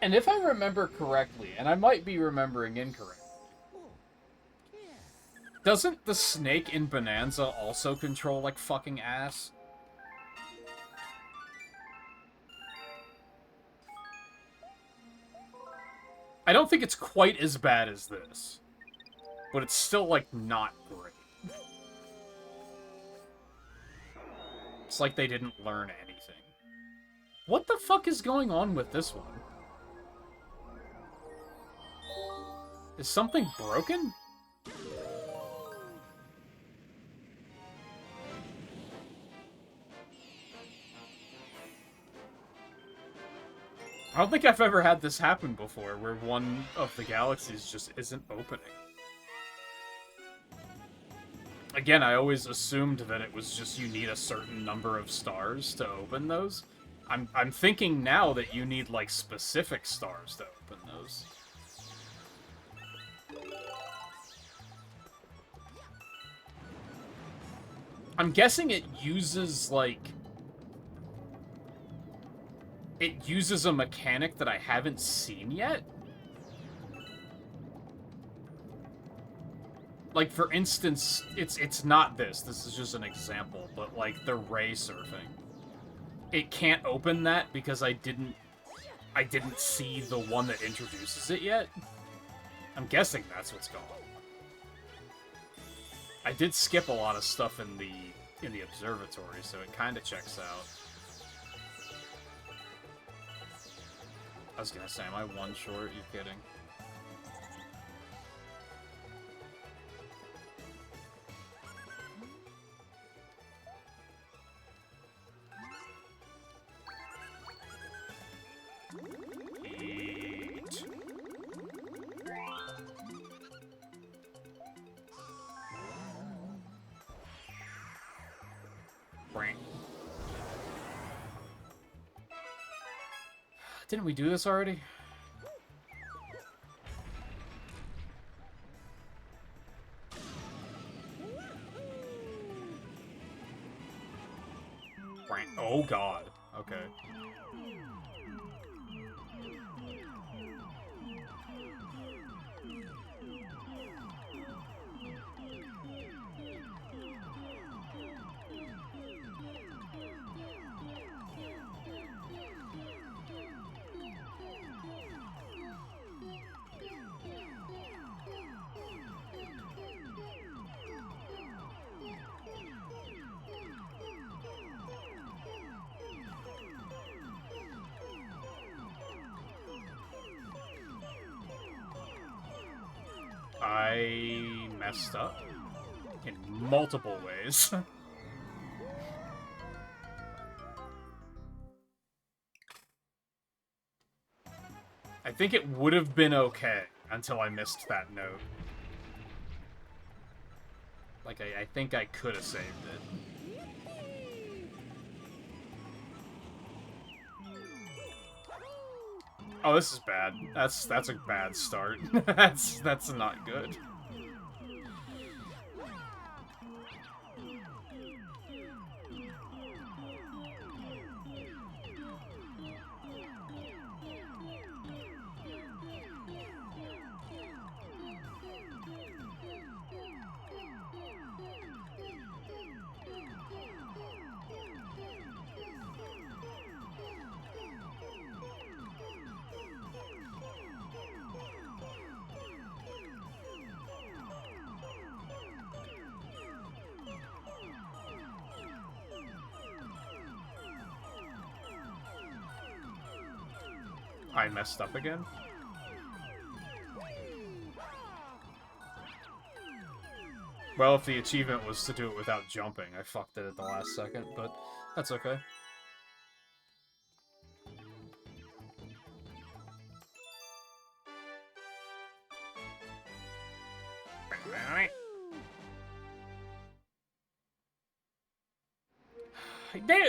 And if I remember correctly, and I might be remembering incorrectly, doesn't the snake in Bonanza also control like fucking ass? I don't think it's quite as bad as this, but it's still like not great. It's like they didn't learn anything. What the fuck is going on with this one? Is something broken? I don't think I've ever had this happen before, where one of the galaxies just isn't opening. Again, I always assumed that it was just you need a certain number of stars to open those. I'm thinking now that you need, like, specific stars to open those. I'm guessing it uses, like... It uses a mechanic that I haven't seen yet? Like, for instance, it's not this. This is just an example, but, like, the ray surfing. It can't open that because I didn't see the one that introduces it yet. I'm guessing that's what's going on. I did skip a lot of stuff in the observatory, so it kind of checks out. I was gonna say, am I one short? You kidding? Eat. Bring. Didn't we do this already? Oh god. Okay. I messed up in multiple ways. I think it would have been okay until I missed that note. Like, I think I could have saved it. Oh, this is bad. That's a bad start. that's not good. I messed up again? Well, if the achievement was to do it without jumping, I fucked it at the last second, but that's okay.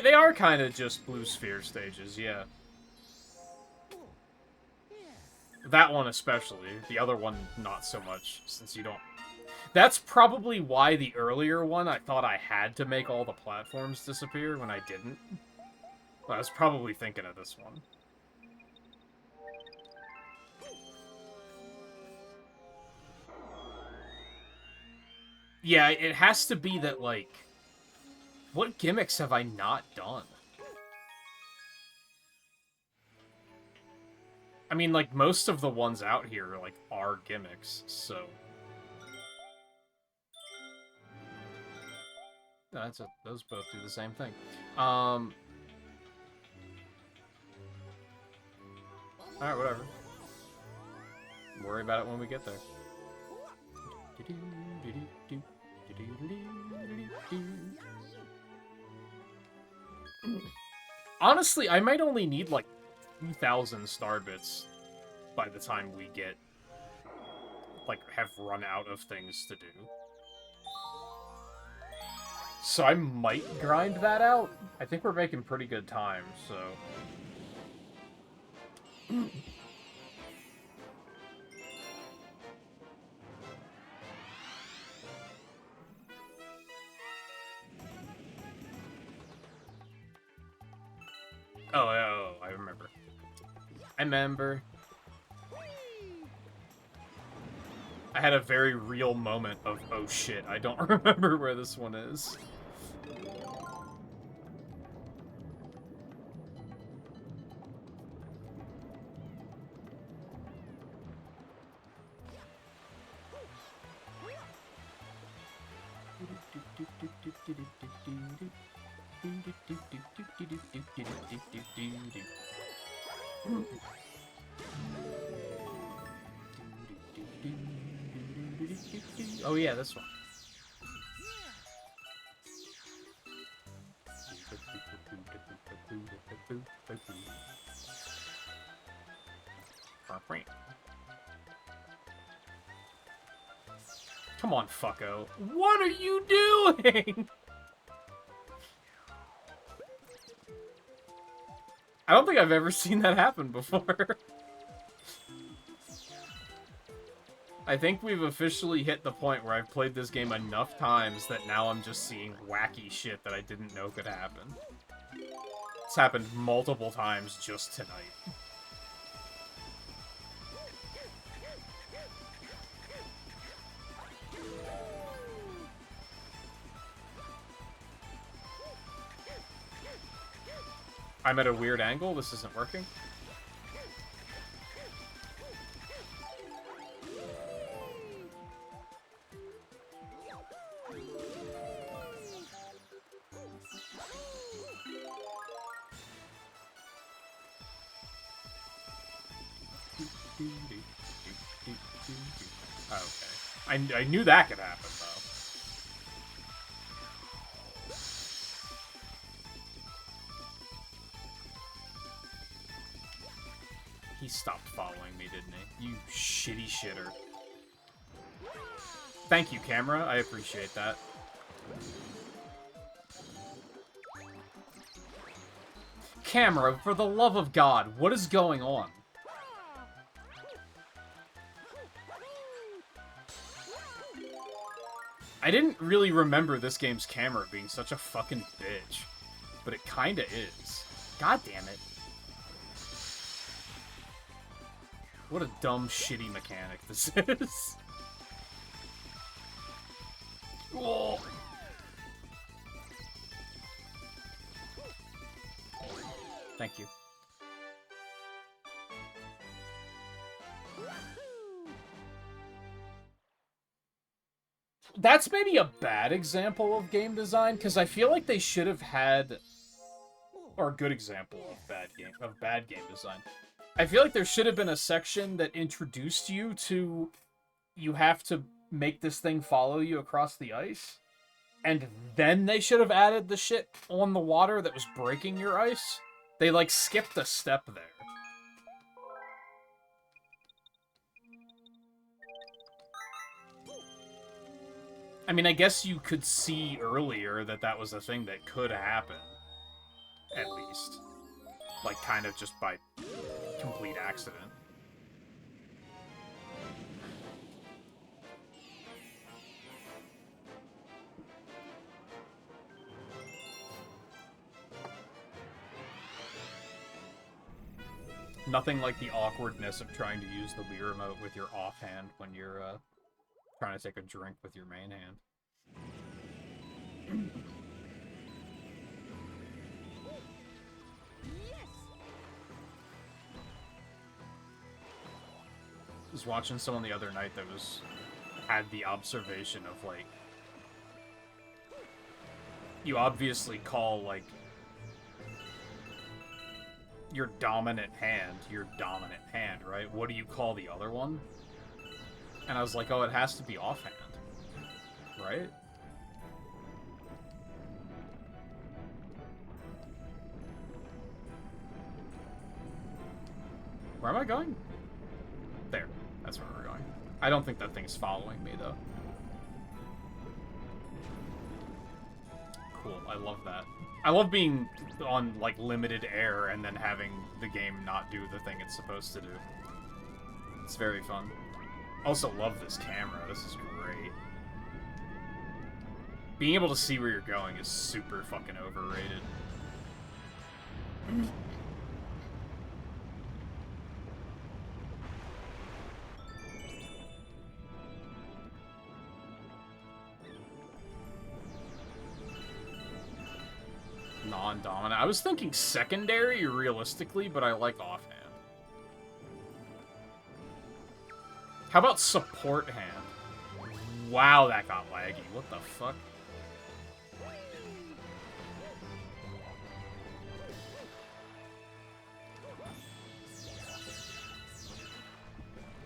They are kind of just blue sphere stages, yeah. That one especially. The other one, not so much, since you don't... That's probably why the earlier one, I thought I had to make all the platforms disappear when I didn't. But I was probably thinking of this one. Yeah, it has to be that, like... What gimmicks have I not done? I mean, like, most of the ones out here, like, are gimmicks, so... No, those both do the same thing. Alright, whatever. Worry about it when we get there. Honestly, I might only need, like, 2,000 star bits by the time we get, like, have run out of things to do. So I might grind that out. I think we're making pretty good time, so... Oh, I remember. I remember. I had a very real moment of, oh shit, I don't remember where this one is. Oh yeah, this one. Come on, fucko. What are you doing? I don't think I've ever seen that happen before. I think we've officially hit the point where I've played this game enough times that now I'm just seeing wacky shit that I didn't know could happen. It's happened multiple times just tonight. I'm at a weird angle. This isn't working. Okay. I knew that could happen, though. He stopped following me, didn't he? You shitty shitter. Thank you, camera. I appreciate that. Camera, for the love of God, what is going on? I didn't really remember this game's camera being such a fucking bitch, but it kinda is. God damn it. What a dumb, shitty mechanic this is. Whoa. Thank you. That's maybe a bad example of game design, because I feel like they should have had, or a good example of bad game design. I feel like there should have been a section that introduced you to, you have to make this thing follow you across the ice, and then they should have added the shit on the water that was breaking your ice. They, like, skipped a step there. I mean, I guess you could see earlier that that was a thing that could happen. At least. Like, kind of just by complete accident. Nothing like the awkwardness of trying to use the Wii Remote with your offhand when you're, trying to take a drink with your main hand. I was watching someone the other night that had the observation of, like, you obviously call, like, your dominant hand, right? What do you call the other one? And I was like, oh, it has to be offhand, right? Where am I going? There. That's where we're going. I don't think that thing's following me, though. Cool. I love that. I love being on, like, limited air and then having the game not do the thing it's supposed to do. It's very fun. Also love this camera. This is great. Being able to see where you're going is super fucking overrated. Non-dominant. I was thinking secondary, realistically, but I like offhand. How about support hand? Wow, that got laggy. What the fuck?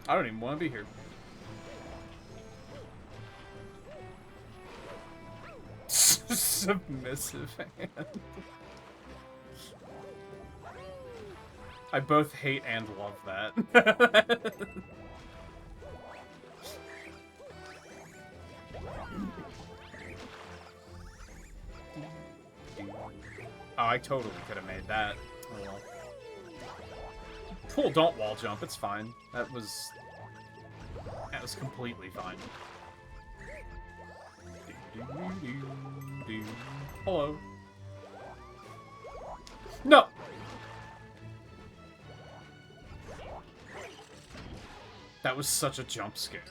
I don't even want to be here. Submissive hand. I both hate and love that. Oh, I totally could have made that. Oh, well. Cool, don't wall jump, it's fine. That was completely fine. Hello. No! That was such a jump scare.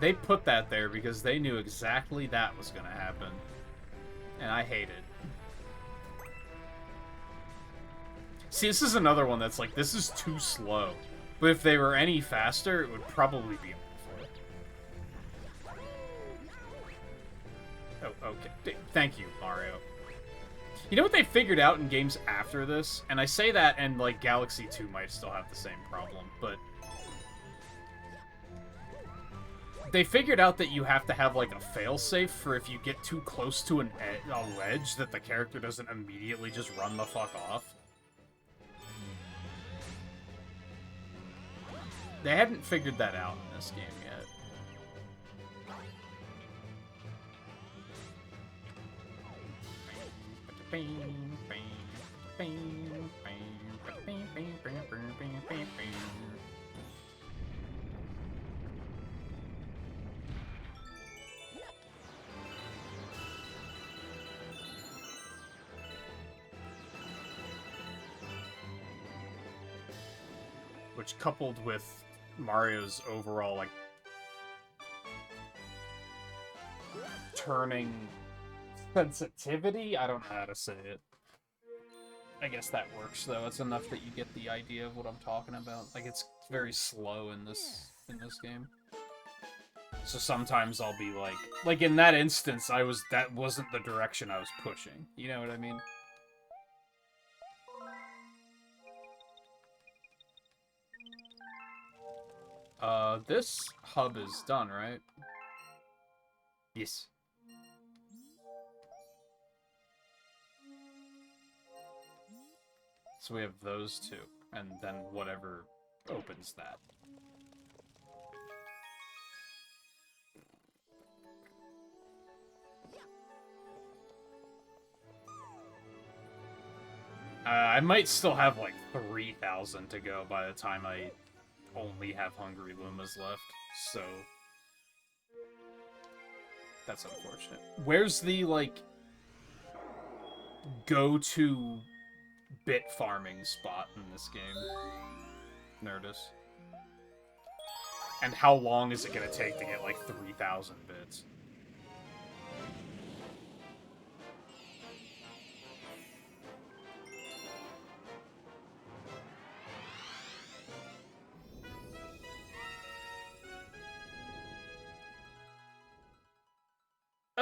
They put that there because they knew exactly that was gonna happen. And I hate it. See, this is another one that's like, this is too slow. But if they were any faster, it would probably be awful. Oh, okay. Thank you, Mario. You know what they figured out in games after this? And I say that, and, like, Galaxy 2 might still have the same problem, but... They figured out that you have to have, like, a failsafe for if you get too close to a ledge that the character doesn't immediately just run the fuck off. They hadn't figured that out in this game yet. Which, coupled with Mario's overall, like, turning sensitivity? I don't know how to say it. I guess that works, though. It's enough that you get the idea of what I'm talking about. Like, it's very slow in this game. So sometimes I'll be like in that instance, that wasn't the direction I was pushing. You know what I mean? This hub is done, right? Yes. So we have those two, and then whatever opens that. I might still have like 3,000 to go by the time I only have Hungry Lumas left, so that's unfortunate. Where's the, like, go-to bit farming spot in this game, Nerdus? And how long is it gonna take to get, like, 3,000 bits?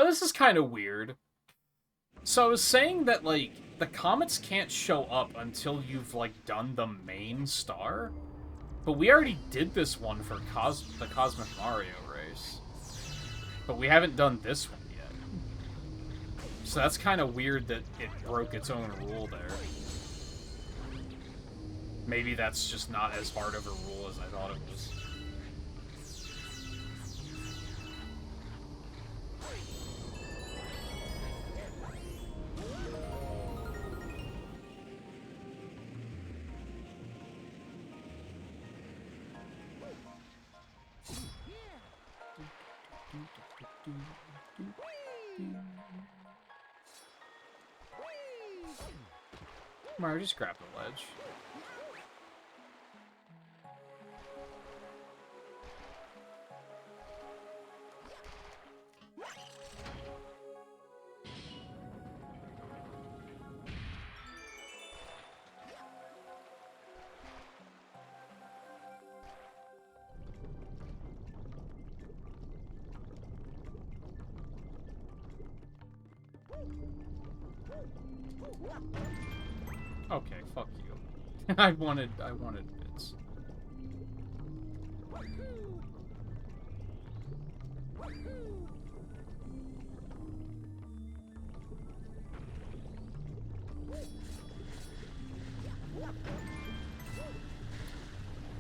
Oh, this is kind of weird. So I was saying that, like, the comets can't show up until you've, like, done the main star? But we already did this one for the Cosmic Mario race. But we haven't done this one yet. So that's kind of weird that it broke its own rule there. Maybe that's just not as hard of a rule as I thought it was. Mario, just grab the ledge. Okay, fuck you. I wanted bits.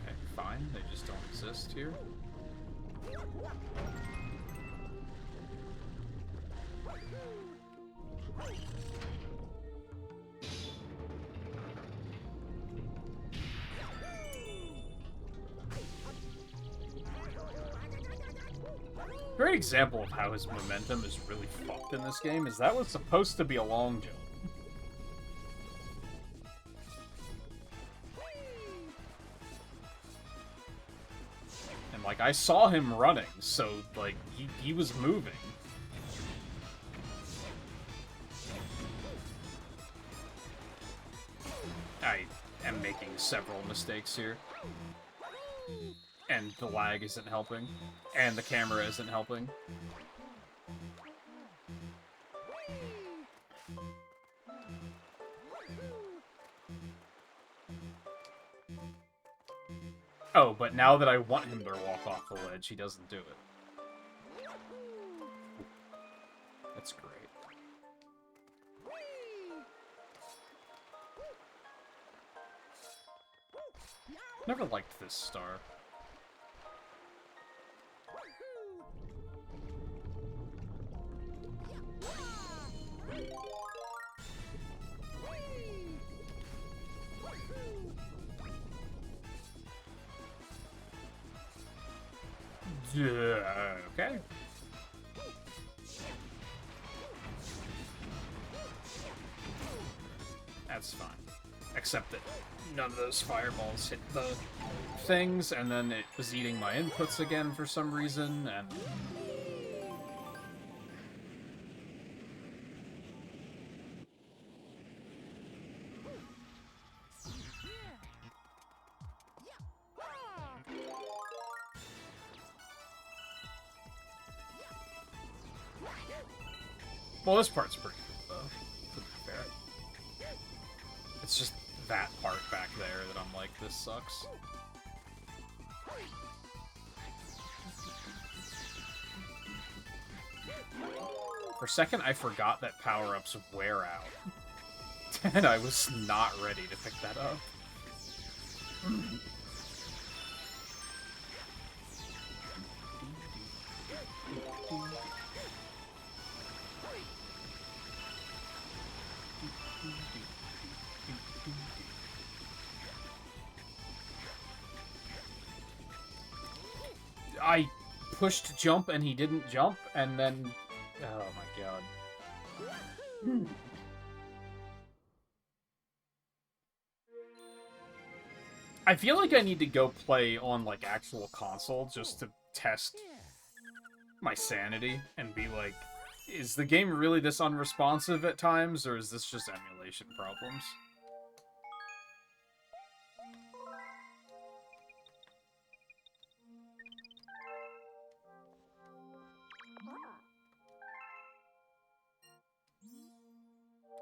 Okay, fine. They just don't exist here. Great example of how his momentum is really fucked in this game is that was supposed to be a long jump. And, like, Like, I saw him running, so, like, he was moving. I am making several mistakes here. And the lag isn't helping. And the camera isn't helping. Oh, but now that I want him to walk off the ledge, he doesn't do it. That's great. Never liked this star. Okay. That's fine. Except that none of those fireballs hit the things, and then it was eating my inputs again for some reason, and... Well, this part's pretty good, though, to be fair. It's just that part back there that I'm like, this sucks. For a second, I forgot that power-ups wear out. And I was not ready to pick that up. I pushed jump and he didn't jump, and then... Oh my god. I feel like I need to go play on, like, actual console just to test my sanity and be like, is the game really this unresponsive at times, or is this just emulation problems?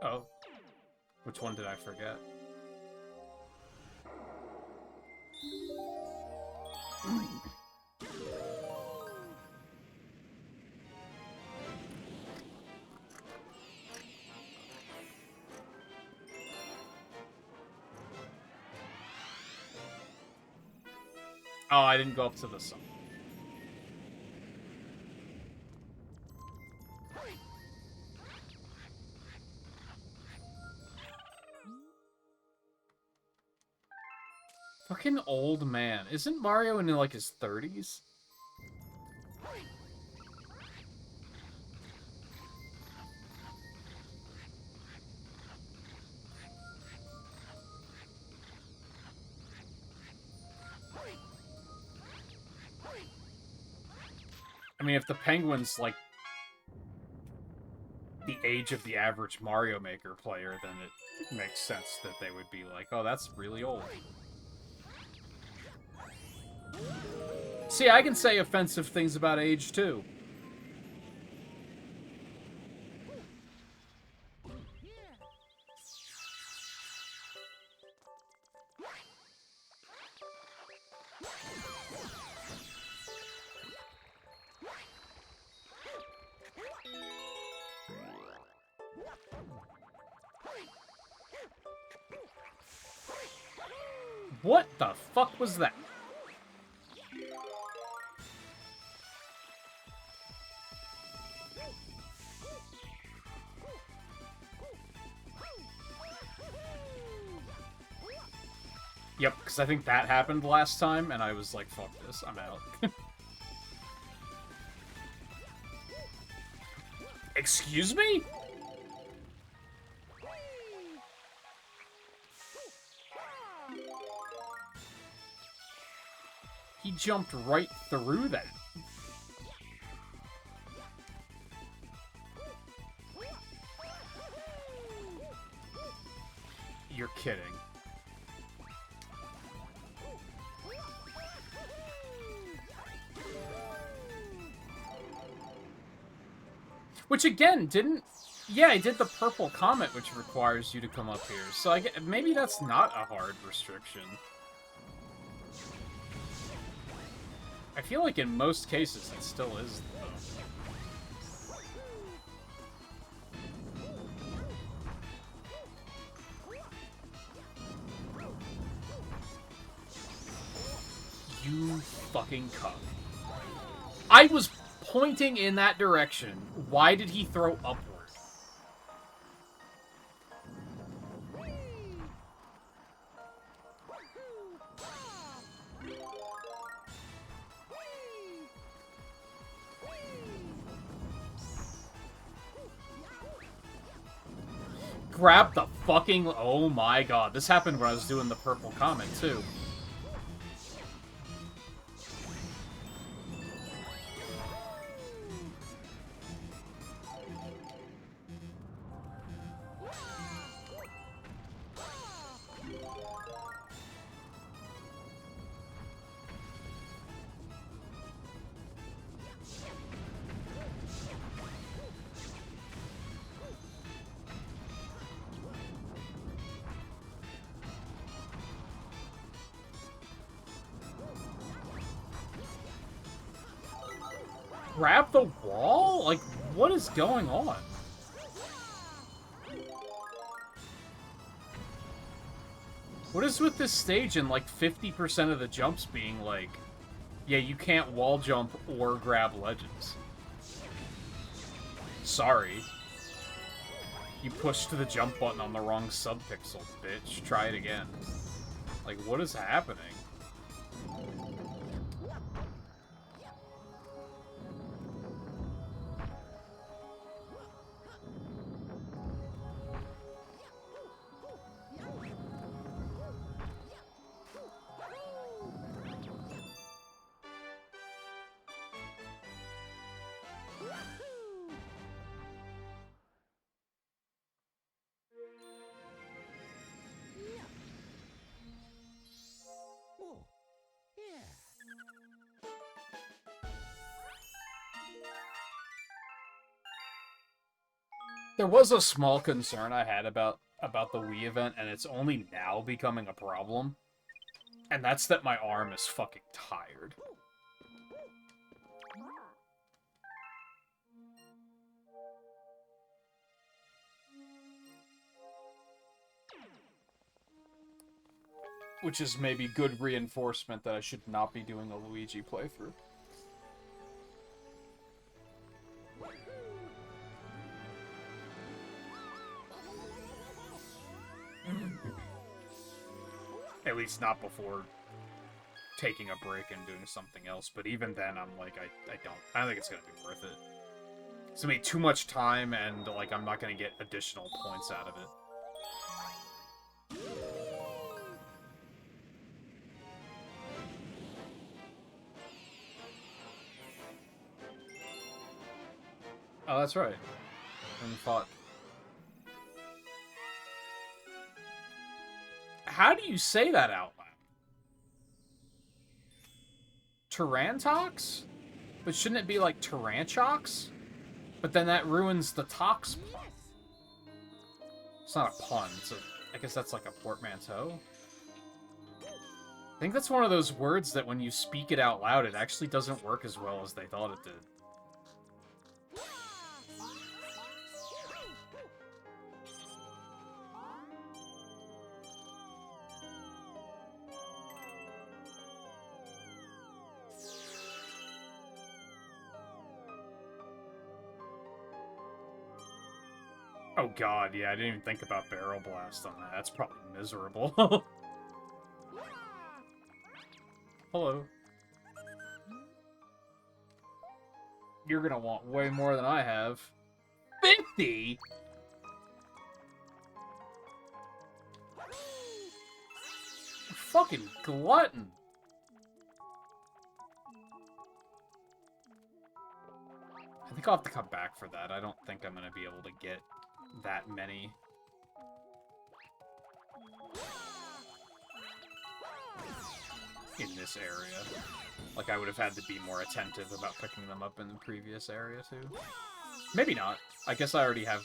Oh. Which one did I forget? Oh, I didn't go up to the sun. Fucking old man. Isn't Mario in, like, his 30s? I mean, if the penguin's, like, the age of the average Mario Maker player, then it makes sense that they would be like, oh, that's really old. See, I can say offensive things about age, too. What the fuck was that? Yep, because I think that happened last time, and I was like, fuck this, I'm out. Excuse me? He jumped right through that. You're kidding. Which again, didn't... Yeah, I did the purple comet, which requires you to come up here. So maybe that's not a hard restriction. I feel like in most cases it still is, though. You fucking cuck. I was pointing in that direction. Why did he throw upward? Grab the fucking... Oh my god. This happened when I was doing the purple comet, too. Grab the wall? Like, what is going on? What is with this stage and, like, 50% of the jumps being, like... Yeah, you can't wall jump or grab ledges. Sorry. You pushed the jump button on the wrong subpixel, bitch. Try it again. Like, what is happening? Oh, yeah. There was a small concern I had about the Wii event, and it's only now becoming a problem. And that's that my arm is fucking tired. Which is maybe good reinforcement that I should not be doing a Luigi playthrough. At least not before taking a break and doing something else. But even then, I'm like, I don't think it's going to be worth it. It's going to be too much time, and, like, I'm not going to get additional points out of it. Oh, that's right. And fuck. How do you say that out loud? Tarantox? But shouldn't it be like Taranchox? But then that ruins the tox pun. It's not a pun, I guess that's like a portmanteau. I think that's one of those words that when you speak it out loud, it actually doesn't work as well as they thought it did. Oh god, yeah, I didn't even think about Barrel Blast on that. That's probably miserable. Hello. You're gonna want way more than I have. 50?! Fucking glutton. I think I'll have to come back for that. I don't think I'm going to be able to get that many. In this area. Like, I would have had to be more attentive about picking them up in the previous area, too. Maybe not. I guess I already have...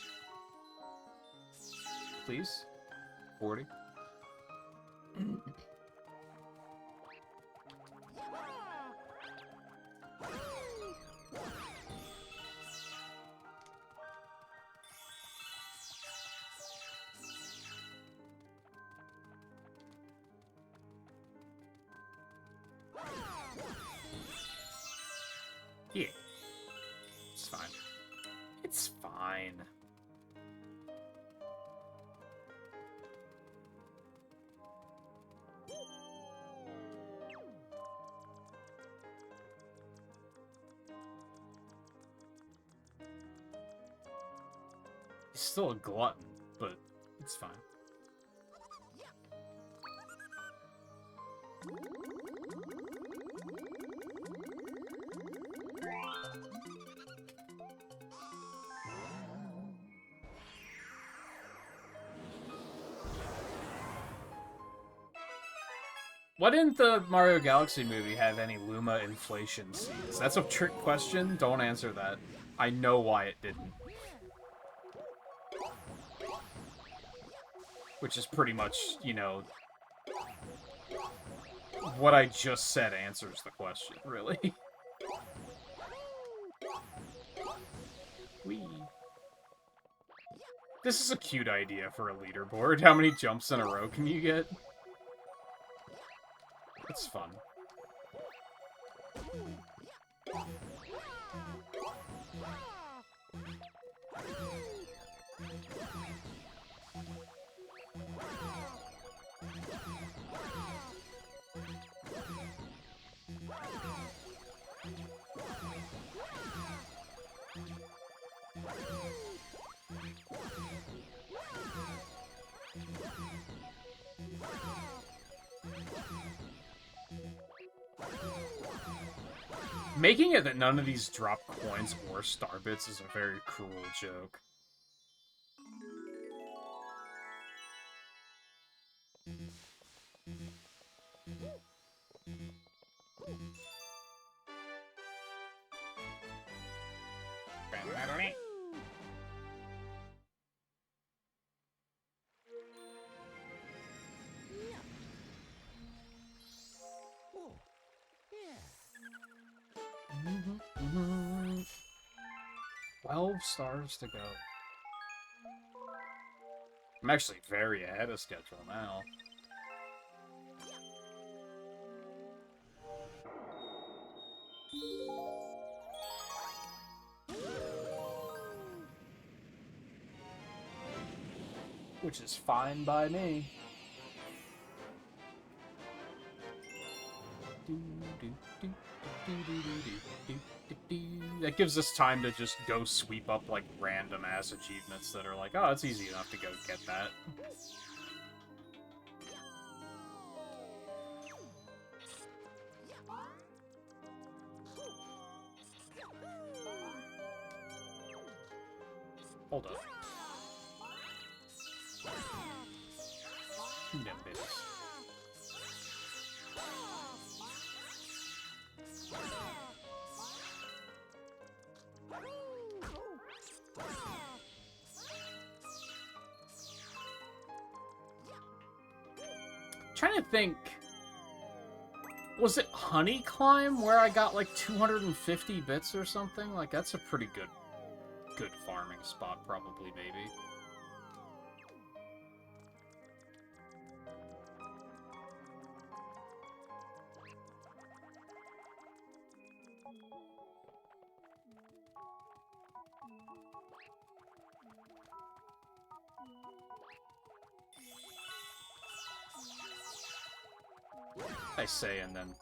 Please? 40? Yeah. It's fine. It's fine. He's still a glutton, but it's fine. Why didn't the Mario Galaxy movie have any Luma inflation scenes? That's a trick question. Don't answer that. I know why it didn't. Which is pretty much, you know, what I just said answers the question, really. Whee. This is a cute idea for a leaderboard. How many jumps in a row can you get? It's fun. Making it that none of these drop coins or star bits is a very cruel joke. Oh, yeah. 12 stars to go. I'm actually very ahead of schedule now. Which is fine by me. That gives us time to just go sweep up, like, random-ass achievements that are like, oh, it's easy enough to go get that. Hold up. Them bits. Trying to think, was it Honey Climb where I got like 250 bits or something? Like, that's a pretty good farming spot, probably, maybe. I say, and then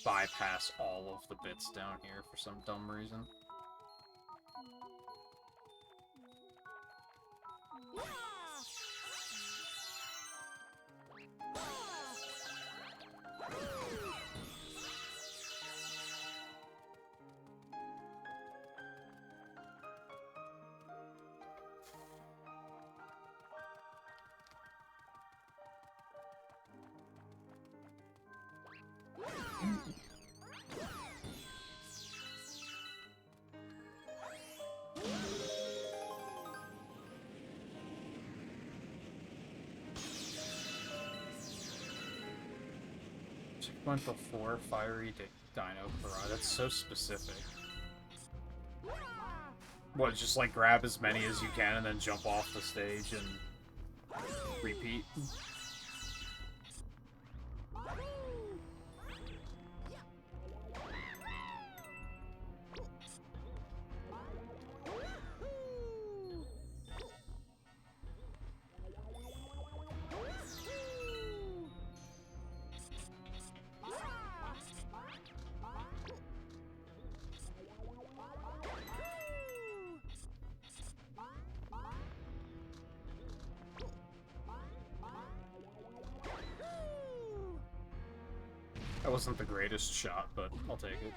bypass all of the bits down here for some dumb reason. Checkpoint before Fiery Dino Karate. That's so specific. What, just like grab as many as you can and then jump off the stage and repeat? That wasn't the greatest shot, but I'll take it.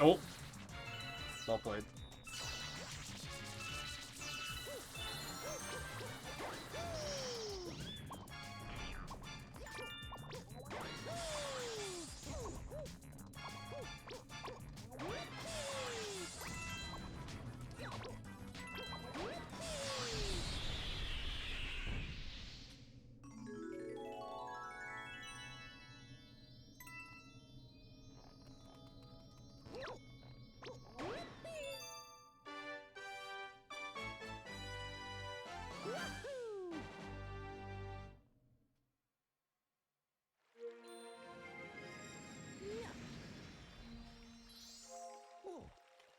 Oh! Well played.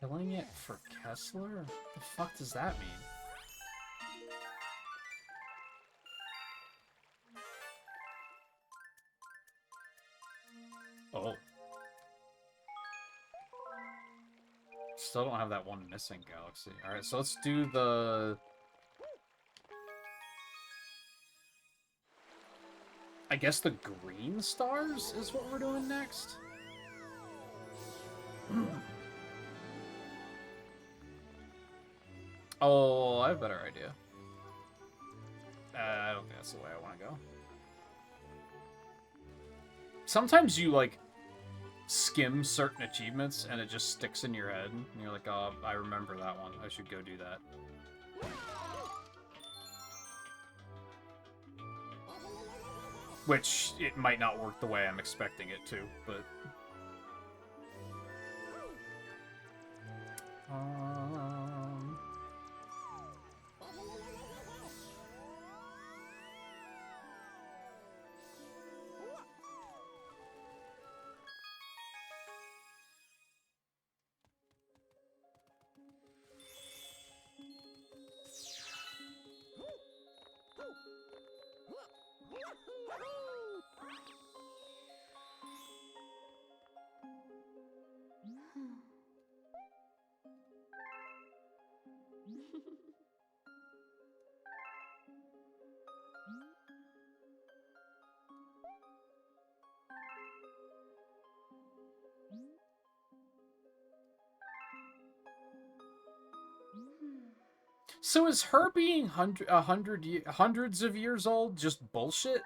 Killing it for Kessler? The fuck does that mean? Oh. Still don't have that one missing galaxy. Alright, so let's do the... I guess the green stars is what we're doing next? Oh, I have a better idea. I don't think that's the way I want to go. Sometimes you, like, skim certain achievements and it just sticks in your head. And you're like, oh, I remember that one. I should go do that. Which, it might not work the way I'm expecting it to, but... So is her being hundreds of years old just bullshit?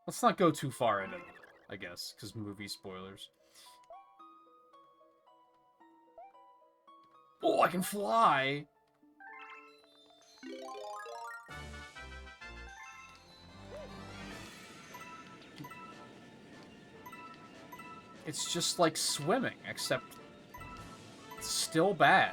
Let's not go too far into it, I guess, because movie spoilers. Oh, I can fly! It's just like swimming, except it's still bad.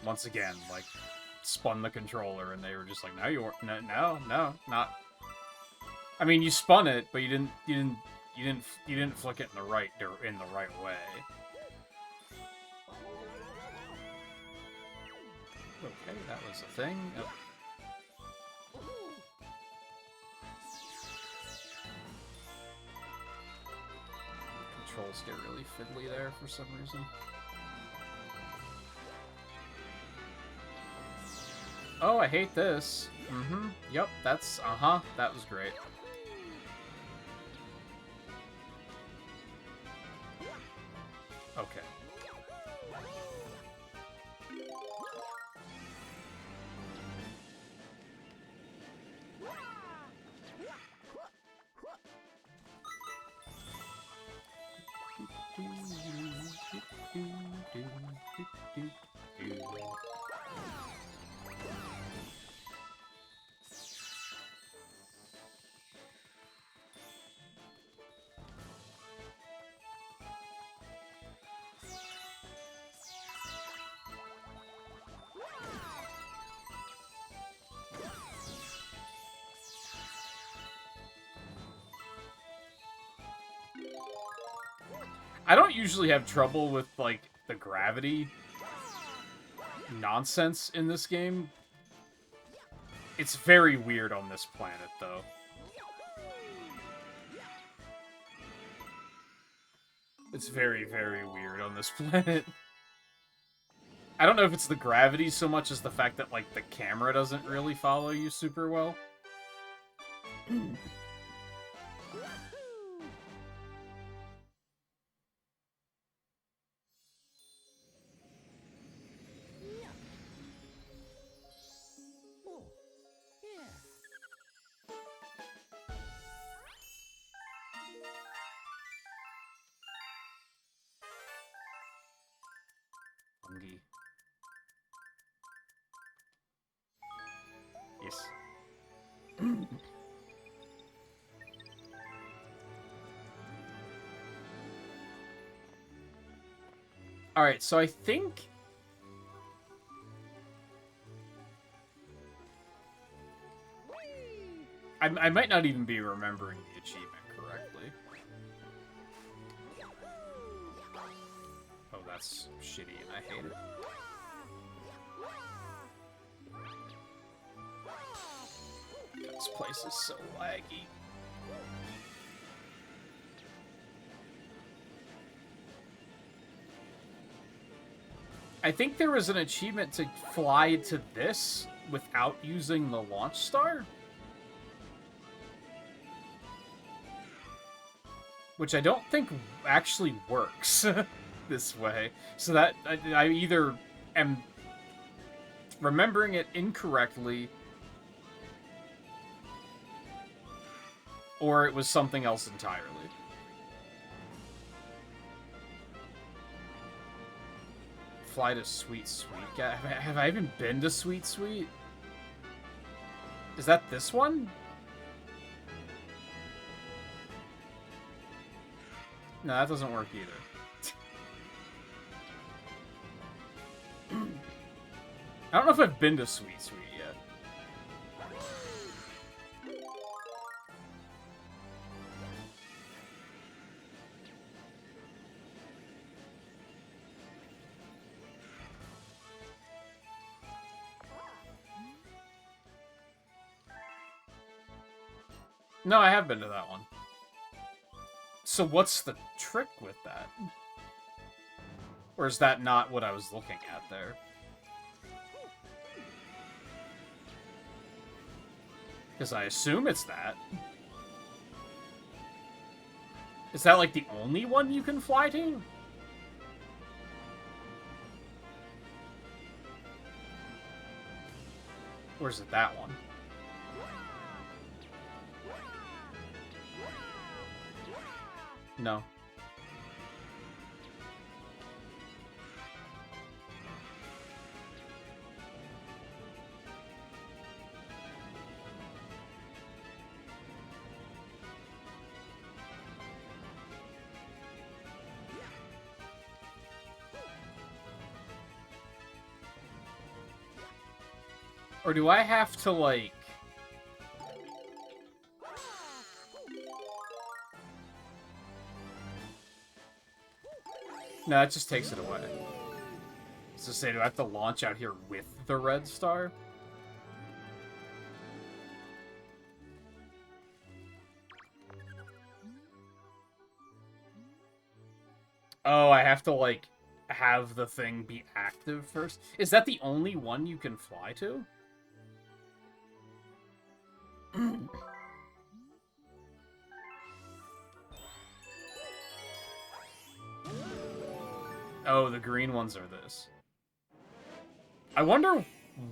once again, like, spun the controller, and they were just like, no, you weren't, no, not. I mean, you spun it, but you didn't flick it in the right way. Okay, that was a thing. Oh. Controls get really fiddly there for some reason. Oh, I hate this. Mm-hmm. Yep, that's... Uh-huh. That was great. Okay. I don't usually have trouble with, like, the gravity nonsense in this game. It's very weird on this planet, though. It's very, very weird on this planet. I don't know if it's the gravity so much as the fact that, like, the camera doesn't really follow you super well. Fungi. Yes. Alright, so I think... I might not even be remembering the achievement correctly. Oh, that's shitty and I hate it. This place is so laggy. I think there was an achievement to fly to this without using the launch star. Which I don't think actually works this way. So that I either am remembering it incorrectly, or it was something else entirely. Fly to Sweet Sweet. Have I even been to Sweet Sweet? Is that this one? No, that doesn't work either. I don't know if I've been to Sweet Sweet yet. No, I have been to that one. So what's the trick with that? Or is that not what I was looking at there? Because I assume it's that. Is that, like, the only one you can fly to? Or is it that one? No. Or do I have to, like... No, that just takes it away. So say, do I have to launch out here with the red star? Oh, I have to, like, have the thing be active first? Is that the only one you can fly to? Oh, the green ones are this. I wonder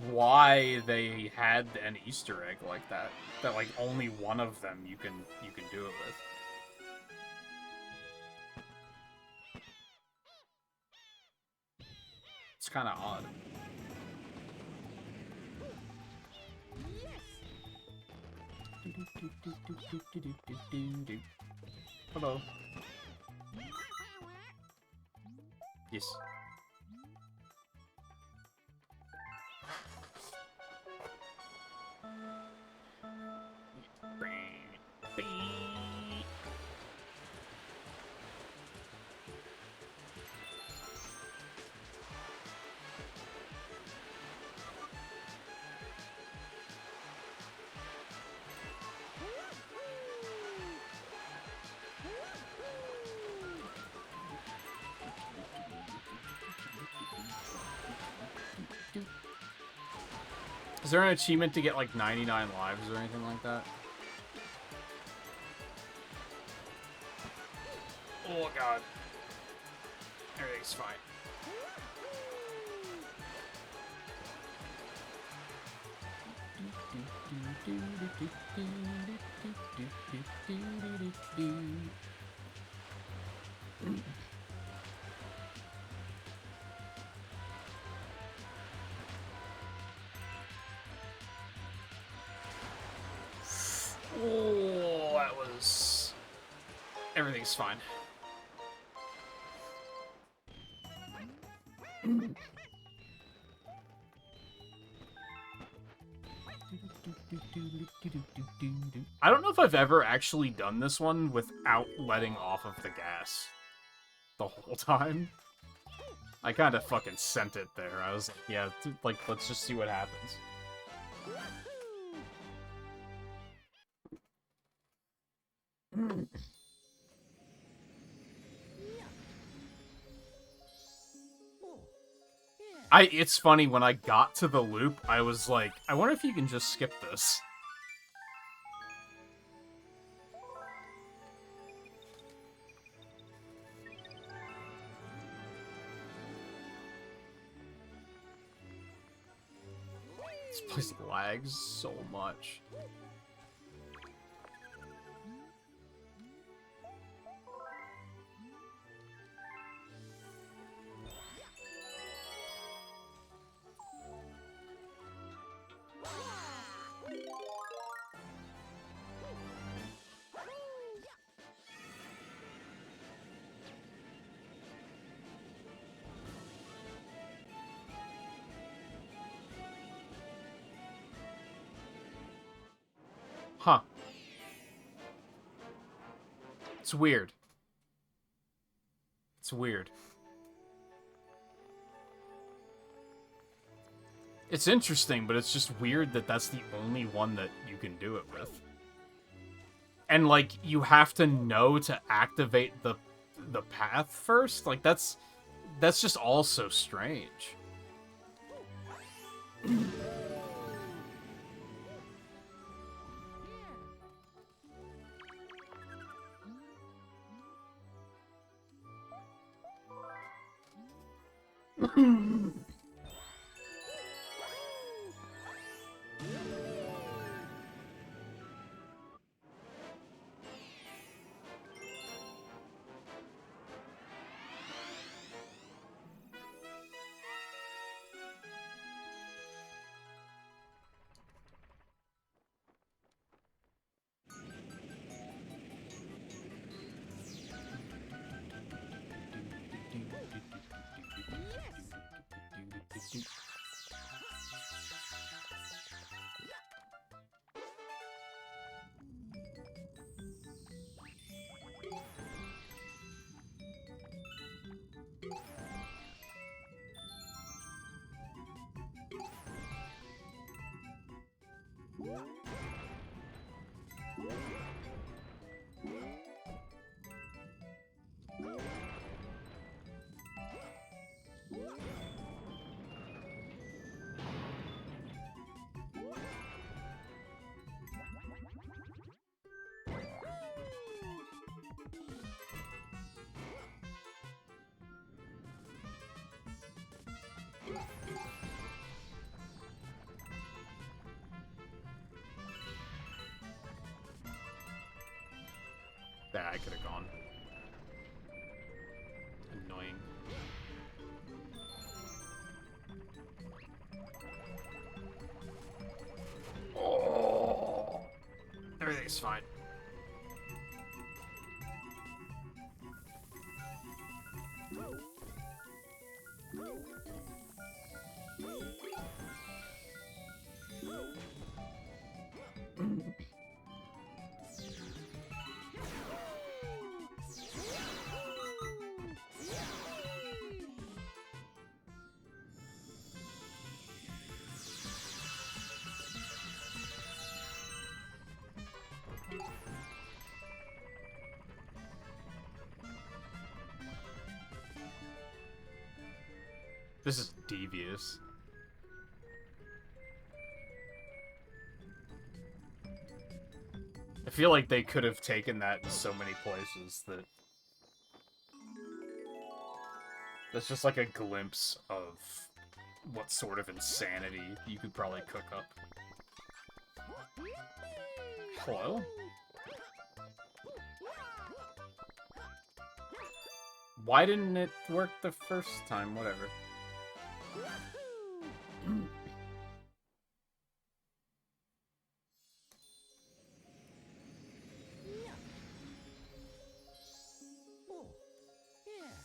why they had an Easter egg like that. That, like, only one of them you can do it with. It's kind of odd. Hello. Yes. Is there an achievement to get, like, 99 lives or anything like that? Oh, God. Everything's fine. Oh, that was... Everything's fine. I don't know if I've ever actually done this one without letting off of the gas the whole time. I kind of fucking sent it there. I was like, yeah, like, let's just see what happens. It's funny, when I got to the loop, I was like, I wonder if you can just skip this. This place lags so much. Huh. It's weird. It's weird. It's interesting, but it's just weird that that's the only one that you can do it with. And, like, you have to know to activate the path first? Like, that's just all so strange. Yeah, I could have gone. Annoying. Oh, everything's fine. This is devious. I feel like they could have taken that in so many places that... That's just like a glimpse of what sort of insanity you could probably cook up. Hello? Why didn't it work the first time? Whatever. Oh, yeah.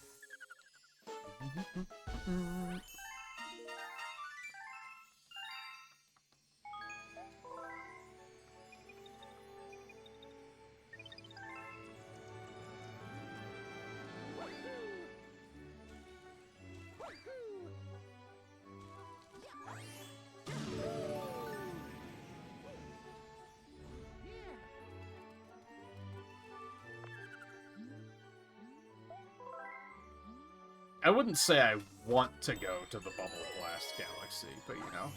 I wouldn't say I want to go to the Bubble Blast Galaxy, but you know.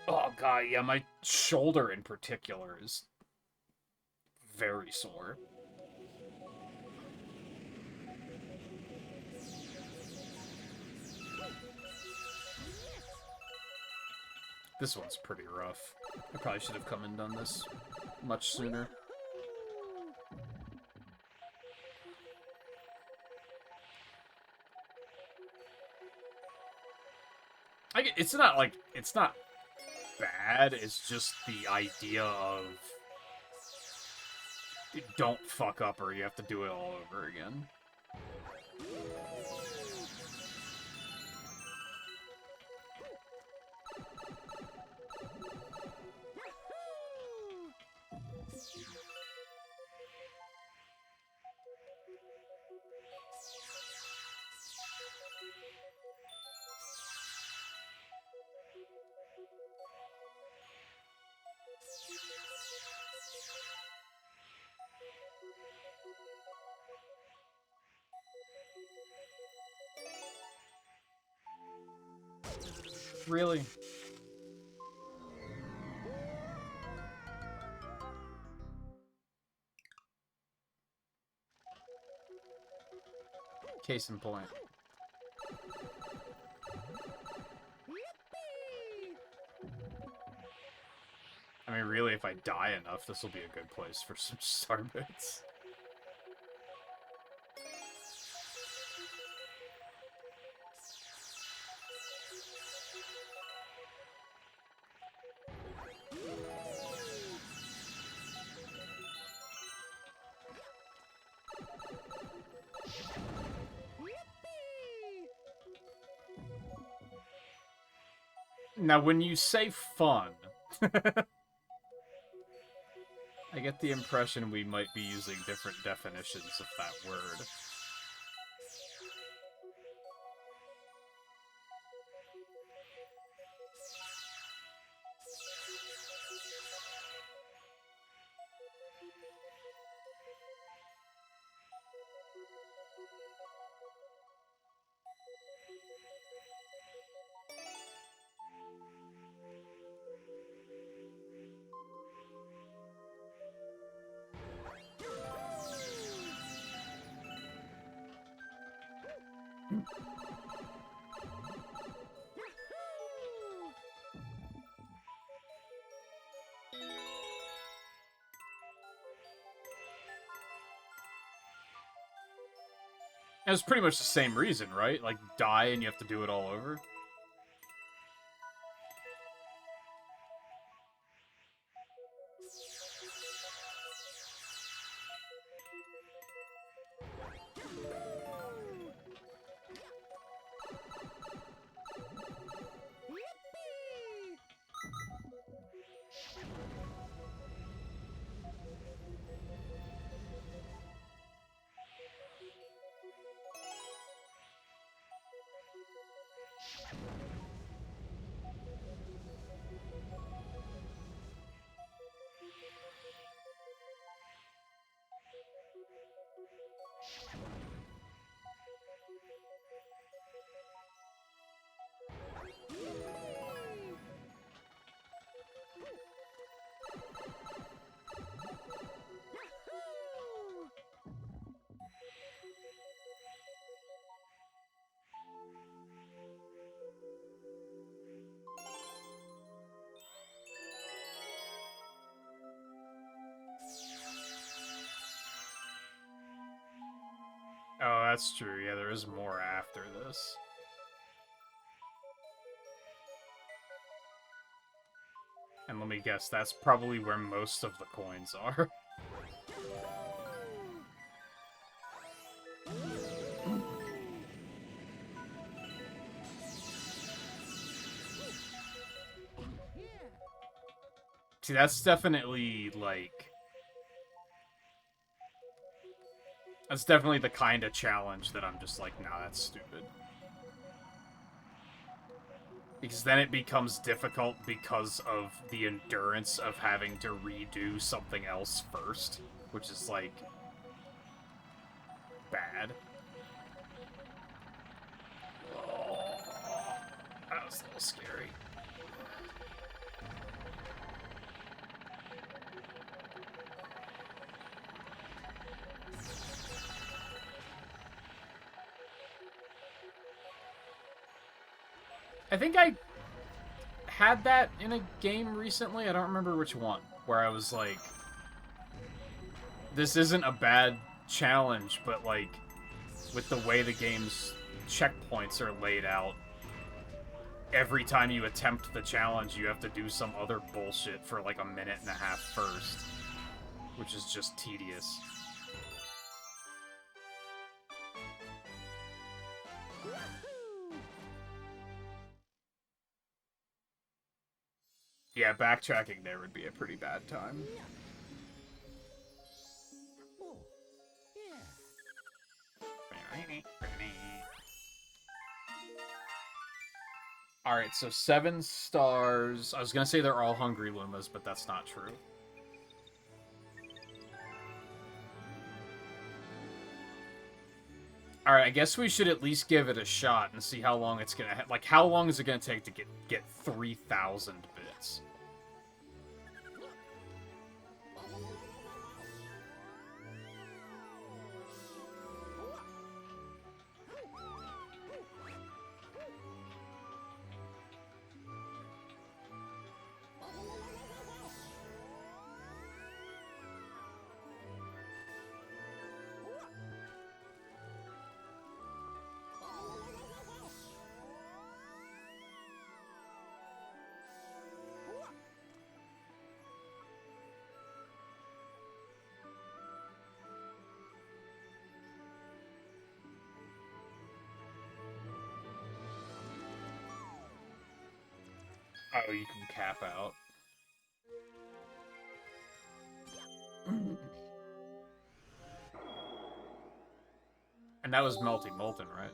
Oh god, yeah, my shoulder in particular is very sore. This one's pretty rough. I probably should have come and done this much sooner. It's not like, it's not bad, it's just the idea of don't fuck up or you have to do it all over again. Really? Case in point. I mean, really, if I die enough, this will be a good place for some star bits. Now, when you say fun, I get the impression we might be using different definitions of that word. It was pretty much the same reason, right? Like, die and you have to do it all over. Oh, that's true. Yeah, there is more after this. And let me guess, that's probably where most of the coins are. See, that's definitely, like... That's definitely the kind of challenge that I'm just like, nah, that's stupid. Because then it becomes difficult because of the endurance of having to redo something else first. Which is, like... bad. Oh, that was a little scary. I think I had that in a game recently. I don't remember which one. Where I was like, this isn't a bad challenge, but like, with the way the game's checkpoints are laid out, every time you attempt the challenge, you have to do some other bullshit for like a minute and a half first. Which is just tedious. Yeah, backtracking there would be a pretty bad time. Oh, yeah. Alright, so 7 stars. I was gonna say they're all Hungry Lumas, but that's not true. Alright, I guess we should at least give it a shot and see how long it's gonna... Like, how long is it gonna take to get 3,000 bits? Oh, you can cap out. And that was Melty Molten, right?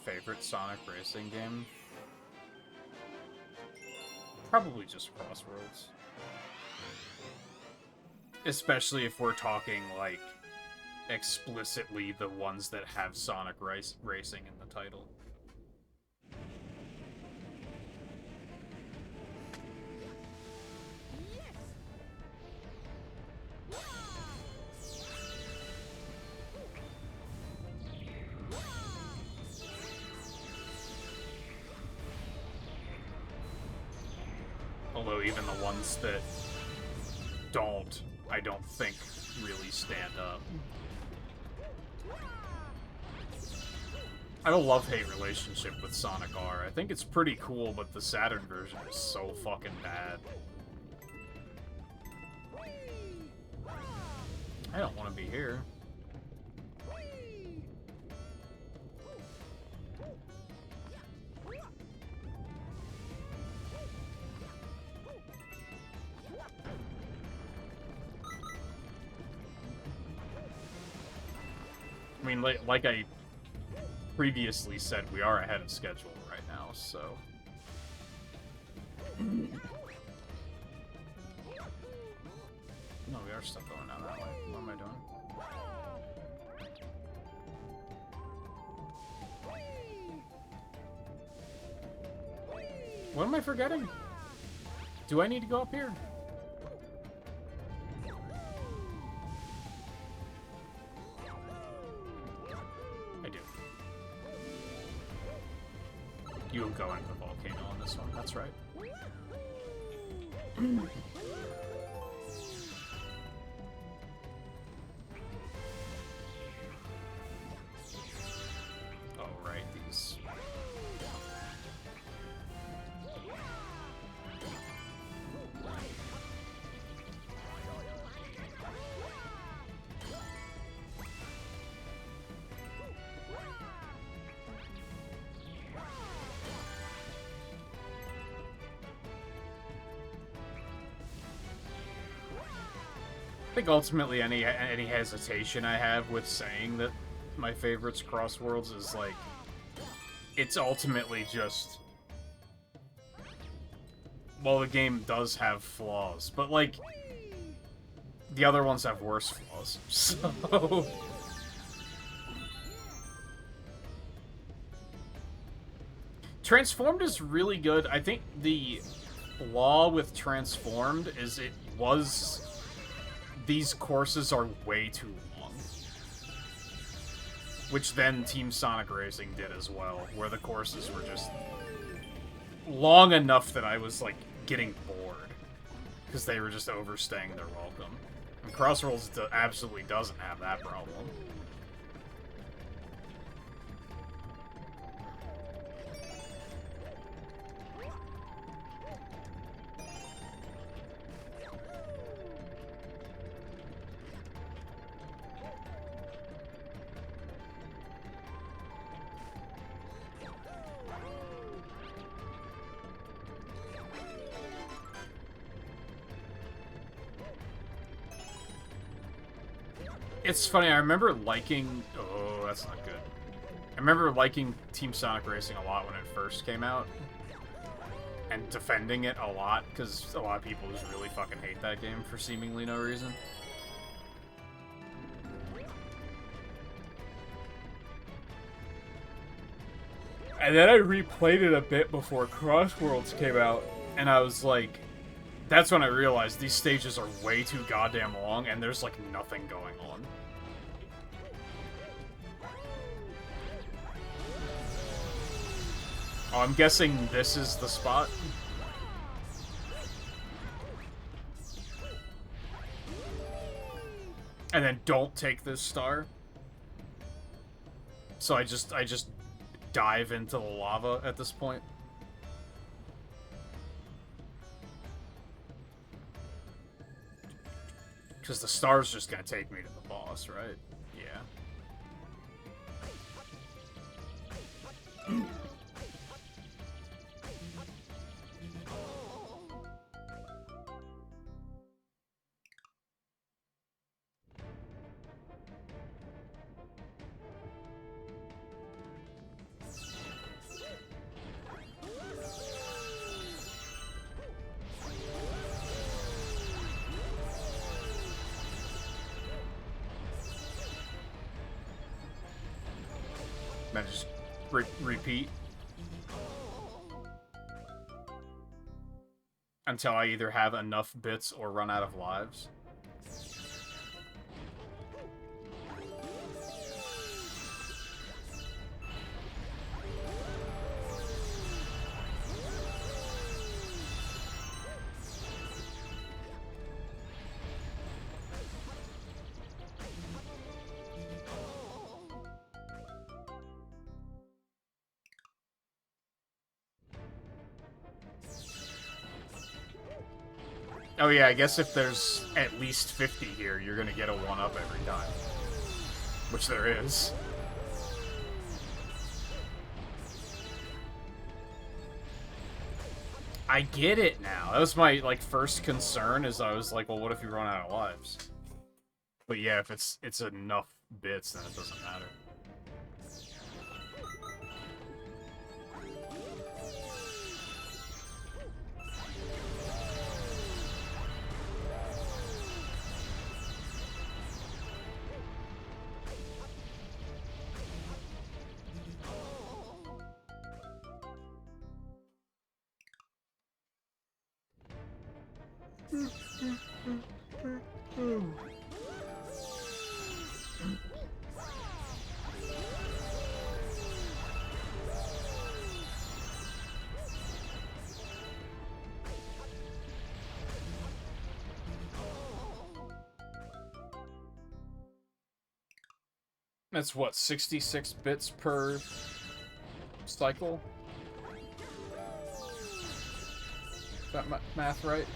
Favorite Sonic racing game? Probably just Crossroads. Especially if we're talking, like, explicitly the ones that have Sonic racing in the title. Although even the ones that don't, I don't think really stand up. I have a love-hate relationship with Sonic R. I think it's pretty cool, but the Saturn version is so fucking bad. I don't want to be here. I mean, like I previously said, we are ahead of schedule right now, so... No, we are still going down that way. What am I doing? What am I forgetting? Do I need to go up here? I do. You go into the volcano on this one, that's right. Oh, right, these. I think ultimately any hesitation I have with saying that my favorite's Cross Worlds is like, it's ultimately just, well, the game does have flaws, but like the other ones have worse flaws. So Transformed is really good. I think the flaw with Transformed is these courses are way too long. Which then Team Sonic Racing did as well, where the courses were just long enough that I was, like, getting bored. Because they were just overstaying their welcome. And Crossroads absolutely doesn't have that problem. It's funny, I remember liking... Oh, that's not good. I remember liking Team Sonic Racing a lot when it first came out. And defending it a lot, because a lot of people just really fucking hate that game for seemingly no reason. And then I replayed it a bit before Cross Worlds came out, and I was like... That's when I realized these stages are way too goddamn long, and there's, like, nothing going on. Oh, I'm guessing this is the spot. And then don't take this star. So I just dive into the lava at this point. Because the star's just gonna take me to the boss, right? Yeah. I just repeat until I either have enough bits or run out of lives. Oh yeah, I guess if there's at least 50 here, you're gonna get a 1-up every time. Which there is. I get it now. That was my, like, first concern, is I was like, well, what if you run out of lives? But yeah, if it's enough bits, then it doesn't matter. That's what, 66 bits per cycle? Is that math right?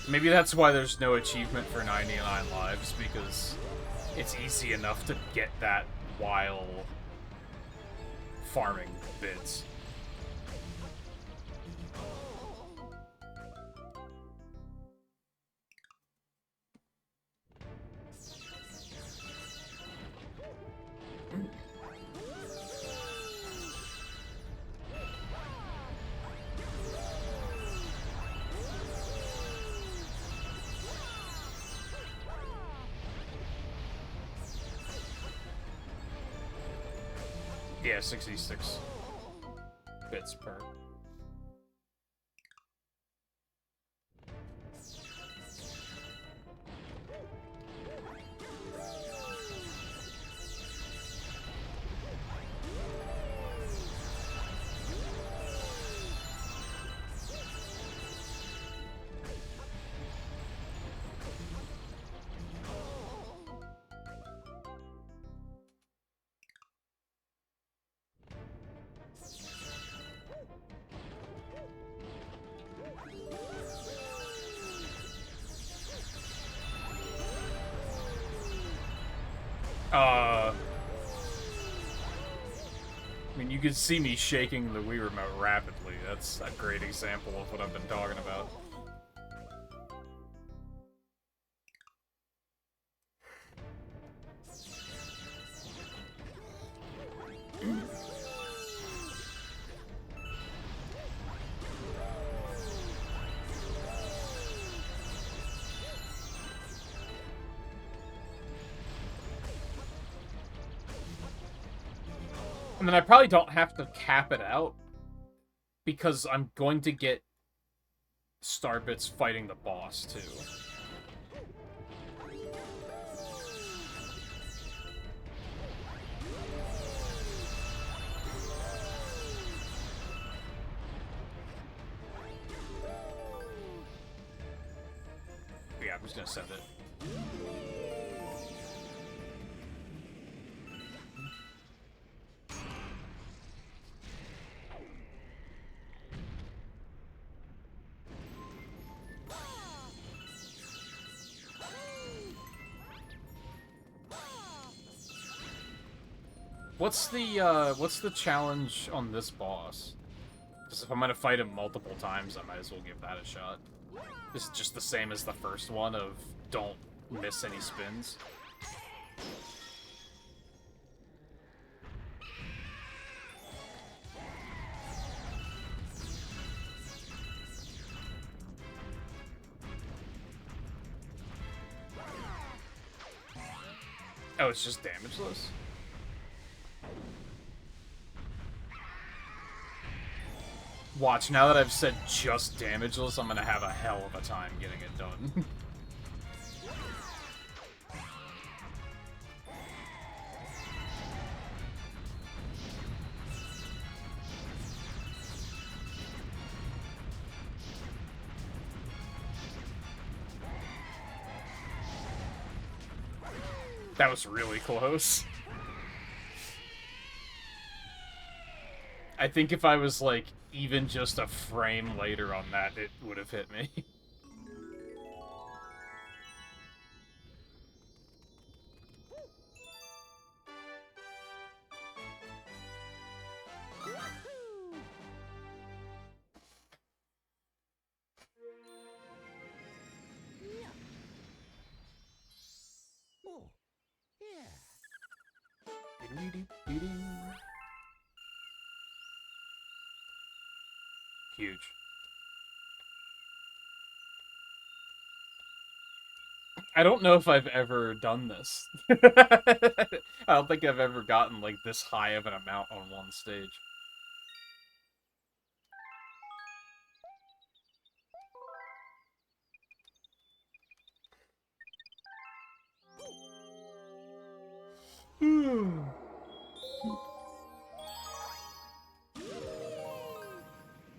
Maybe that's why there's no achievement for 99 lives, because it's easy enough to get that while farming bits. Yeah, 66 bits per. I mean, you can see me shaking the Wii remote rapidly. That's a great example of what I've been talking about. And then I probably don't have to cap it out, because I'm going to get Starbits fighting the boss, too. Yeah, I'm just gonna send it. What's the challenge on this boss? Because if I'm gonna fight him multiple times, I might as well give that a shot. It's just the same as the first one of don't miss any spins. Oh, it's just damageless? Watch, now that I've said just damageless, I'm gonna have a hell of a time getting it done. That was really close. I think if I was, like, even just a frame later on that, it would have hit me. Oh, yeah. Huge. I don't know if I've ever done this. I don't think I've ever gotten, like, this high of an amount on one stage.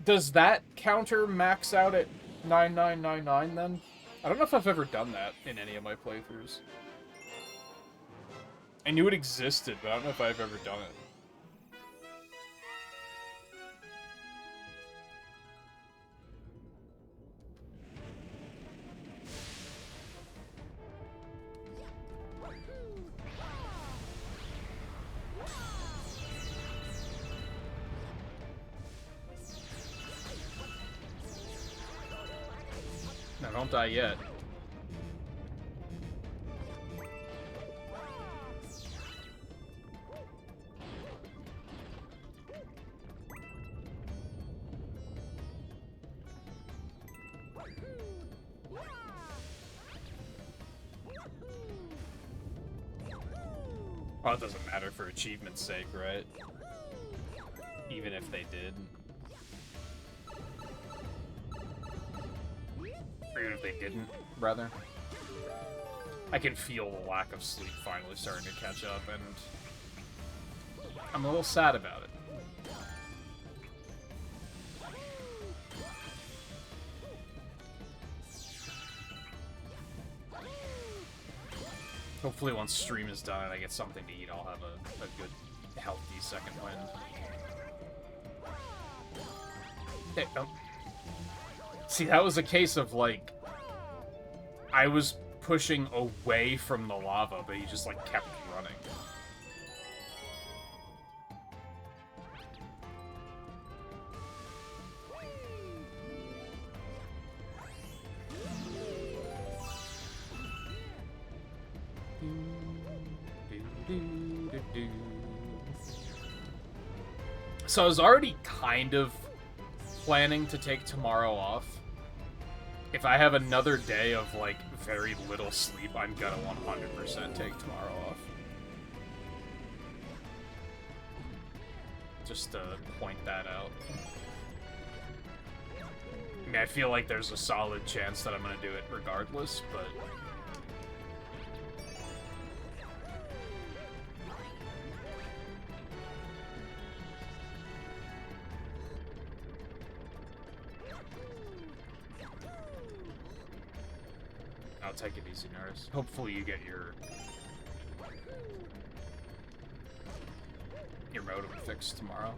Does that counter max out at 9999 then? I don't know if I've ever done that in any of my playthroughs. I knew it existed, but I don't know if I've ever done it. No, don't die yet. Well, it doesn't matter for achievement's sake, right? Even if they did. Or even if they didn't, rather. I can feel the lack of sleep finally starting to catch up, and I'm a little sad about it. Hopefully once stream is done and I get something to eat, I'll have a good, healthy second wind. Hey, see, that was a case of, like, I was pushing away from the lava, but he just, like, kept running. So I was already kind of planning to take tomorrow off. If I have another day of, like, very little sleep, I'm gonna 100% take tomorrow off. Just to point that out. I mean, I feel like there's a solid chance that I'm gonna do it regardless, but... I'll take it easy, nurse. Hopefully you get your modem fixed tomorrow.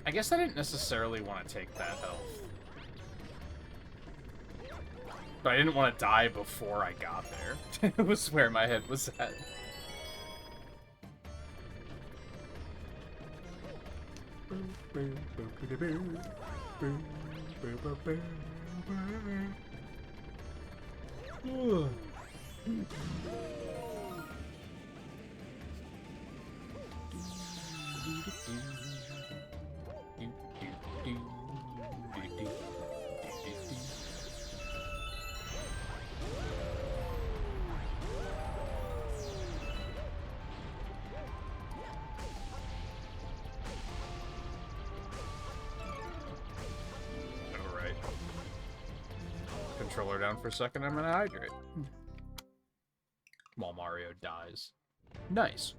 I guess I didn't necessarily want to take that health. But I didn't want to die before I got there. It was where my head was at. Controller down for a second, I'm gonna hydrate. While Mario dies. Nice.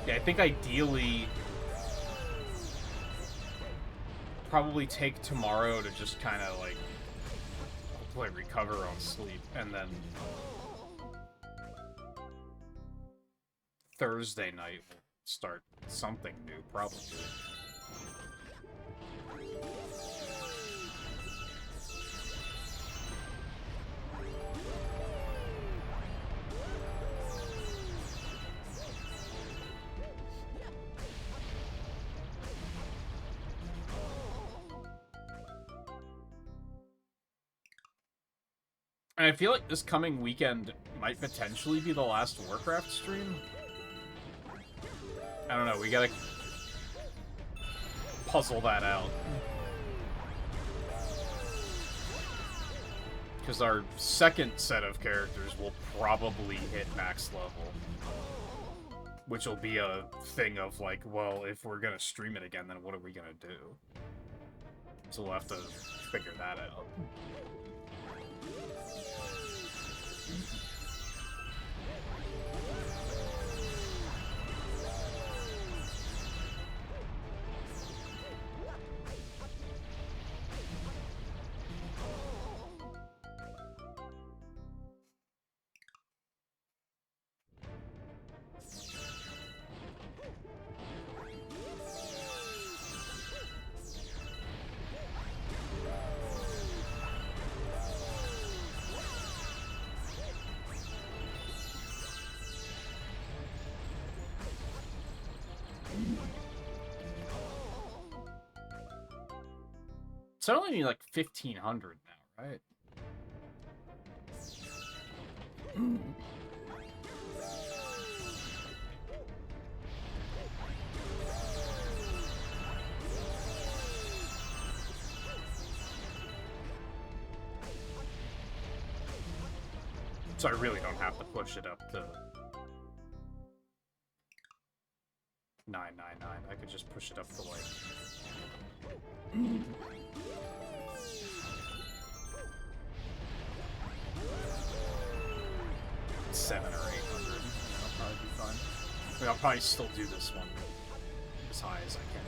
Yeah, I think ideally probably take tomorrow to just kind of like hopefully recover on sleep, and then Thursday night we'll start something new, probably. And I feel like this coming weekend might potentially be the last Warcraft stream. I don't know, we gotta puzzle that out. Because our second set of characters will probably hit max level. Which will be a thing of like, well, if we're gonna stream it again, then what are we gonna do? So we'll have to figure that out. It's only need like 1,500 now, right? So I really don't have to push it up to 999. I could just push it up to like 700 or 800. That'll probably be fine. I mean, I'll probably still do this one as high as I can.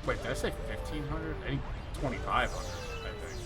Wait, did I say 1,500? I think 2,500, I think.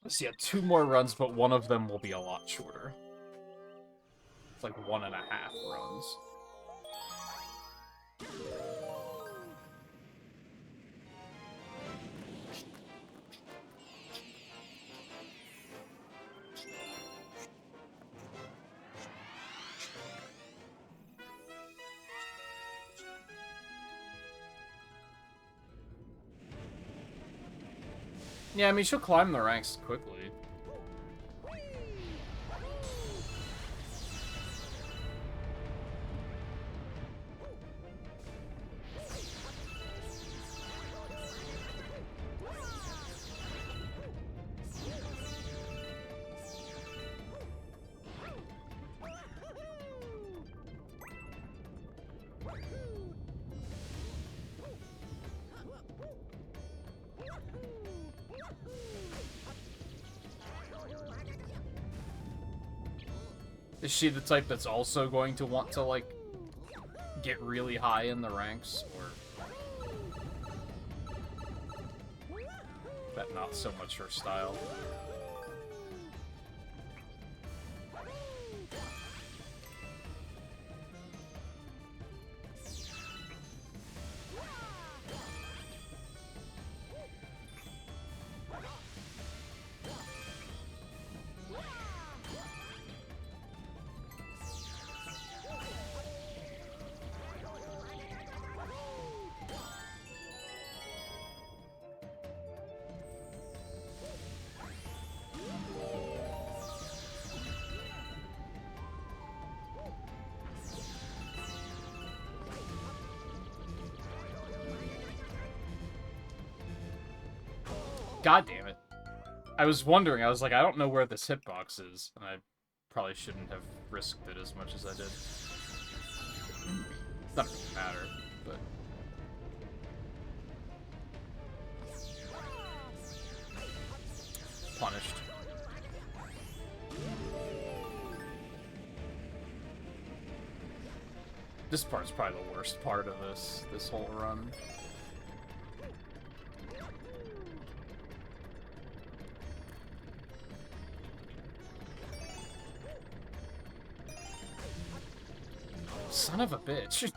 So yeah, 2 more runs, but one of them will be a lot shorter. It's like 1.5 runs. Yeah, I mean, she'll climb the ranks quickly. Is she the type that's also going to want to, like, get really high in the ranks, or that not so much her style? God damn it. I was wondering, I was like, I don't know where this hitbox is, and I probably shouldn't have risked it as much as I did. Doesn't really matter, but... Punished. This part's probably the worst part of this whole run. Son of a bitch.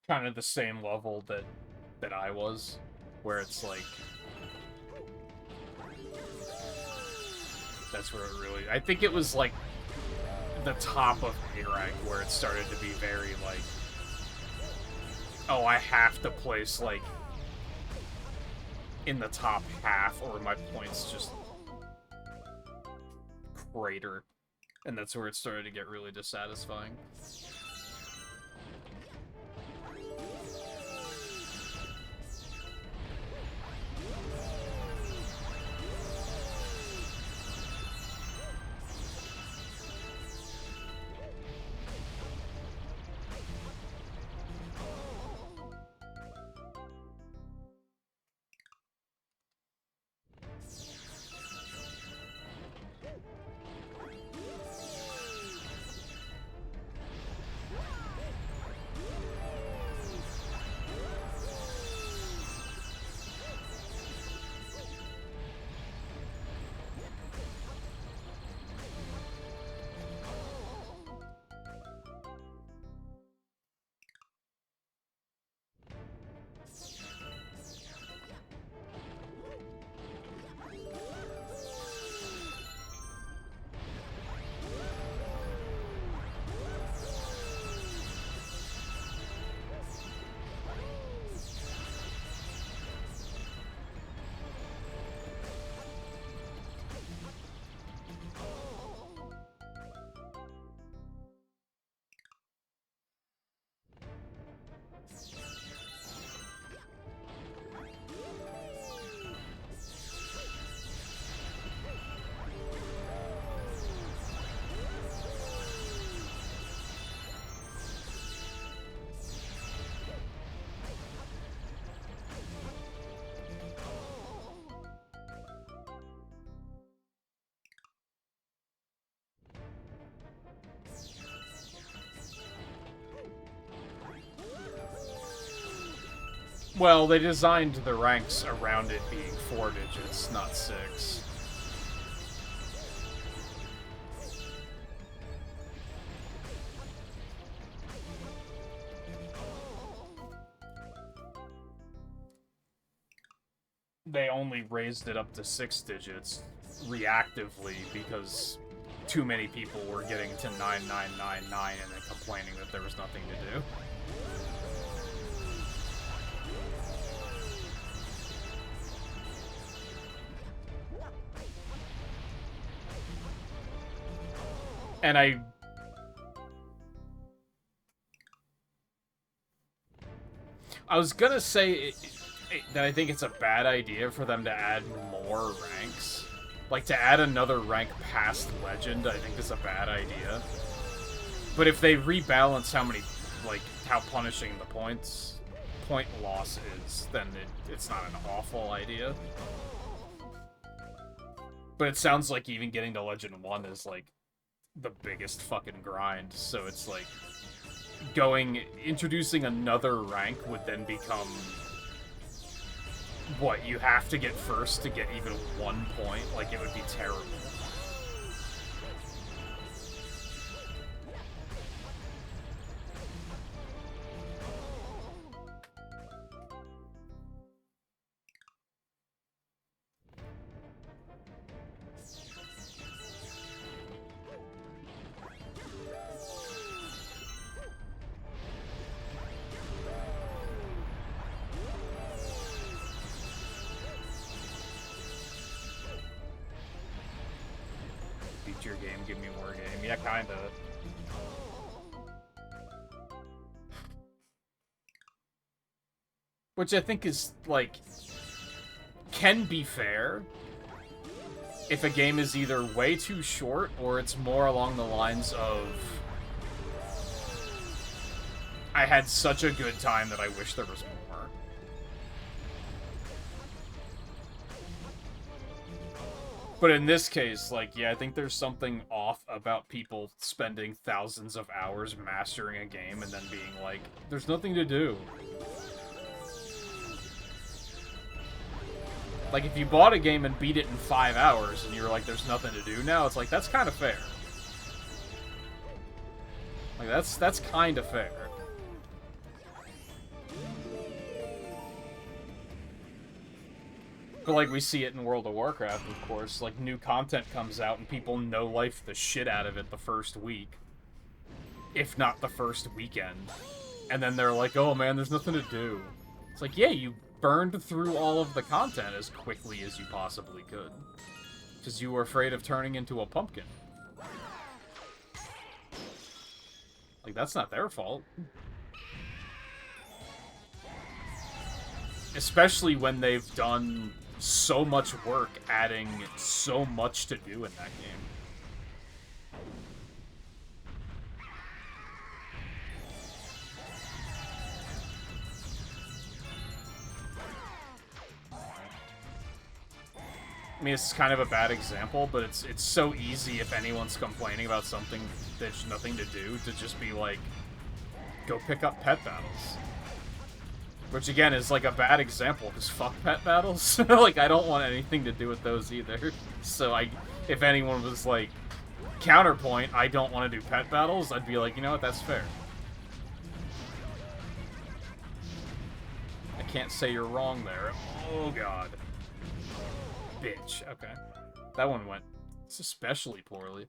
Kind of the same level that I was, where it's like, that's where it really, I think it was like the top of A rank where it started to be very like, oh, I have to place like in the top half or my points just crater, and that's where it started to get really dissatisfying. Well, they designed the ranks around it being 4 digits, not 6. They only raised it up to 6 digits reactively because too many people were getting to 9999 and then complaining that there was nothing to do. And I was gonna say that I think it's a bad idea for them to add more ranks. Like, to add another rank past Legend, I think is a bad idea. But if they rebalance how punishing the point loss is, then it's not an awful idea. But it sounds like even getting to Legend 1 is, like, the biggest fucking grind, so it's like introducing another rank would then become what you have to get first to get even 1 point. Like, it would be terrible. Your game, give me more game. Yeah, kinda. Which I think is, like, can be fair if a game is either way too short or it's more along the lines of I had such a good time that I wish there was more. But in this case, like, yeah, I think there's something off about people spending thousands of hours mastering a game and then being like, there's nothing to do. Like, if you bought a game and beat it in 5 hours and you're like, there's nothing to do now, it's like, that's kind of fair. Like, that's kind of fair. But, like, we see it in World of Warcraft, of course. Like, new content comes out and people no-life the shit out of it the first week. If not the first weekend. And then they're like, oh man, there's nothing to do. It's like, yeah, you burned through all of the content as quickly as you possibly could. Because you were afraid of turning into a pumpkin. Like, that's not their fault. Especially when they've done so much work adding so much to do in that game. I mean, it's kind of a bad example, but it's so easy if anyone's complaining about something there's nothing to do to just be like, go pick up pet battles. Which, again, is, like, a bad example, because fuck pet battles. Like, I don't want anything to do with those either. So, if anyone was, like, counterpoint, I don't want to do pet battles, I'd be like, you know what, that's fair. I can't say you're wrong there. Oh, God. Bitch. Okay. That one went especially poorly.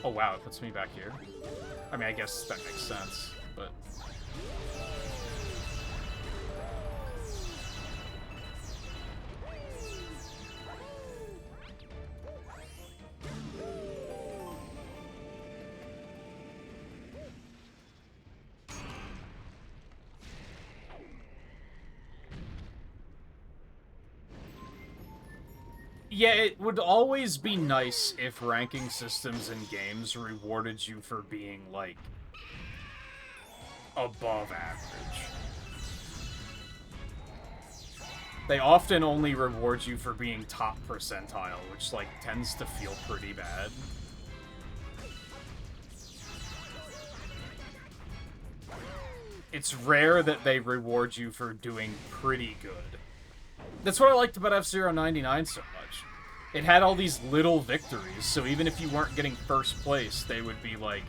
Oh, wow, it puts me back here. I mean, I guess that makes sense, but... Yeah, it would always be nice if ranking systems in games rewarded you for being, like, above average. They often only reward you for being top percentile, which, like, tends to feel pretty bad. it's rare that they reward you for doing pretty good. That's what I liked about F-Zero 99 so much. It had all these little victories, so even if you weren't getting first place, they would be like,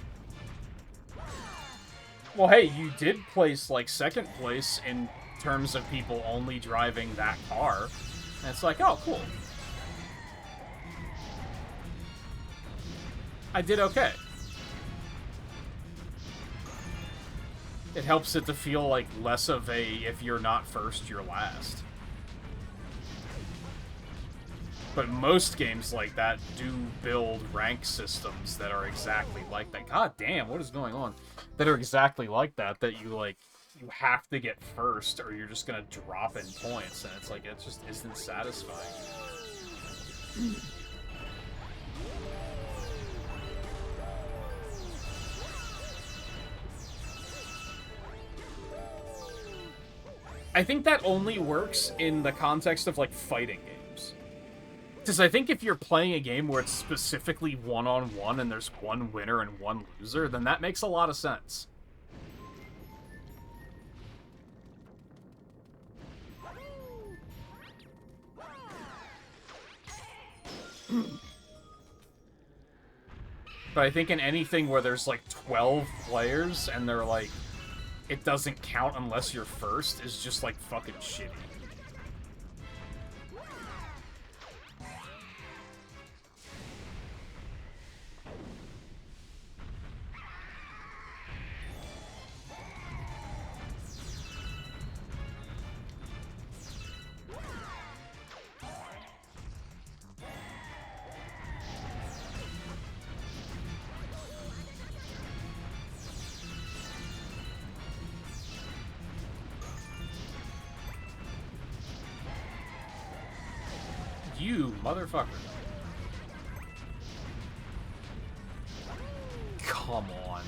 well, hey, you did place, like, second place in terms of people only driving that car. And it's like, oh, cool. I did okay. It helps it to feel like less of a, if you're not first, you're last. But most games like that do build rank systems that are exactly like that. God damn, what is going on? That are exactly like that, that you, like, you have to get first or you're just gonna drop in points, and it's like, it just isn't satisfying. I think that only works in the context of, like, fighting games. Because I think if you're playing a game where it's specifically one-on-one and there's one winner and one loser, then that makes a lot of sense. But I think in anything where there's, like, 12 players and they're, like, it doesn't count unless you're first is just, like, fucking shitty. You motherfucker. Come on.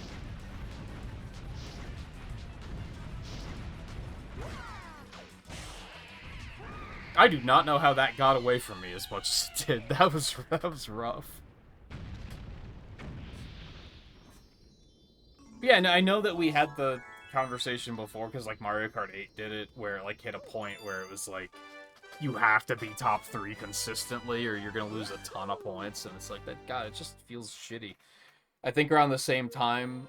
I do not know how that got away from me as much as it did. That was rough. Yeah, and I know that we had the conversation before, because, like, Mario Kart 8 did it, where it, like, hit a point where it was, like, you have to be top 3 consistently, or you're gonna lose a ton of points, and it's like, that, God, it just feels shitty. I think around the same time,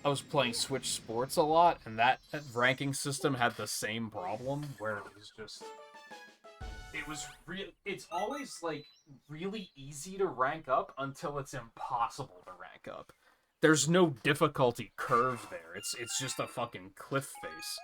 I was playing Switch Sports a lot, and that ranking system had the same problem, where it was just... It's always, like, really easy to rank up until it's impossible to rank up. There's no difficulty curve there. It's just a fucking cliff face.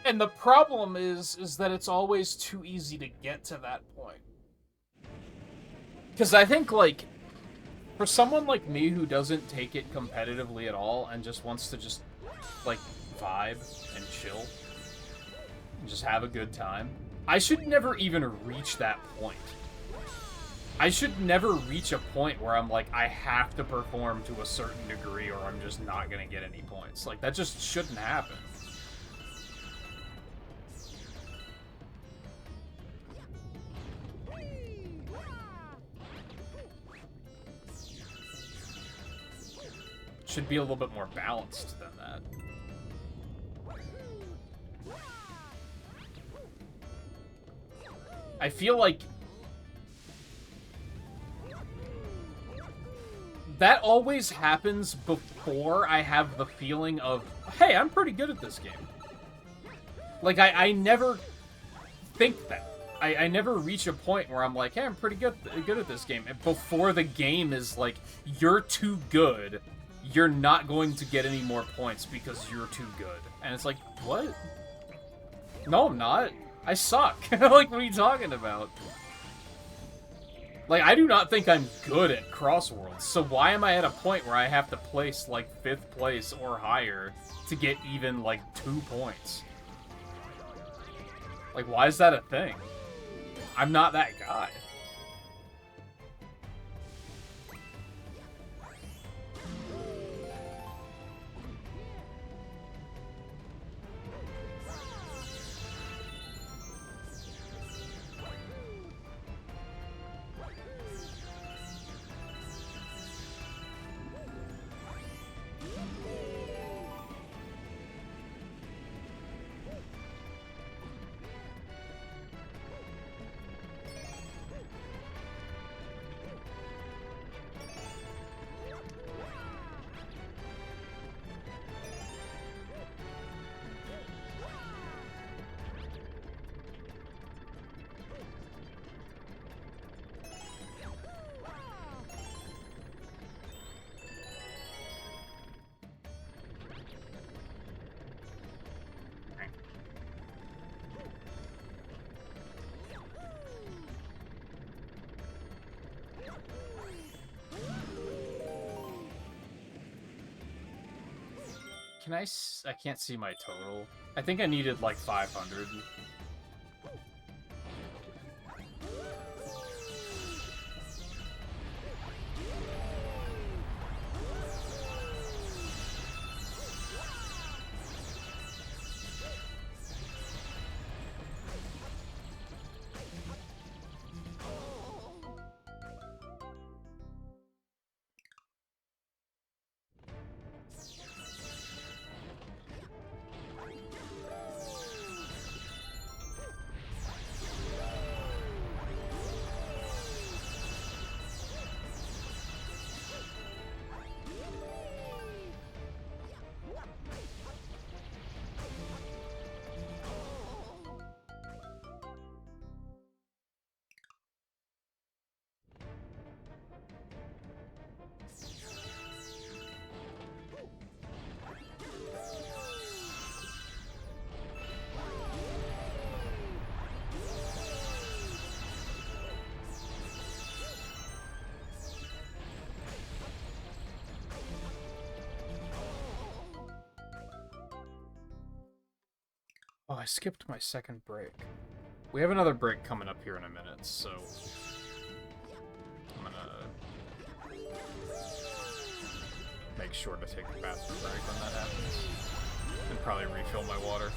And the problem is that it's always too easy to get to that point. Because I think, like, for someone like me who doesn't take it competitively at all and just wants to just, like, vibe and chill and just have a good time, I should never even reach that point. I should never reach a point where I'm like, I have to perform to a certain degree or I'm just not gonna get any points. Like, that just shouldn't happen. Should be a little bit more balanced than that. I feel like that always happens before I have the feeling of, hey, I'm pretty good at this game. Like, I never think that. I never reach a point where I'm like, hey, I'm pretty good at this game. And before the game is like, you're too good. You're not going to get any more points because you're too good. And it's like, what? No, I'm not. I suck. Like, what are you talking about? Like, I do not think I'm good at Crossworlds, so why am I at a point where I have to place, like, 5th place or higher to get even, like, 2 points? Like, why is that a thing? I'm not that guy. Can I can't see my total. I think I needed like 500. Oh, I skipped my second break. We have another break coming up here in a minute, so I'm gonna make sure to take the bathroom break when that happens. And probably refill my water.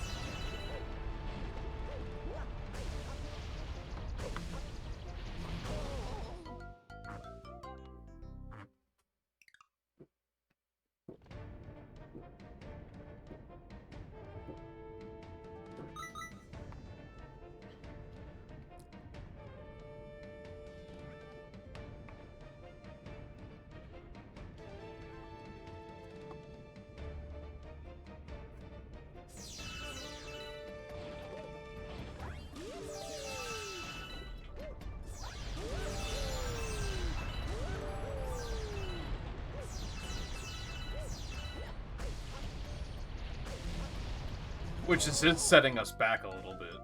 Which is it's setting us back a little bit.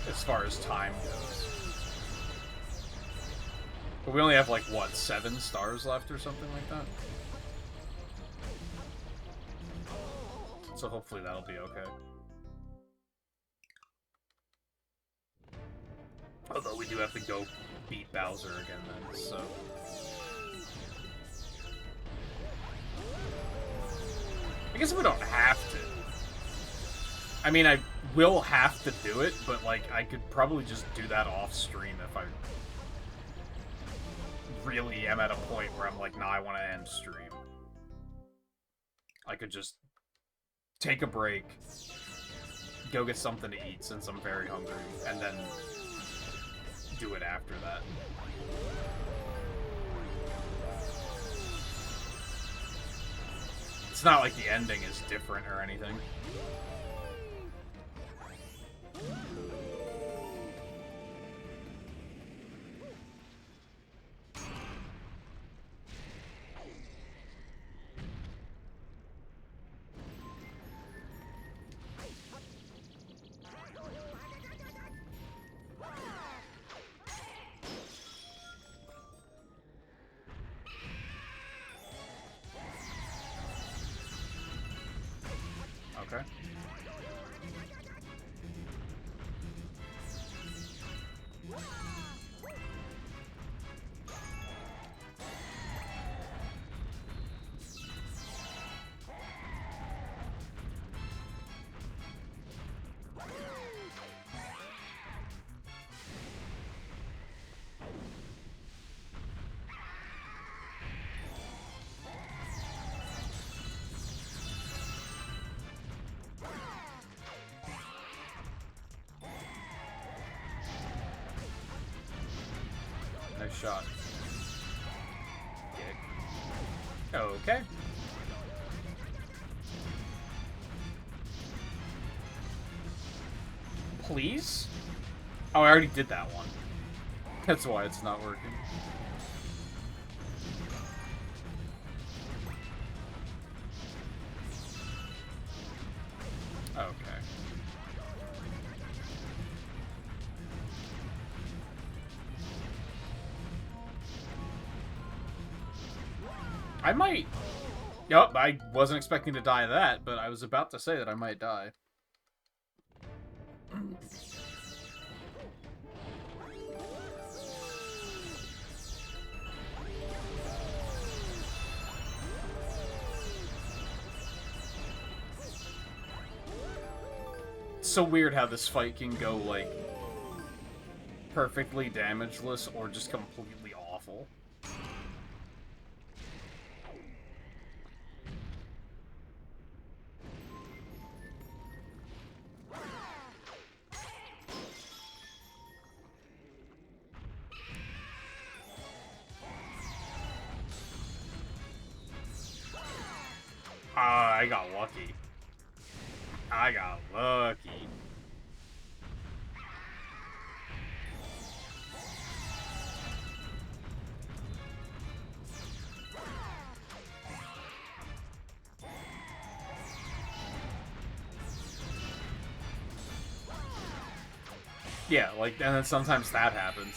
As far as time goes. But we only have like, what, 7 stars left or something like that? So hopefully that'll be okay. Although we do have to go beat Bowser again then, so... I guess we don't have to. I mean, I will have to do it, but, like, I could probably just do that off-stream if I really am at a point where I'm like, nah, I want to end stream. I could just take a break, go get something to eat since I'm very hungry, and then do it after that. It's not like the ending is different or anything. Okay. Nice shot. Okay. Please? Oh, I already did that one. That's why it's not working. Okay. I might... Yup, I wasn't expecting to die of that, but I was about to say that I might die. It's so weird how this fight can go, like, perfectly damageless or just completely awful. I got lucky. I got lucky. Yeah, like, and then sometimes that happens.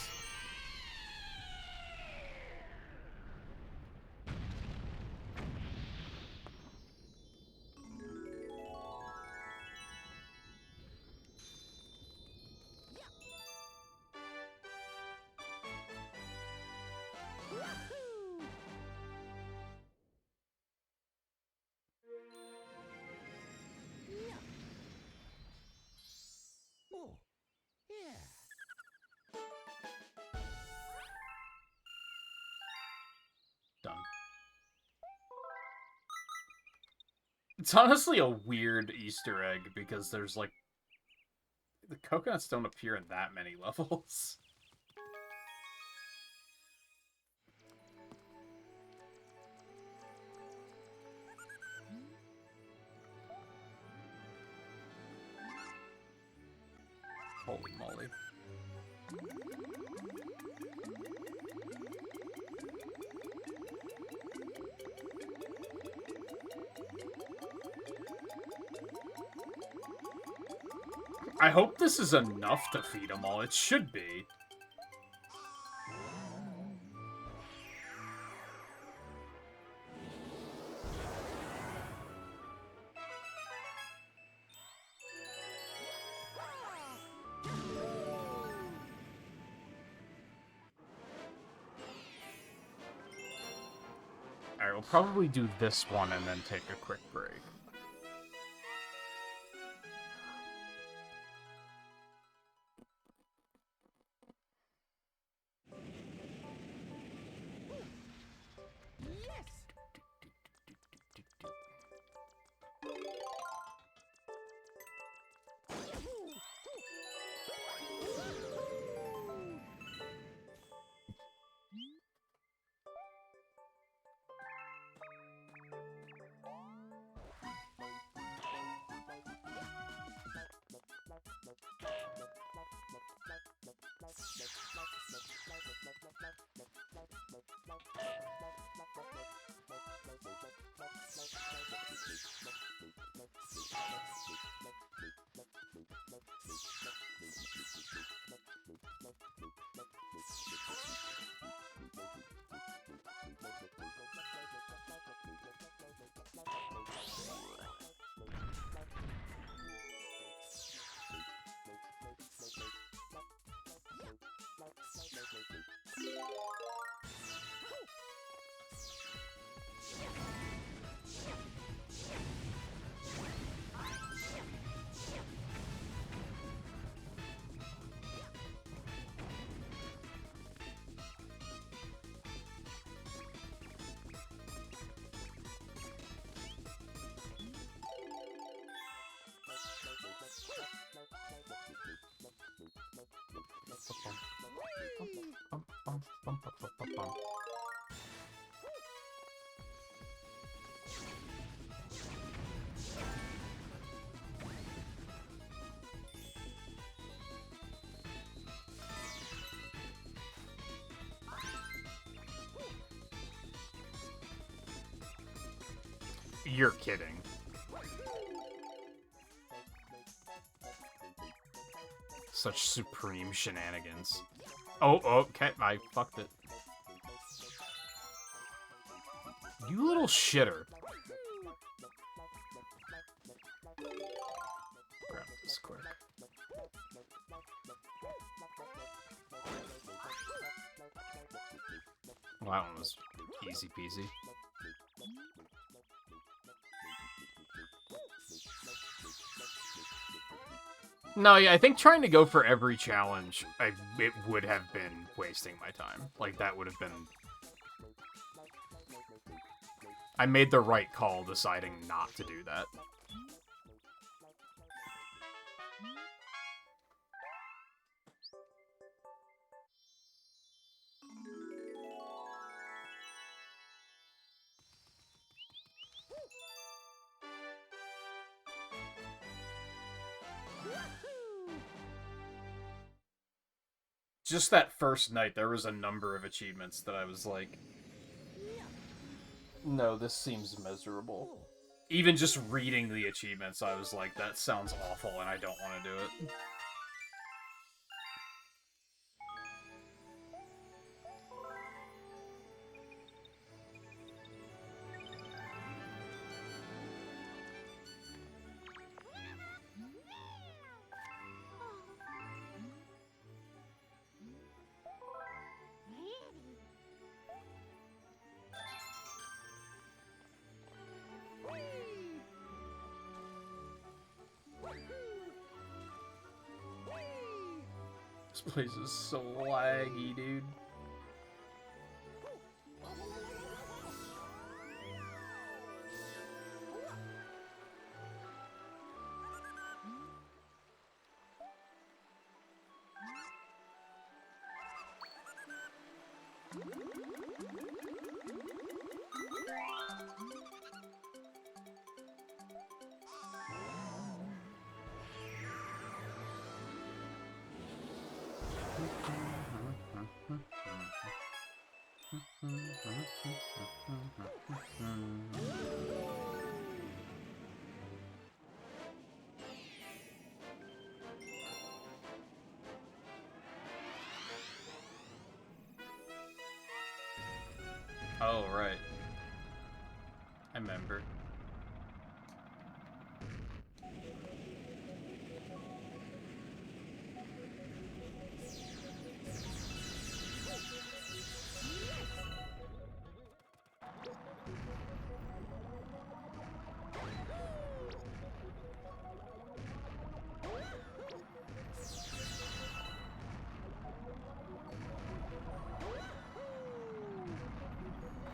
Oh, yeah. Done. It's honestly a weird Easter egg because there's like the coconuts don't appear in that many levels. Holy moly. I hope this is enough to feed them all. It should be. Alright, we'll probably do this one and then take a quick break. You're kidding. Such supreme shenanigans. Oh, okay, I fucked it. You little shitter. Grab this quick. Well, that one was easy peasy. No, yeah, I think trying to go for every challenge, it would have been wasting my time. Like, that would have been... I made the right call deciding not to do that. Just that first night, there was a number of achievements that I was like, no, this seems miserable. Even just reading the achievements, I was like, that sounds awful and I don't want to do it. This place is so laggy, dude. Oh, right. I remember.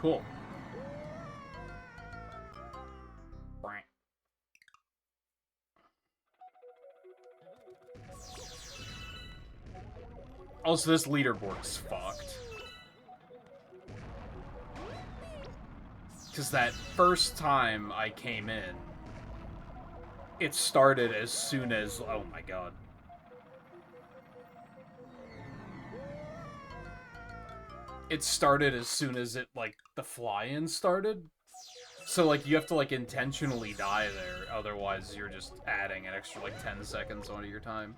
Cool. Also, this leaderboard is fucked. Because that first time I came in, it started as soon as... Oh my god. It started as soon as it, like, the fly-in started. So, like, you have to, like, intentionally die there, otherwise you're just adding an extra, like, 10 seconds onto your time.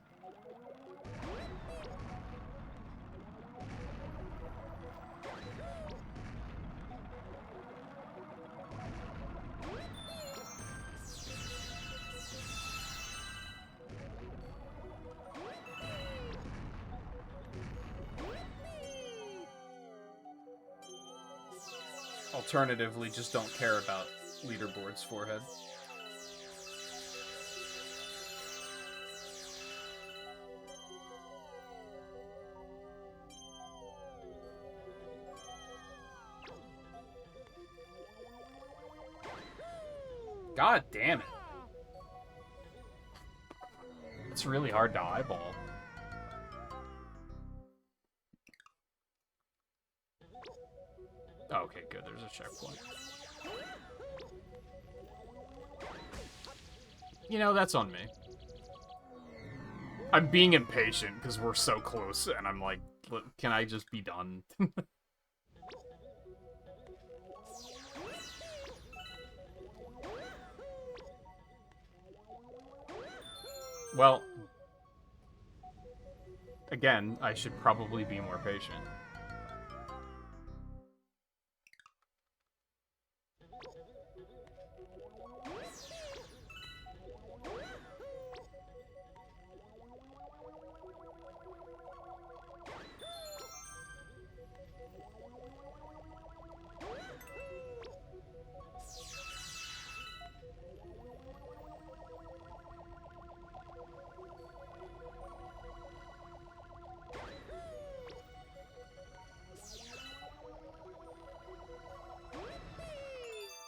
Alternatively, just don't care about leaderboards, forehead. God damn it. It's really hard to eyeball. Okay, good. There's a checkpoint. You know, that's on me. I'm being impatient because we're so close, and I'm like, can I just be done? Well, again, I should probably be more patient.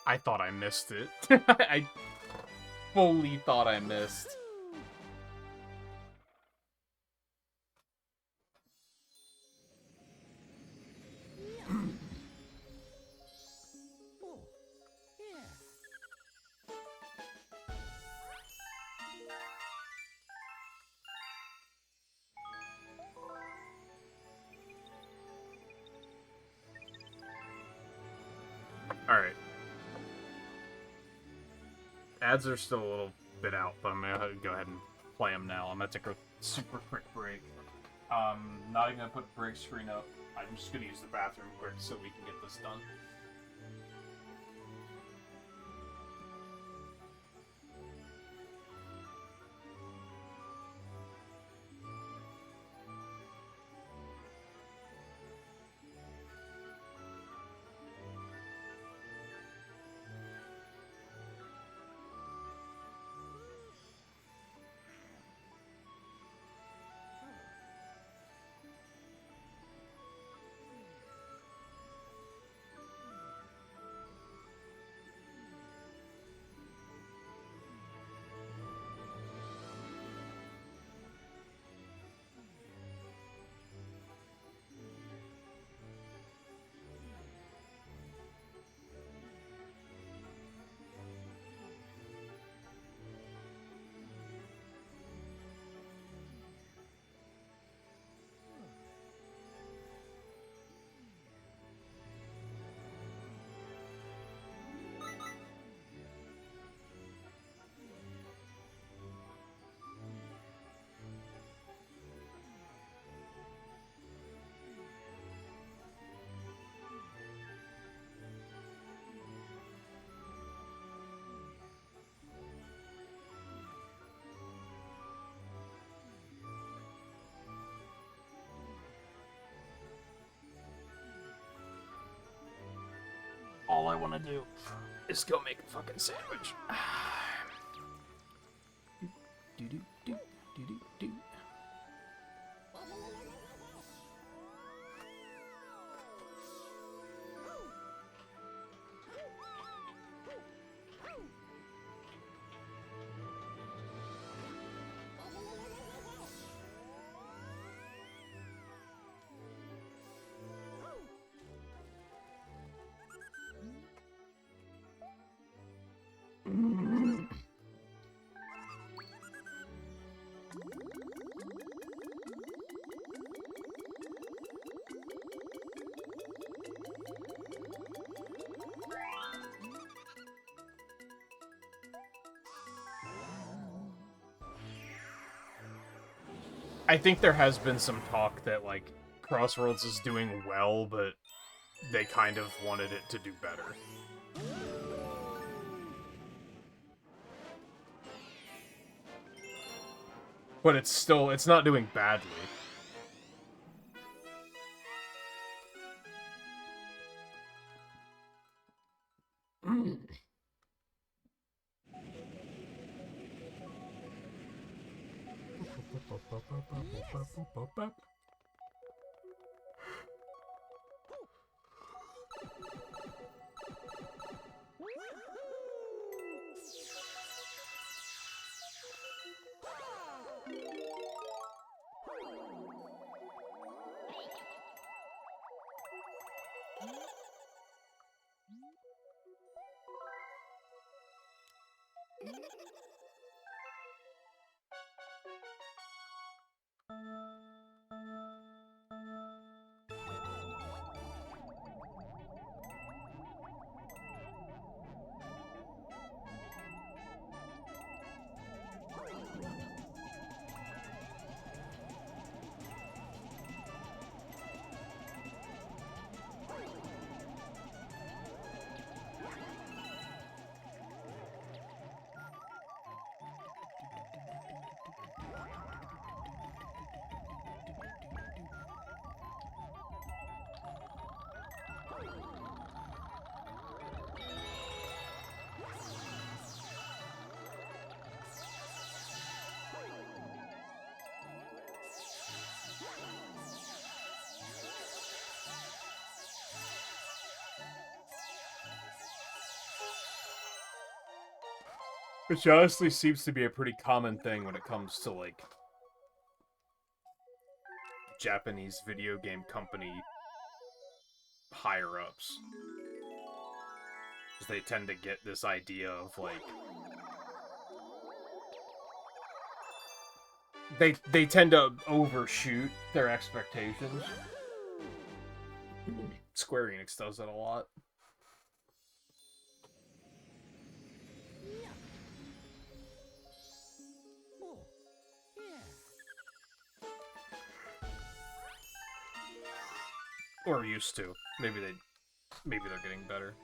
I thought I missed it. I fully thought I missed. Oh, yeah. Alright. Ads are still a little bit out, but I'm gonna go ahead and play them now. I'm gonna take a super quick break. Not even gonna put the break screen up. I'm just gonna use the bathroom quick so we can get this done. All I want to do is go make a fucking sandwich. do do do do do do. I think there has been some talk that, like, Crossroads is doing well, but they kind of wanted it to do better. But it's not doing badly. Which honestly seems to be a pretty common thing when it comes to, like, Japanese video game company higher-ups. Because they tend to get this idea of, like... They tend to overshoot their expectations. Square Enix does that a lot. Oh, yeah. Or used to. Maybe they're getting better.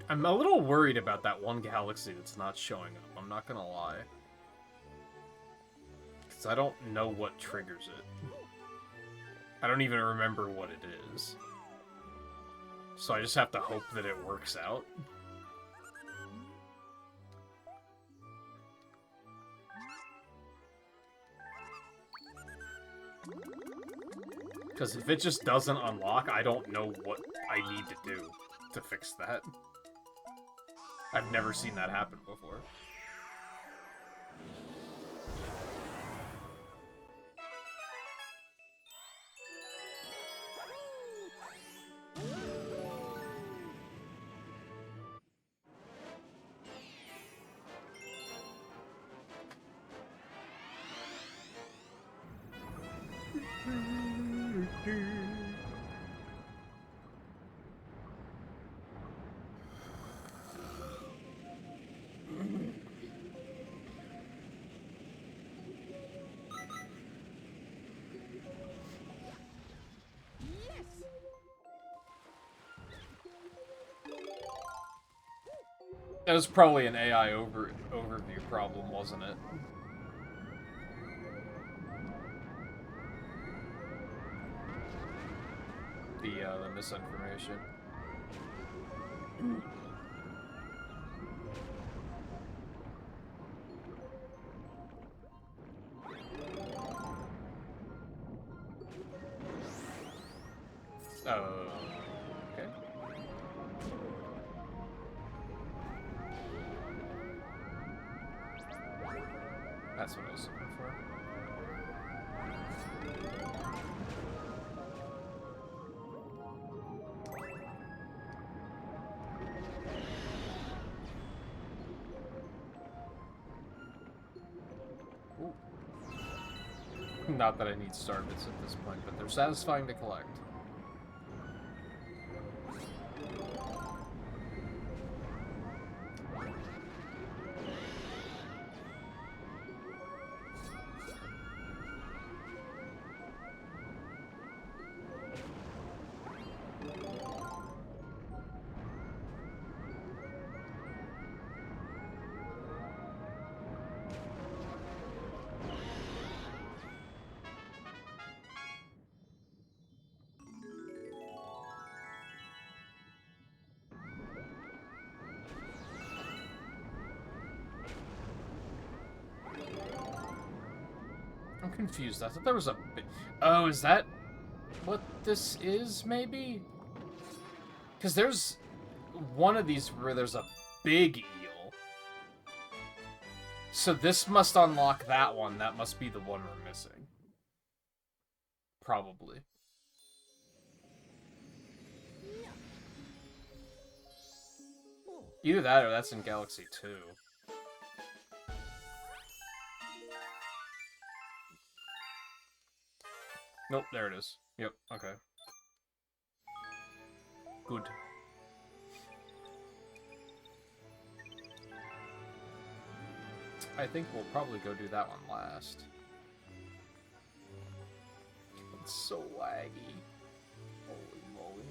I'm a little worried about that one galaxy that's not showing up, I'm not gonna lie. Because I don't know what triggers it. I don't even remember what it is. So I just have to hope that it works out. Because if it just doesn't unlock, I don't know what I need to do to fix that. I've never seen that happen before. That was probably an AI overview problem, wasn't it? The misinformation. Oh, okay. That's what I was looking for. Ooh. Not that I need star bits at this point, but they're satisfying to collect. I'm confused. I thought there was a big... Oh, is that what this is, maybe? Because there's one of these where there's a big eel. So this must unlock that one. That must be the one we're missing. Probably. Either that or that's in Galaxy 2. Nope, there it is. Yep, okay. Good. I think we'll probably go do that one last. It's so laggy. Holy moly.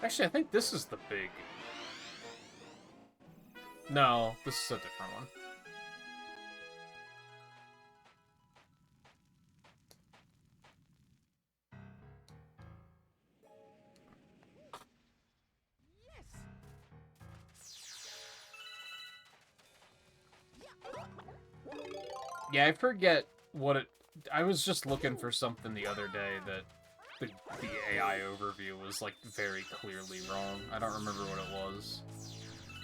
Actually, I think this is the big... No, this is a different one. Yeah, I forget what it... I was just looking for something the other day that the AI overview was, like, very clearly wrong. I don't remember what it was.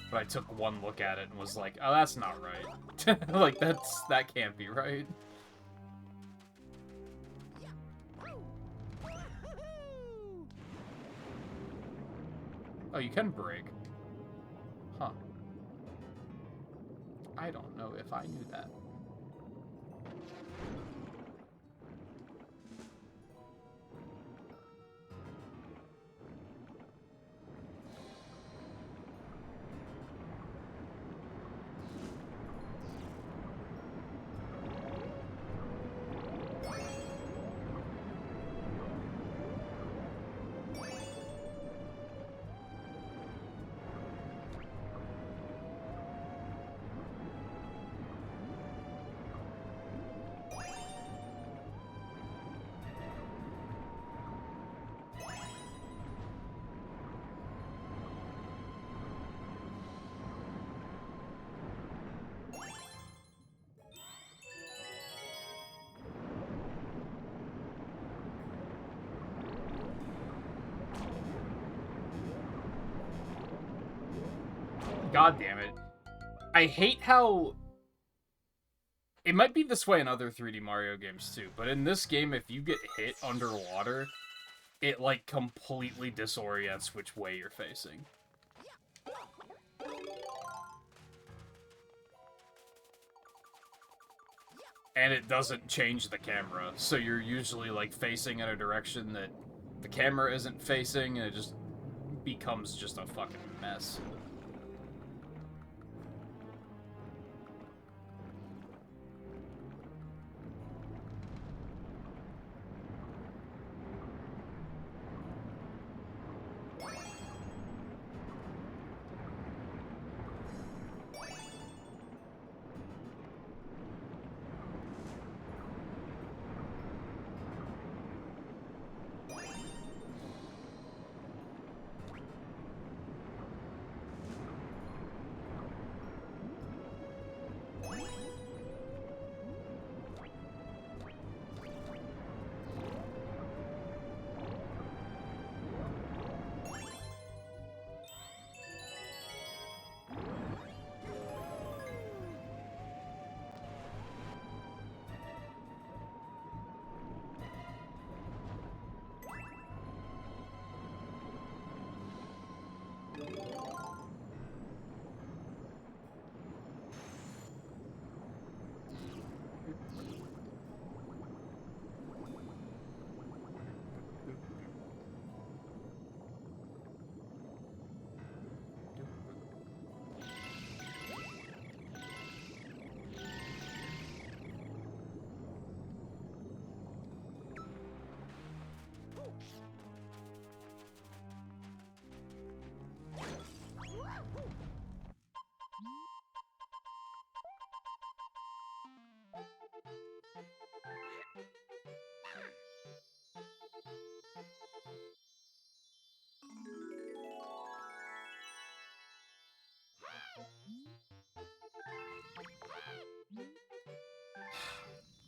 But I took one look at it and was like, oh, that's not right. Like, that can't be right. Oh, you can break. Huh. I don't know if I knew that. God damn it. I hate how... It might be this way in other 3D Mario games too, but in this game, if you get hit underwater, it, like, completely disorients which way you're facing. And it doesn't change the camera, so you're usually, like, facing in a direction that the camera isn't facing, and it just becomes just a fucking mess.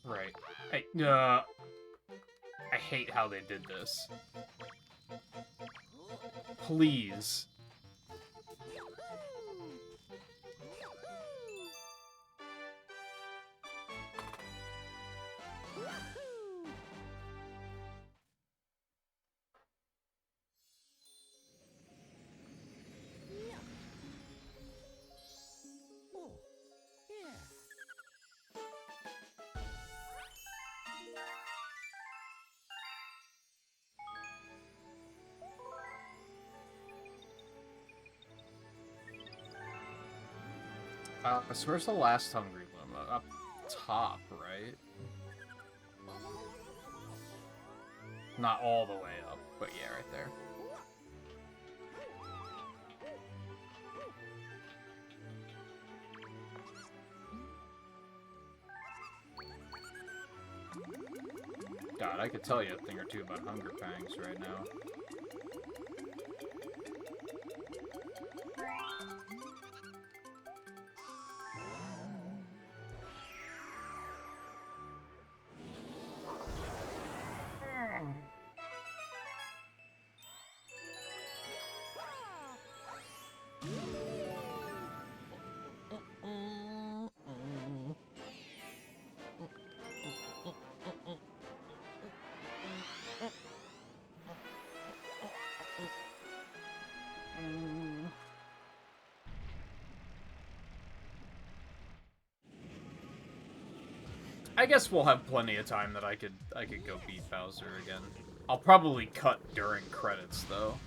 Right. I hate how they did this. Please. Oh, yeah. So where's the last Hungry Llama? Up top, right? Not all the way up, but yeah, right there. God, I could tell you a thing or two about hunger pangs right now. I guess we'll have plenty of time that I could go beat Bowser again. I'll probably cut during credits though.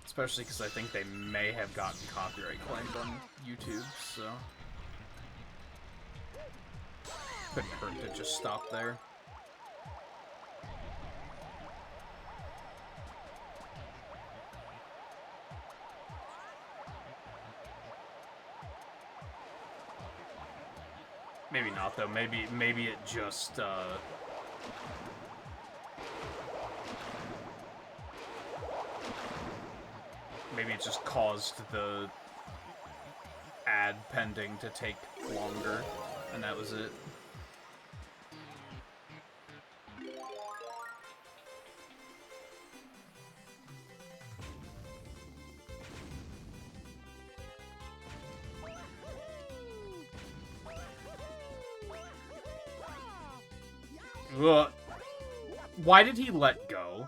Especially because I think they may have gotten copyright claimed on YouTube, so couldn't hurt to just stop there. Maybe not though. Maybe it just maybe it just caused the ad pending to take longer, and that was it. Ugh. Why did he let go?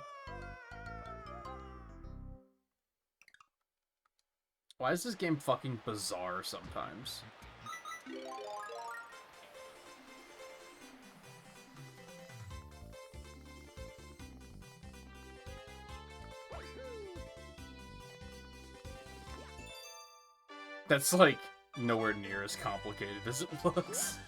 Why is this game fucking bizarre sometimes? That's like nowhere near as complicated as it looks.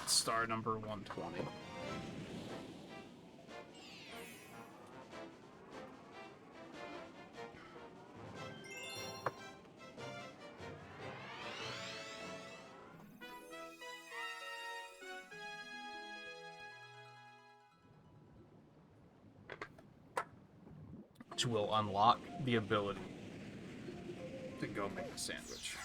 Star number 120. Which will unlock the ability to go make a sandwich.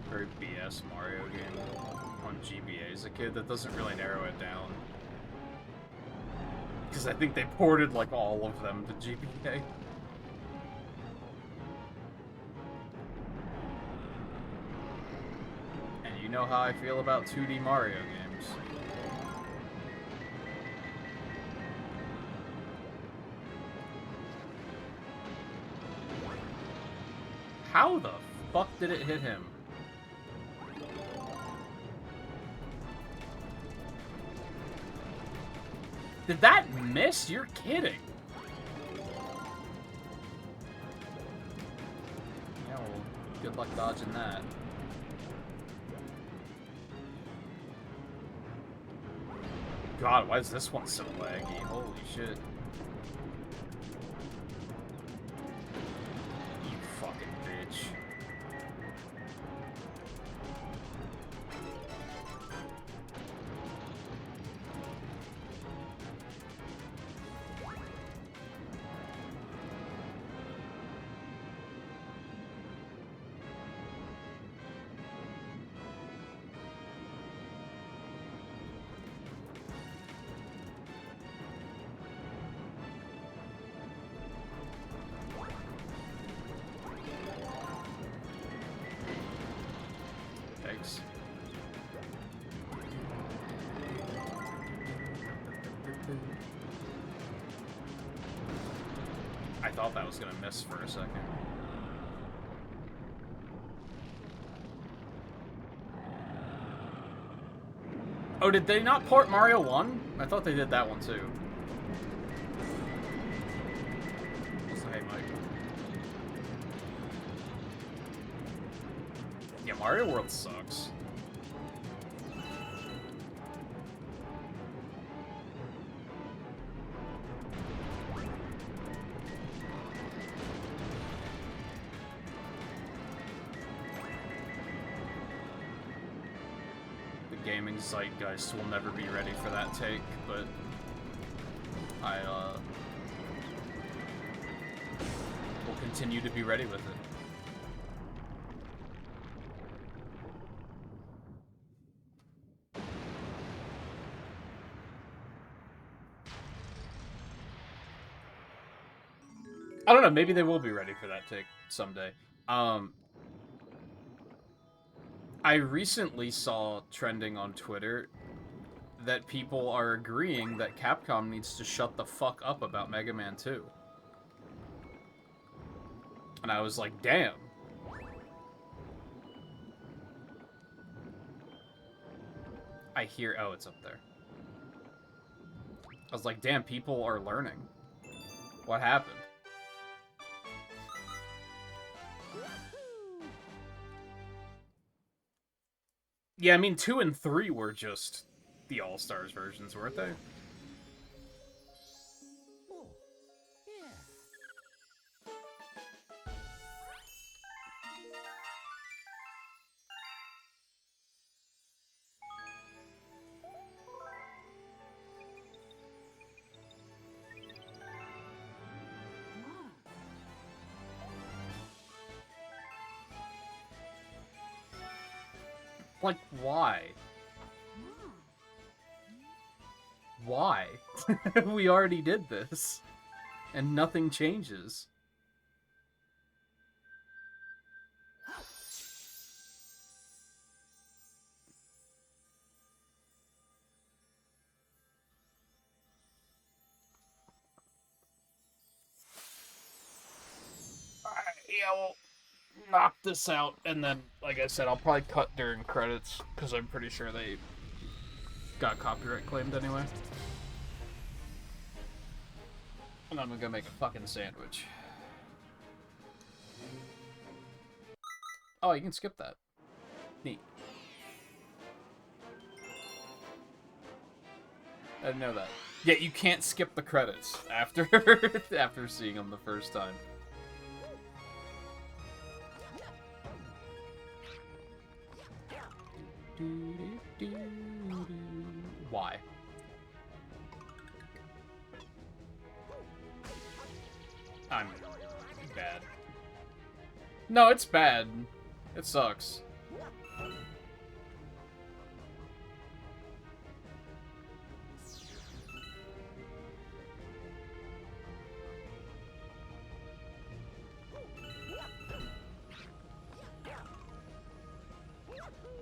Very BS Mario game on GBA as a kid. That doesn't really narrow it down. Because I think they ported like all of them to GBA. And you know how I feel about 2D Mario games. How the fuck did it hit him? Did that miss? You're kidding. Yeah, well, good luck dodging that. God, why is this one so laggy? Holy shit. You fucking bitch. Thanks. I thought that was gonna miss for a second. Oh, did they not port Mario 1? I thought they did that one too. Hey, Mike. Yeah, Mario World sucks. Gaming zeitgeist will never be ready for that take, but I will continue to be ready with it. I don't know, maybe they will be ready for that take someday. I recently saw trending on Twitter that people are agreeing that Capcom needs to shut the fuck up about Mega Man 2. And I was like, damn. I hear... Oh, it's up there. I was like, damn, people are learning. What happened? Yeah, I mean, 2 and 3 were just the All-Stars versions, weren't they? Oh, yeah. Like, why? Why? We already did this. And nothing changes. Alright, yeah, we'll knock this out, and then, like I said, I'll probably cut during credits, because I'm pretty sure they got copyright claimed anyway. And I'm gonna go make a fucking sandwich. Oh, you can skip that. Neat. I didn't know that. Yeah, you can't skip the credits after after seeing them the first time. Why? I'm bad. No, it's bad. It sucks.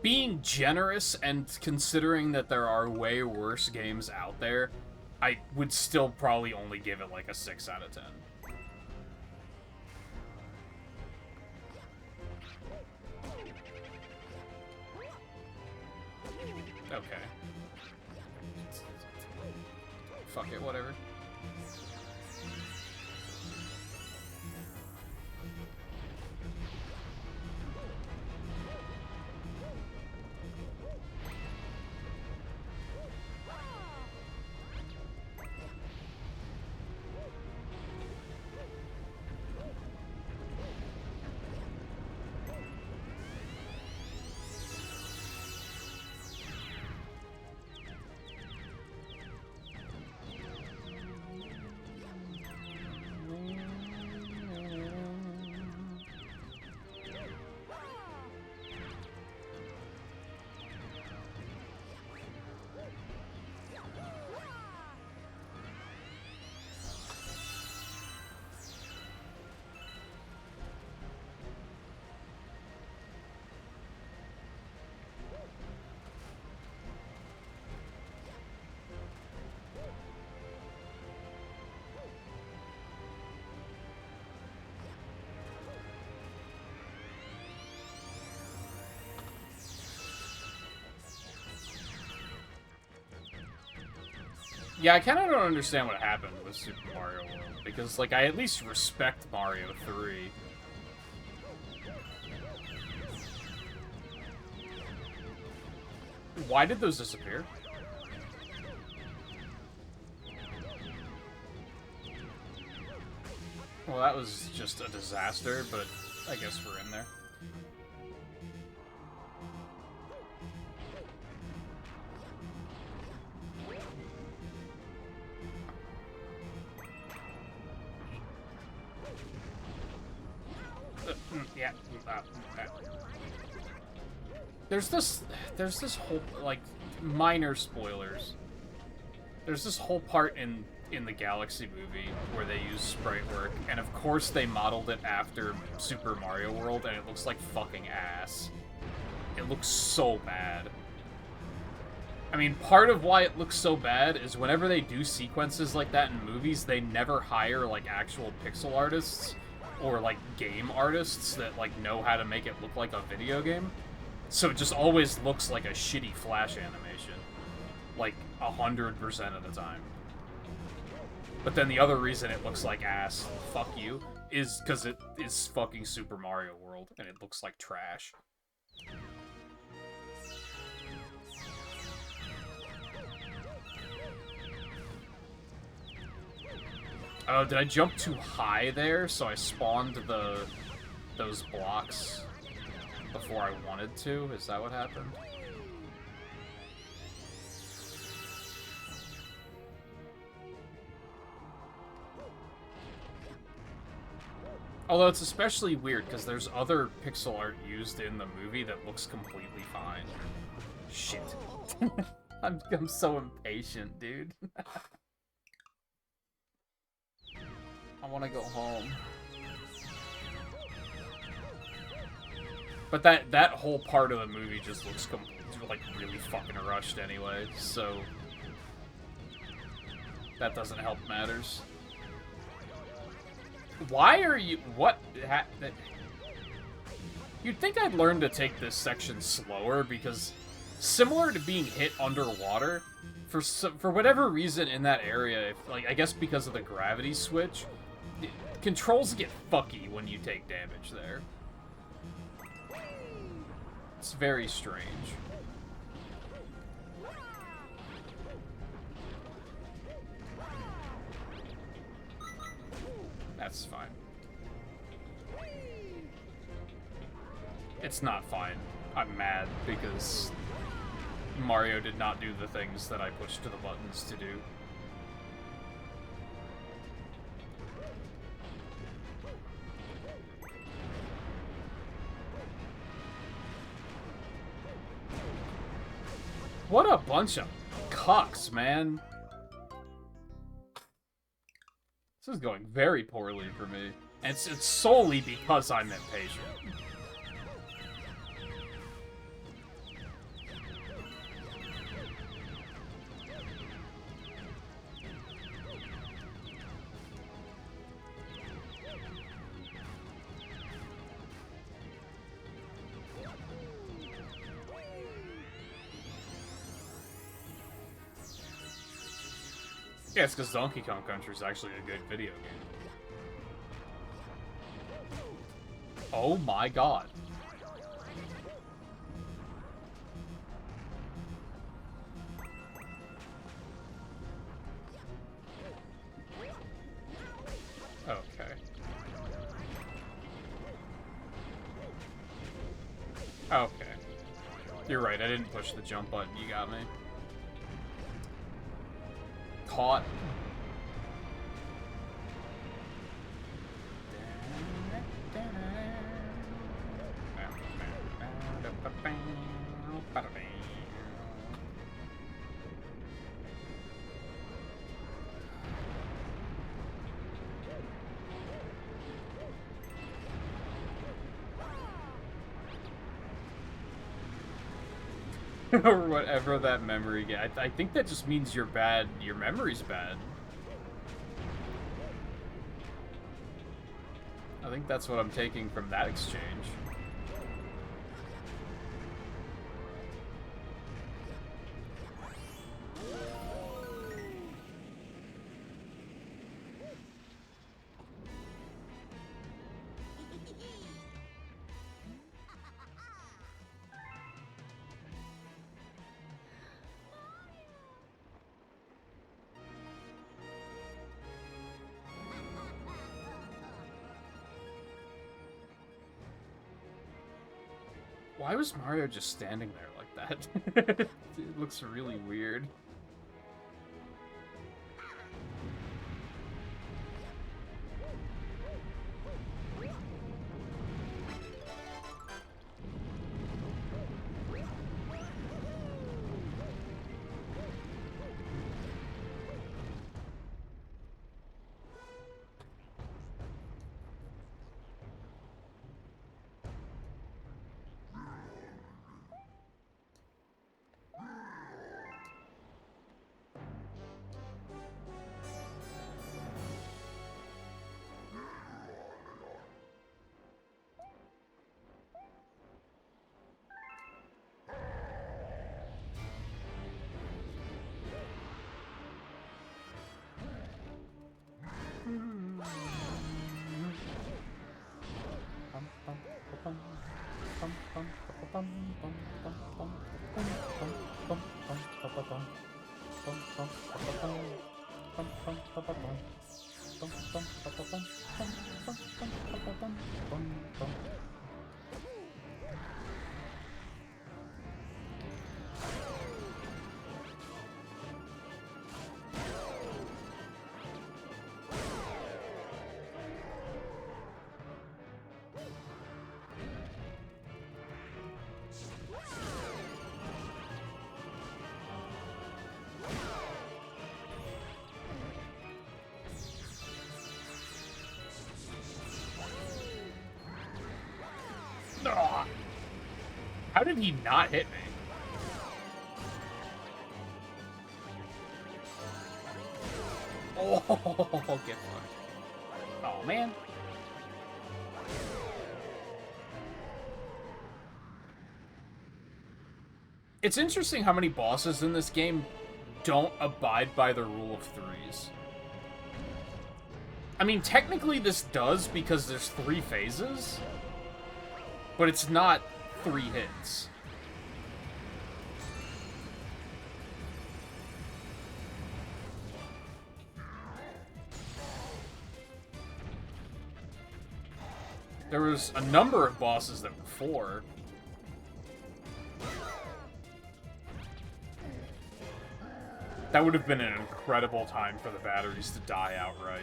Being generous and considering that there are way worse games out there, I would still probably only give it like a 6 out of 10. Okay. Fuck it, whatever. Yeah, I kind of don't understand what happened with Super Mario World, because, like, I at least respect Mario 3. Why did those disappear? Well, that was just a disaster, but I guess we're in there. Yeah. There's this whole, like, minor spoilers. There's this whole part in the Galaxy movie where they use sprite work, and of course they modeled it after Super Mario World, and it looks like fucking ass. It looks so bad. I mean, part of why it looks so bad is whenever they do sequences like that in movies, they never hire, like, actual pixel artists or, like, game artists that, like, know how to make it look like a video game. So it just always looks like a shitty Flash animation. Like, 100% of the time. But then the other reason it looks like ass, fuck you, is because it is fucking Super Mario World, and it looks like trash. Oh, did I jump too high there, so I spawned those blocks before I wanted to? Is that what happened? Although it's especially weird, because there's other pixel art used in the movie that looks completely fine. Shit. I'm so impatient, dude. I want to go home. But that whole part of the movie just looks like really fucking rushed anyway, so that doesn't help matters. Why are you... What... You'd think I'd learn to take this section slower, because similar to being hit underwater, for whatever reason in that area, like, I guess because of the gravity switch, controls get fucky when you take damage there. It's very strange. That's fine. It's not fine. I'm mad because Mario did not do the things that I pushed to the buttons to do. What a bunch of cucks, man. This is going very poorly for me. And it's solely because I'm impatient. Yeah, it's because Donkey Kong Country is actually a good video game. Oh my god. Okay. Okay. You're right, I didn't push the jump button, you got me. Caught. Or whatever that memory get. I think that just means you're bad. Your memory's bad. I think that's what I'm taking from that exchange. Why was Mario just standing there like that? It looks really weird. How did he not hit me? Oh, get fucked. Oh, man. It's interesting how many bosses in this game don't abide by the rule of threes. I mean, technically this does because there's 3 phases, but it's not 3 hits. There was a number of bosses that were 4. That would have been an incredible time for the batteries to die outright.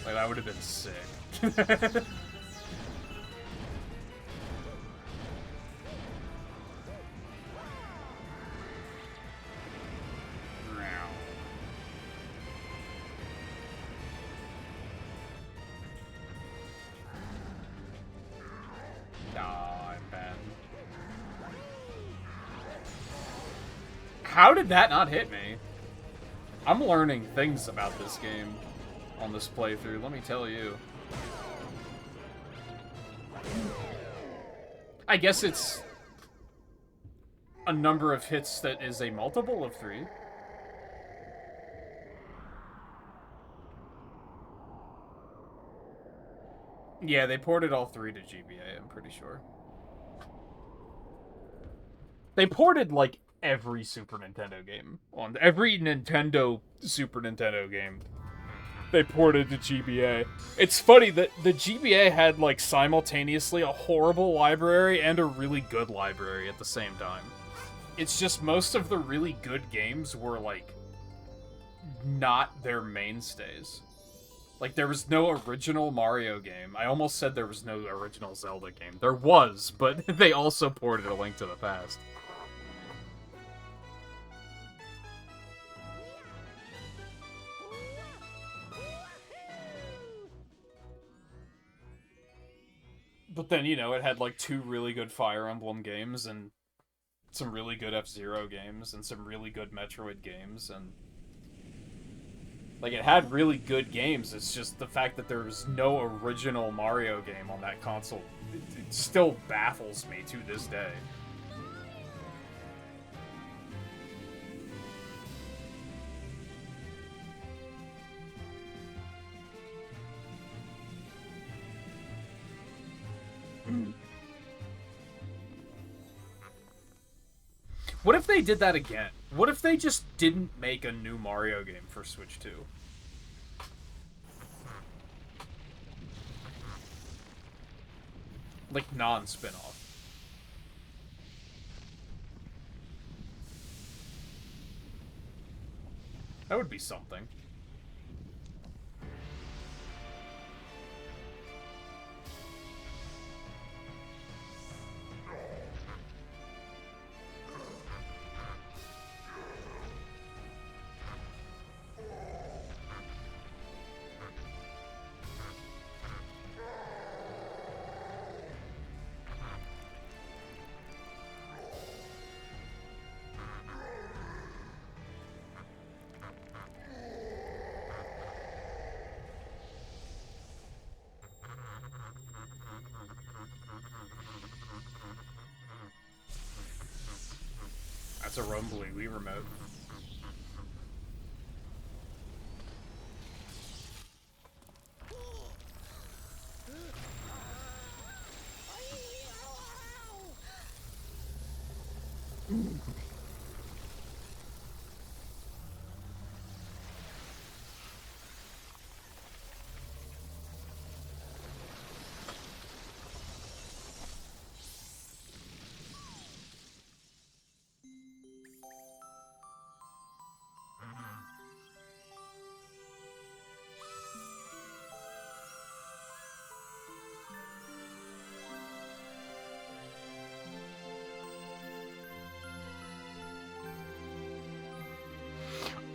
Like, that would have been sick. How did that not hit me? I'm learning things about this game on this playthrough, let me tell you. I guess it's a number of hits that is a multiple of 3. Yeah, they ported all 3 to GBA, I'm pretty sure. They ported, like, every Super Nintendo game. On every Nintendo Super Nintendo game, they ported to GBA. It's funny that the GBA had, like, simultaneously a horrible library and a really good library at the same time. It's just most of the really good games were, like, not their mainstays. Like, there was no original Mario game. I almost said there was no original Zelda game. There was, but they also ported A Link to the Past. But then, you know, it had, like, 2 really good Fire Emblem games, and some really good F-Zero games, and some really good Metroid games, and... like, it had really good games, it's just the fact that there was no original Mario game on that console, it still baffles me to this day. What if they did that again? What if they just didn't make a new Mario game for Switch 2? Like, non-spin-off. That would be something. That's a rumbly Wii remote.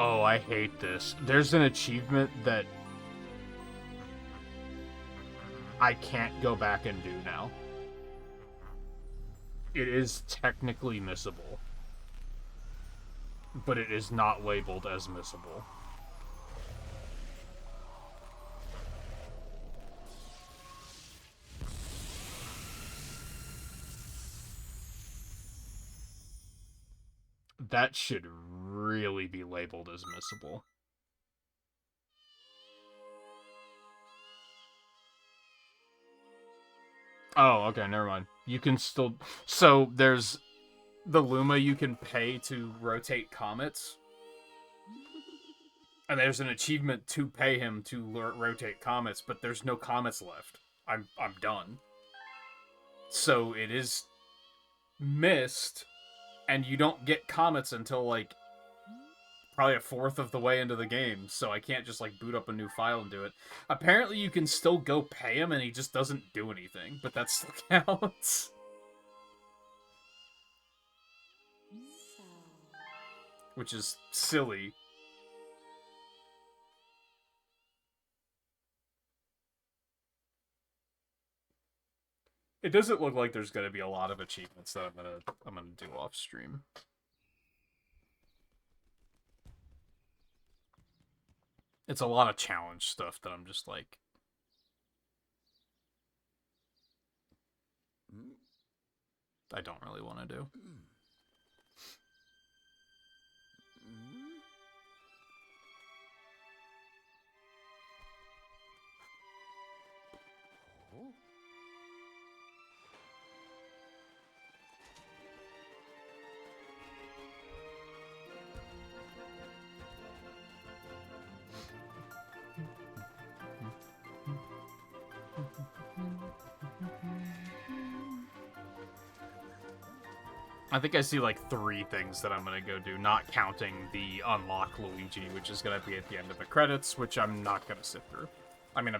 Oh, I hate this. There's an achievement that I can't go back and do now. It is technically missable, but it is not labeled as missable. That should really be labeled as missable. Oh, okay, never mind. You can still... So, there's the Luma you can pay to rotate comets. And there's an achievement to pay him to rotate comets, but there's no comets left. I'm done. So, it is missed, and you don't get comets until, like, probably a fourth of the way into the game, so I can't just, like, boot up a new file and do it. Apparently you can still go pay him and he just doesn't do anything, but that still counts. Which is silly. It doesn't look like there's gonna be a lot of achievements that I'm gonna do off stream. It's a lot of challenge stuff that I'm just like... I don't really want to do. I think I see like 3 things that I'm gonna go do, not counting the unlock Luigi, which is gonna be at the end of the credits, which I'm not gonna sit through. I mean,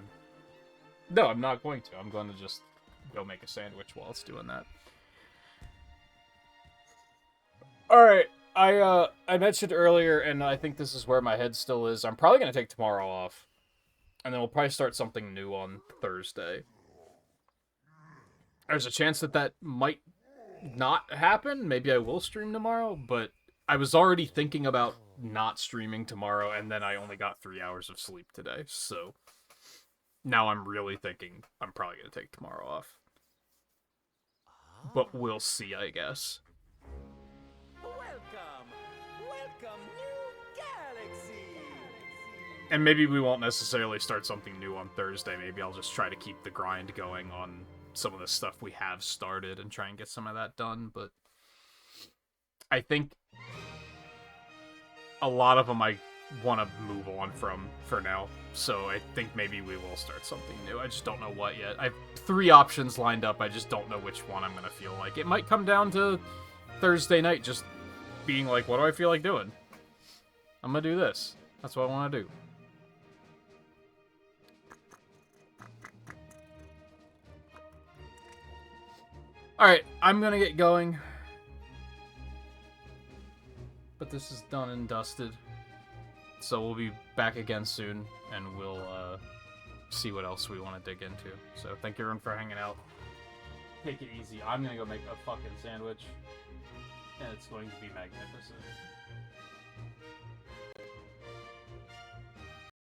no, I'm not going to. I'm going to just go make a sandwich while it's doing that. Alright, I mentioned earlier, and I think this is where my head still is, I'm probably gonna take tomorrow off. And then we'll probably start something new on Thursday. There's a chance that that might not happen. Maybe I will stream tomorrow, but I was already thinking about not streaming tomorrow, and then I only got 3 hours of sleep today, so now I'm really thinking I'm probably going to take tomorrow off. But we'll see, I guess. Welcome, new galaxy. And maybe we won't necessarily start something new on Thursday. Maybe I'll just try to keep the grind going on some of the stuff we have started and try and get some of that done, but I think a lot of them I want to move on from for now. So I think maybe we will start something new. I just don't know what yet. I have 3 options lined up. I just don't know which one I'm going to feel like. It might come down to Thursday night just being like, what do I feel like doing? I'm going to do this. That's what I want to do. Alright, I'm going to get going. But this is done and dusted. So we'll be back again soon, and we'll see what else we want to dig into. So thank you everyone for hanging out. Take it easy. I'm gonna go make a fucking sandwich, and it's going to be magnificent.